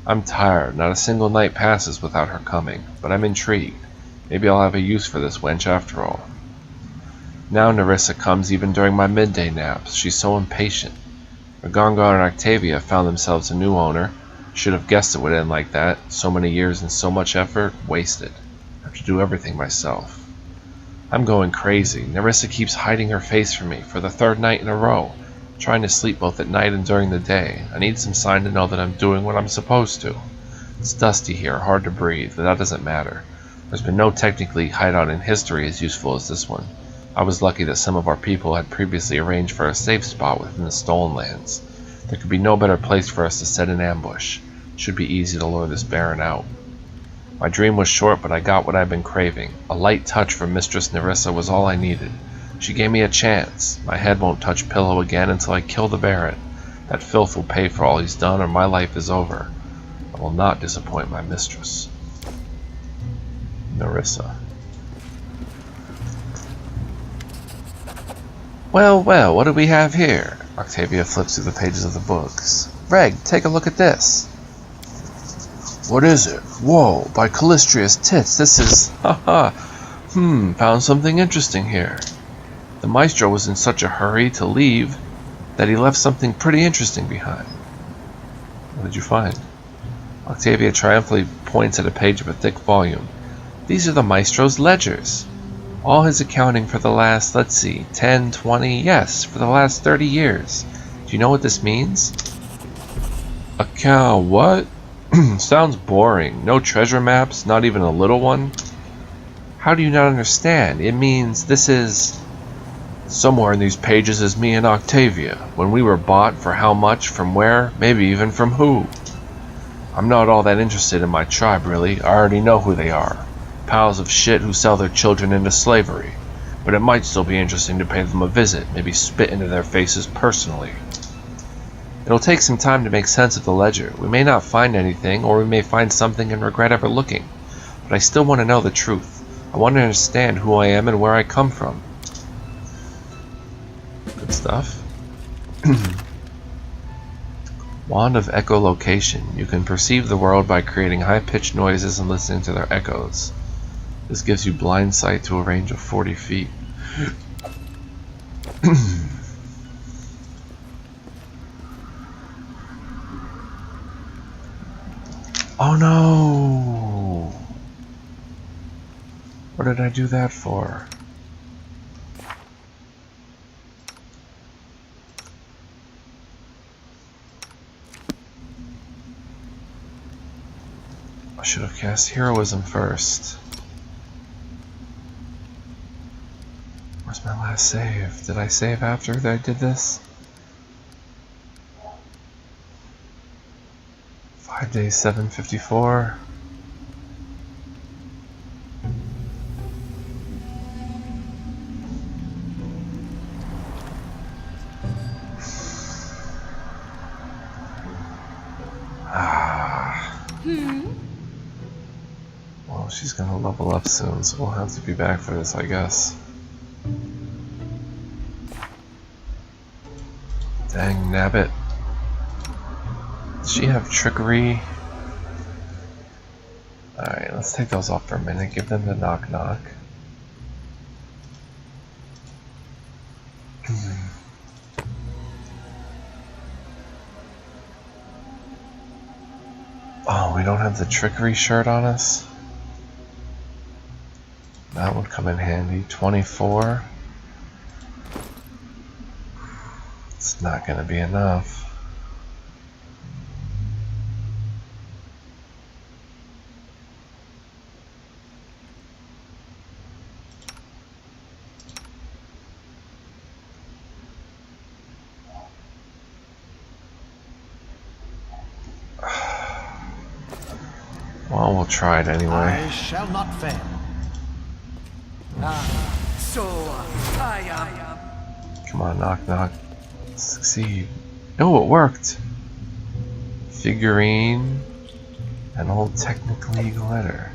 I'm tired. Not a single night passes without her coming. But I'm intrigued. Maybe I'll have a use for this wench after all. Now Nerissa comes even during my midday naps. She's so impatient. Ragongar and Octavia found themselves a new owner. Should have guessed it would end like that. So many years and so much effort wasted. I have to do everything myself. I'm going crazy. Nerissa keeps hiding her face from me for the 3rd night in a row. I'm trying to sleep both at night and during the day. I need some sign to know that I'm doing what I'm supposed to. It's dusty here, hard to breathe, but that doesn't matter. There's been no technically hideout in history as useful as this one. I was lucky that some of our people had previously arranged for a safe spot within the stolen lands. There could be no better place for us to set an ambush. It should be easy to lure this Baron out. My dream was short, but I got what I've been craving. A light touch from Mistress Nerissa was all I needed. She gave me a chance. My head won't touch pillow again until I kill the Baron. That filth will pay for all he's done, or my life is over. I will not disappoint my mistress. Nerissa. Well, well, what do we have here? Octavia flips through the pages of the books. Reg, take a look at this. What is it? Whoa, by Callistria's tits, this is... found something interesting here. The Maestro was in such a hurry to leave that he left something pretty interesting behind. What did you find? Octavia triumphantly points at a page of a thick volume. These are the Maestro's ledgers. All his accounting for the last, let's see, 10, 20, yes, for the last 30 years. Do you know what this means? Account what? Sounds boring. No treasure maps, not even a little one. How do you not understand? It means this is... Somewhere in these pages is me and Octavia. When we were bought, for how much, from where, maybe even from who. I'm not all that interested in my tribe, really. I already know who they are. Piles of shit who sell their children into slavery. But it might still be interesting to pay them a visit, maybe spit into their faces personally. It'll take some time to make sense of the ledger. We may not find anything, or we may find something and regret ever looking. But I still want to know the truth. I want to understand who I am and where I come from. Good stuff. Wand of Echolocation. You can perceive the world by creating high-pitched noises and listening to their echoes. This gives you blind sight to a range of 40 feet. Oh no! What did I do that for? I should have cast heroism first. Where's my last save? Did I save after I did this? 5 days, 754. she's gonna level up soon, so we'll have to be back for this, I guess. Dang nabbit. Does she have trickery? Alright, let's take those off for a minute. Give them the knock knock. Oh, we don't have the trickery shirt on us? That would come in handy. 24. It's not going to be enough. Well, we'll try it anyway. I shall not fail. So I am. Come on, knock knock. Succeed. Oh, it worked! Figurine. An old technically glitter.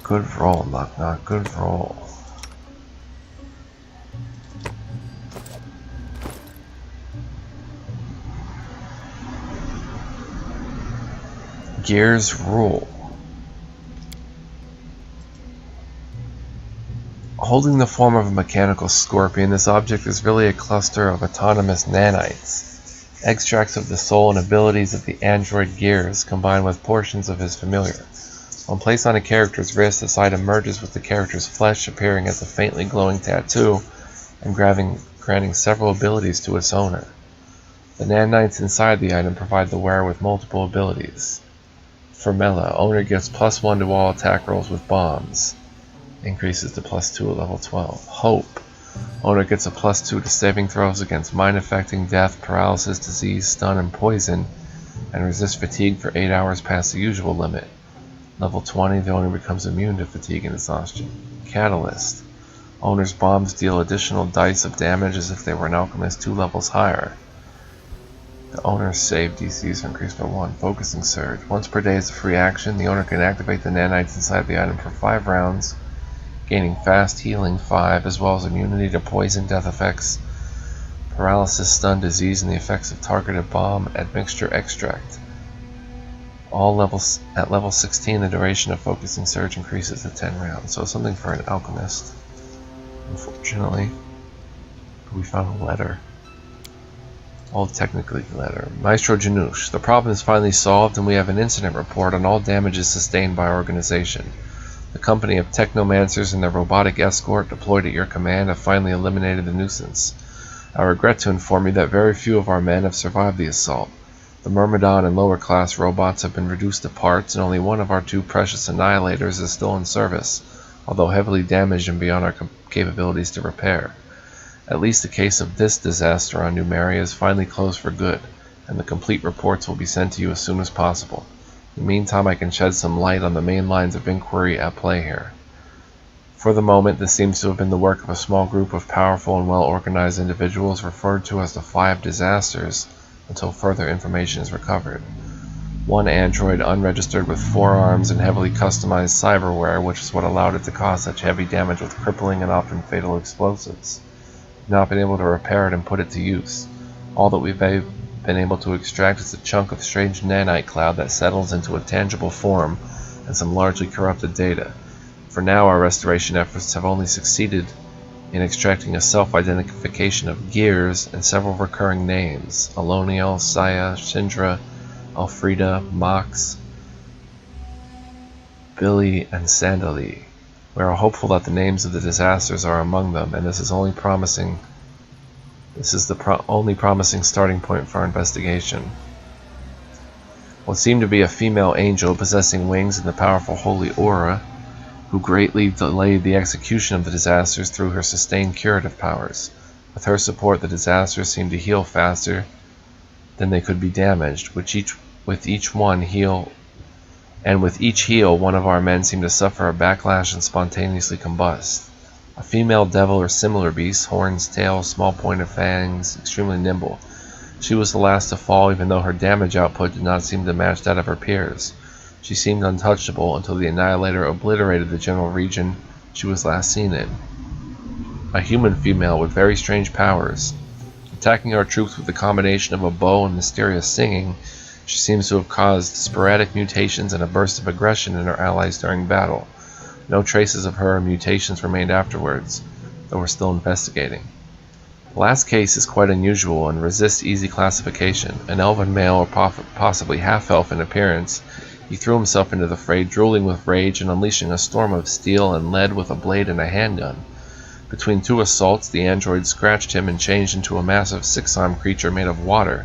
Good roll, knock knock, good roll. Gears rule. Holding the form of a mechanical scorpion, this object is really a cluster of autonomous nanites, extracts of the soul and abilities of the android Gears combined with portions of his familiar. When placed on a character's wrist, this item merges with the character's flesh, appearing as a faintly glowing tattoo and granting several abilities to its owner. The nanites inside the item provide the wearer with multiple abilities. Formella, owner gets +1 to all attack rolls with bombs. Increases to +2 at level 12. Hope, owner gets a +2 to saving throws against mind affecting, death, paralysis, disease, stun, and poison, and resists fatigue for 8 hours past the usual limit. Level 20, the owner becomes immune to fatigue and exhaustion. Catalyst, owner's bombs deal additional dice of damage as if they were an alchemist 2 levels higher. The owner's save DCs are increased by 1. Focusing Surge. Once per day is a free action. The owner can activate the nanites inside the item for 5 rounds, gaining fast healing 5, as well as immunity to poison, death effects, paralysis, stun, disease, and the effects of targeted bomb admixture extract. All levels at level 16, the duration of Focusing Surge increases to 10 rounds. So something for an alchemist. Unfortunately, we found a letter. All technically letter. Maestro Janusz, the problem is finally solved and we have an incident report on all damages sustained by our organization. The company of technomancers and their robotic escort deployed at your command have finally eliminated the nuisance. I regret to inform you that very few of our men have survived the assault. The Myrmidon and lower class robots have been reduced to parts and only one of our 2 precious annihilators is still in service, although heavily damaged and beyond our capabilities to repair. At least the case of this disaster on Numeria is finally closed for good, and the complete reports will be sent to you as soon as possible. In the meantime, I can shed some light on the main lines of inquiry at play here. For the moment, this seems to have been the work of a small group of powerful and well-organized individuals referred to as the 5 Disasters until further information is recovered. One android unregistered with 4 arms and heavily customized cyberware, which is what allowed it to cause such heavy damage with crippling and often fatal explosives. Not been able to repair it and put it to use. All that we've been able to extract is a chunk of strange nanite cloud that settles into a tangible form and some largely corrupted data. For now, our restoration efforts have only succeeded in extracting a self-identification of Gears and several recurring names: Aloniel, Saya, Shindra, Alfreda, Mox, Billy, and Sandali. We are hopeful that the names of the disasters are among them, and this is the only promising starting point for our investigation. What seemed to be a female angel possessing wings and the powerful holy aura, who greatly delayed the execution of the disasters through her sustained curative powers. With her support, the disasters seemed to heal faster than they could be damaged, with each one heal and with each heal, one of our men seemed to suffer a backlash and spontaneously combust. A female devil or similar beast, horns, tail, small pointed fangs, extremely nimble. She was the last to fall, even though her damage output did not seem to match that of her peers. She seemed untouchable until the Annihilator obliterated the general region she was last seen in. A human female with very strange powers. Attacking our troops with a combination of a bow and mysterious singing, she seems to have caused sporadic mutations and a burst of aggression in her allies during battle. No traces of her mutations remained afterwards, though we're still investigating. The last case is quite unusual and resists easy classification. An elven male or possibly half-elf in appearance, he threw himself into the fray, drooling with rage and unleashing a storm of steel and lead with a blade and a handgun. Between two assaults, the android scratched him and changed into a massive six-armed creature made of water,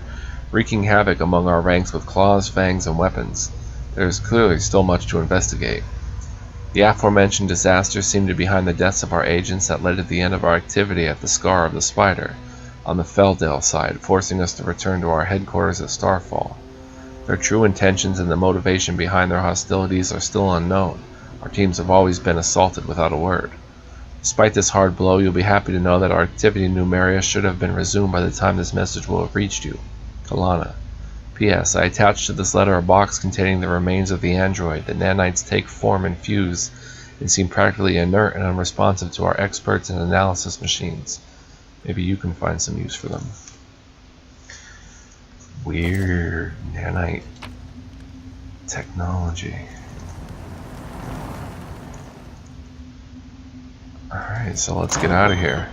wreaking havoc among our ranks with claws, fangs, and weapons. There is clearly still much to investigate. The aforementioned disasters seemed to be behind the deaths of our agents that led to the end of our activity at the Scar of the Spider, on the Feldale side, forcing us to return to our headquarters at Starfall. Their true intentions and the motivation behind their hostilities are still unknown. Our teams have always been assaulted without a word. Despite this hard blow, you'll be happy to know that our activity in Numeria should have been resumed by the time this message will have reached you. Kalana. P.S. I attached to this letter a box containing the remains of the android. The nanites take form and fuse, and seem practically inert and unresponsive to our experts and analysis machines. Maybe you can find some use for them. Weird nanite technology. Alright, so let's get out of here.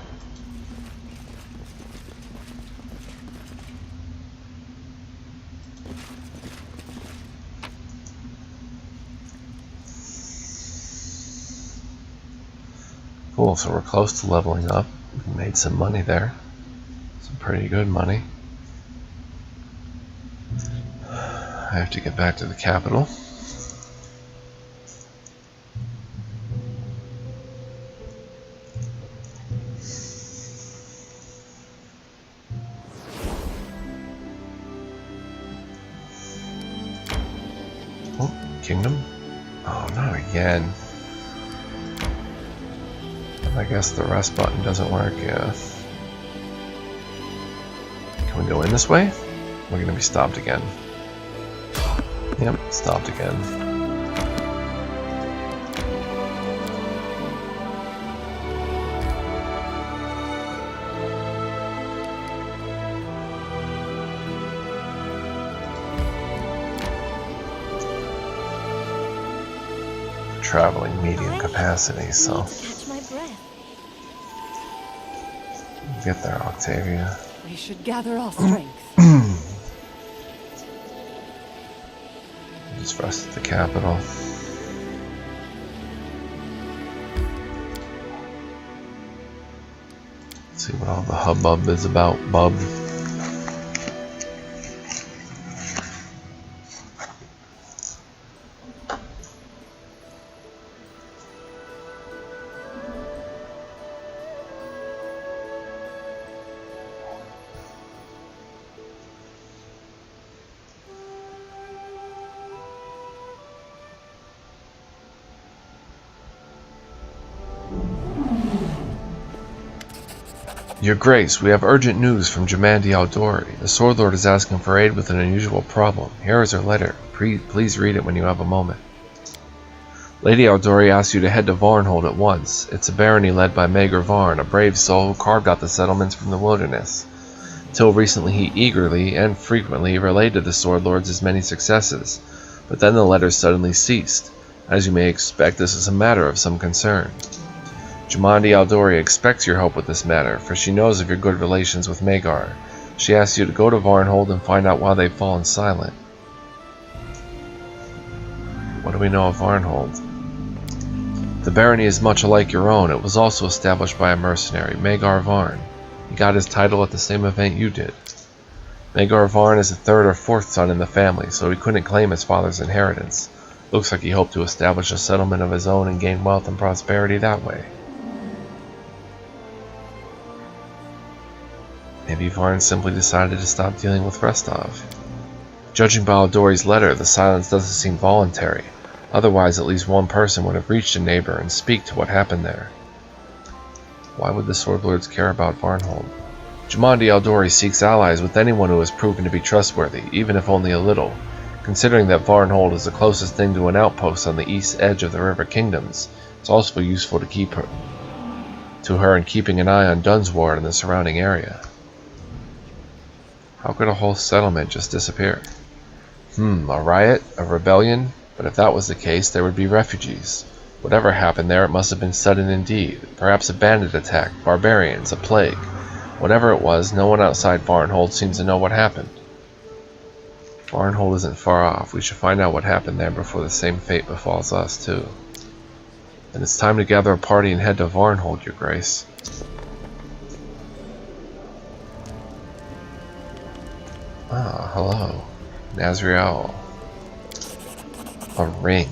Cool, so we're close to leveling up. We made some money there. Some pretty good money. I have to get back to the capital. Oh, kingdom? Oh, not again. I guess the rest button doesn't work, yeah. Can we go in this way? We're gonna be stopped again. Yep, stopped again. Traveling medium capacity, so. Catch my breath. Get there, Octavia. We should gather our strength. Just rest at the capital. See what all the hubbub is about, bub. Your Grace, we have urgent news from Jamandi Aldori. The Sword Lord is asking for aid with an unusual problem. Here is her letter. Please read it when you have a moment. Lady Aldori asks you to head to Varnhold at once. It's a barony led by Maegor Varn, a brave soul who carved out the settlements from the wilderness. Till recently he eagerly and frequently relayed to the Sword Lords his many successes, but then the letters suddenly ceased. As you may expect, this is a matter of some concern. Jamandi Aldori expects your help with this matter, for she knows of your good relations with Maegor. She asks you to go to Varnhold and find out why they've fallen silent. What do we know of Varnhold? The barony is much alike your own. It was also established by a mercenary, Maegor Varn. He got his title at the same event you did. Maegor Varn is the third or fourth son in the family, so he couldn't claim his father's inheritance. Looks like he hoped to establish a settlement of his own and gain wealth and prosperity that way. Maybe Varn simply decided to stop dealing with Restov. Judging by Aldori's letter, the silence doesn't seem voluntary. Otherwise, at least one person would have reached a neighbor and speak to what happened there. Why would the Sword Lords care about Varnhold? Jumanji Eldori seeks allies with anyone who has proven to be trustworthy, even if only a little. Considering that Varnhold is the closest thing to an outpost on the east edge of the River Kingdoms, it's also useful to keep her in keeping an eye on Dunsward and the surrounding area. How could a whole settlement just disappear? A riot? A rebellion? But if that was the case, there would be refugees. Whatever happened there, it must have been sudden indeed. Perhaps a bandit attack, barbarians, a plague. Whatever it was, no one outside Varnhold seems to know what happened. Varnhold isn't far off. We should find out what happened there before the same fate befalls us, too. And it's time to gather a party and head to Varnhold, Your Grace. Ah, hello. Nazriel. A ring.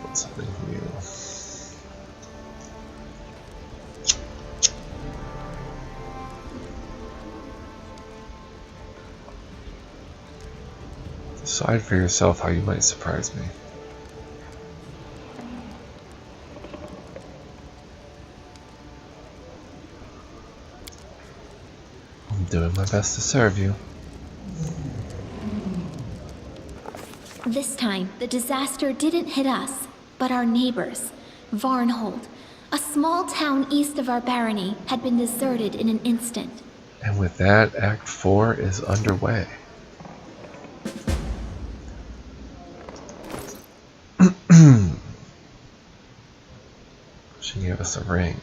That's something new. Decide for yourself how you might surprise me. I'm doing my best to serve you. This time, the disaster didn't hit us, but our neighbors. Varnhold, a small town east of our barony, had been deserted in an instant. And with that, Act 4 is underway. She gave us a ring.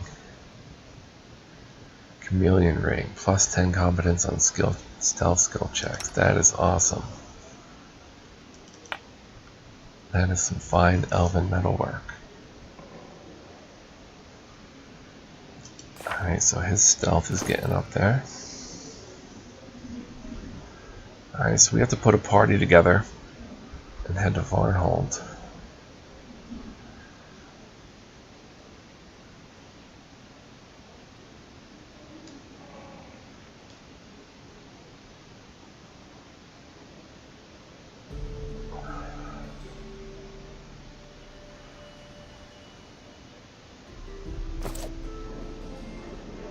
Chameleon ring, plus 10 competence on stealth skill checks. That is awesome. That is some fine elven metalwork. Alright, so his stealth is getting up there. Alright, so we have to put a party together and head to Varnhold.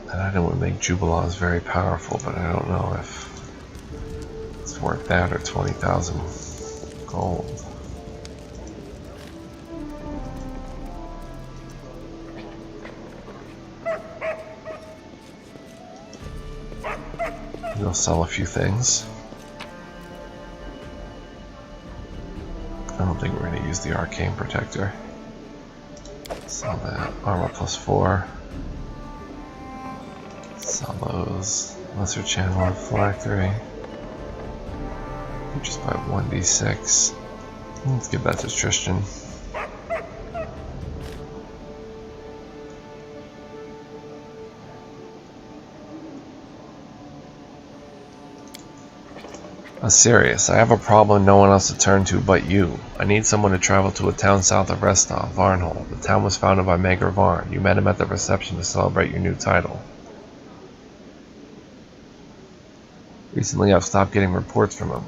That item would make Jubilaws very powerful, but I don't know if it's worth that or 20,000 gold. We'll sell a few things. I don't think we're going to use the Arcane Protector. Sell that. Armor plus 4. Sell those. Lesser Channel of Phylactery. Just by 1d6. Let's give that to Tristan. Sirius, I have a problem no one else to turn to but you. I need someone to travel to a town south of Restov, Varnhold. The town was founded by Mager Varn. You met him at the reception to celebrate your new title. Recently I've stopped getting reports from him.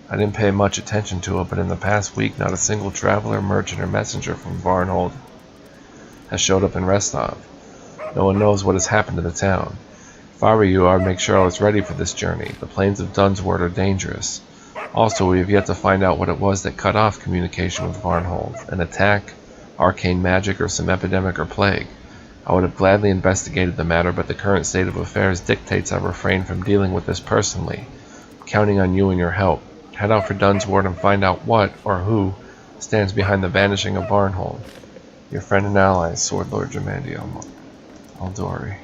I didn't pay much attention to it, but in the past week not a single traveler, merchant, or messenger from Varnhold has showed up in Restov. No one knows what has happened to the town. If I were you, I would make sure I was ready for this journey. The plains of Dunsward are dangerous. Also, we have yet to find out what it was that cut off communication with Varnhold. An attack, arcane magic, or some epidemic or plague. I would have gladly investigated the matter, but the current state of affairs dictates I refrain from dealing with this personally. I'm counting on you and your help. Head out for Dunsward and find out what, or who, stands behind the vanishing of Varnhold. Your friend and ally, Sword Lord Jumanji Eldori.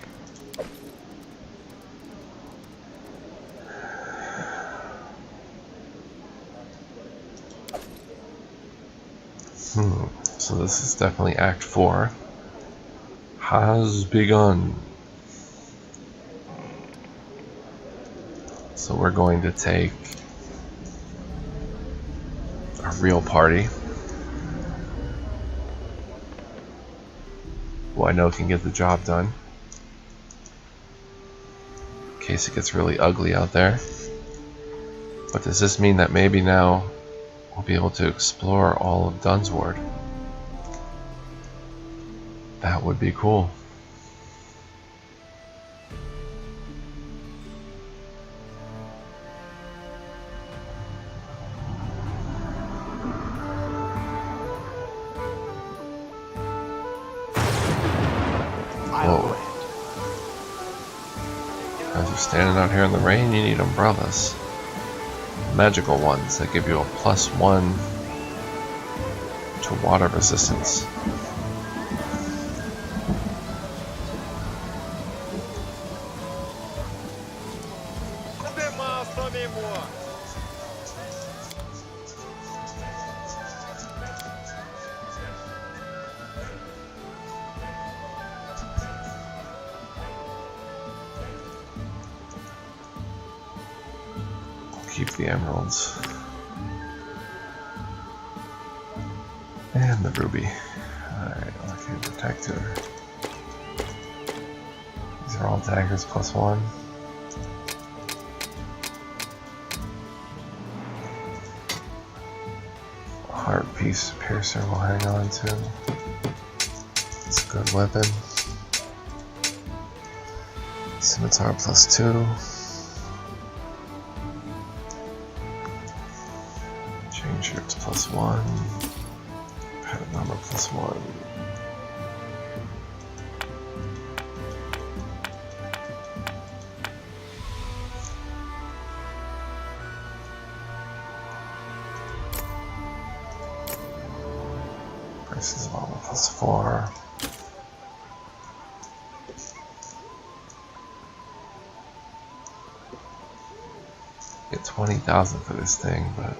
So this is definitely Act 4. Has begun. So we're going to take a real party who I know can get the job done in case it gets really ugly out there. But does this mean that maybe now we'll be able to explore all of Dunsward? That would be cool. Whoa. As you're standing out here in the rain, you need umbrellas. Magical ones that give you a +1 to water resistance. Keep the emeralds. And the ruby. Alright, okay, protector. These are all daggers +1. Heart piece piercer we'll hang on to. It's a good weapon. Scimitar +2. Chain shirts +1. Pattern armor +1. Prices of armor +4. Get 20,000 for this thing, but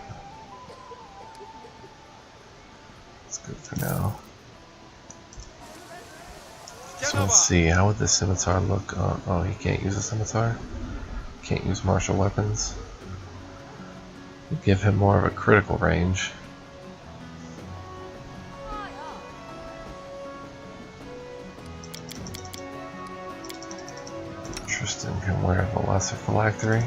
it's good for now. So let's see, how would the scimitar look on... Oh, he can't use a scimitar? Can't use martial weapons? We'll give him more of a critical range. Tristan can wear the lesser phylactery.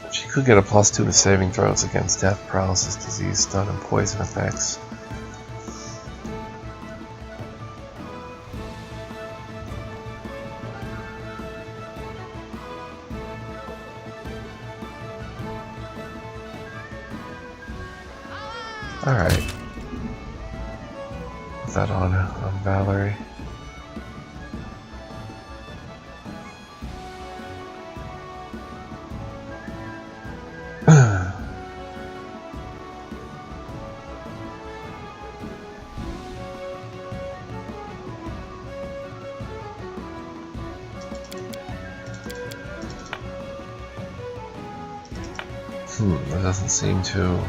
She could get a +2 to saving throws against death, paralysis, disease, stun, and poison effects. Alright. Put that on Valerie. That doesn't seem to...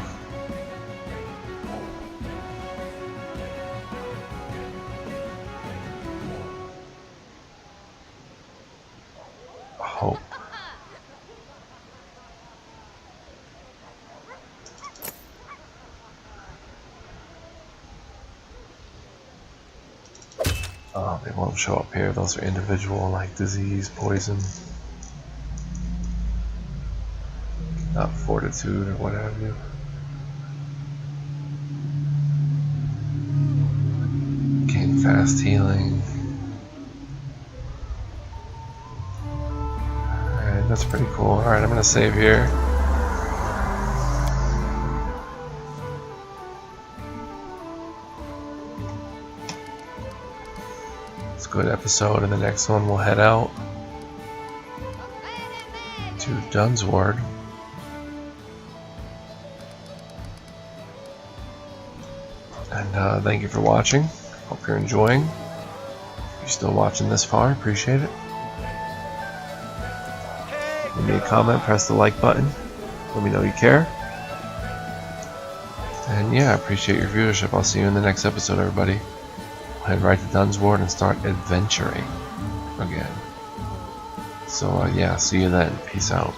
hope. Oh, they won't show up here. Those are individual, like disease, poison. Not fortitude or what have you. Gain fast healing. Alright, that's pretty cool. Alright, I'm gonna save here. It's a good episode. In the next one, we'll head out to Dunsward. And thank you for watching. Hope you're enjoying. If you're still watching this far, appreciate it. Let me me a comment, press the like button. Let me know you care. And yeah, I appreciate your viewership. I'll see you in the next episode, everybody. I'll head right to Dunsward and start adventuring again. So yeah, see you then. Peace out.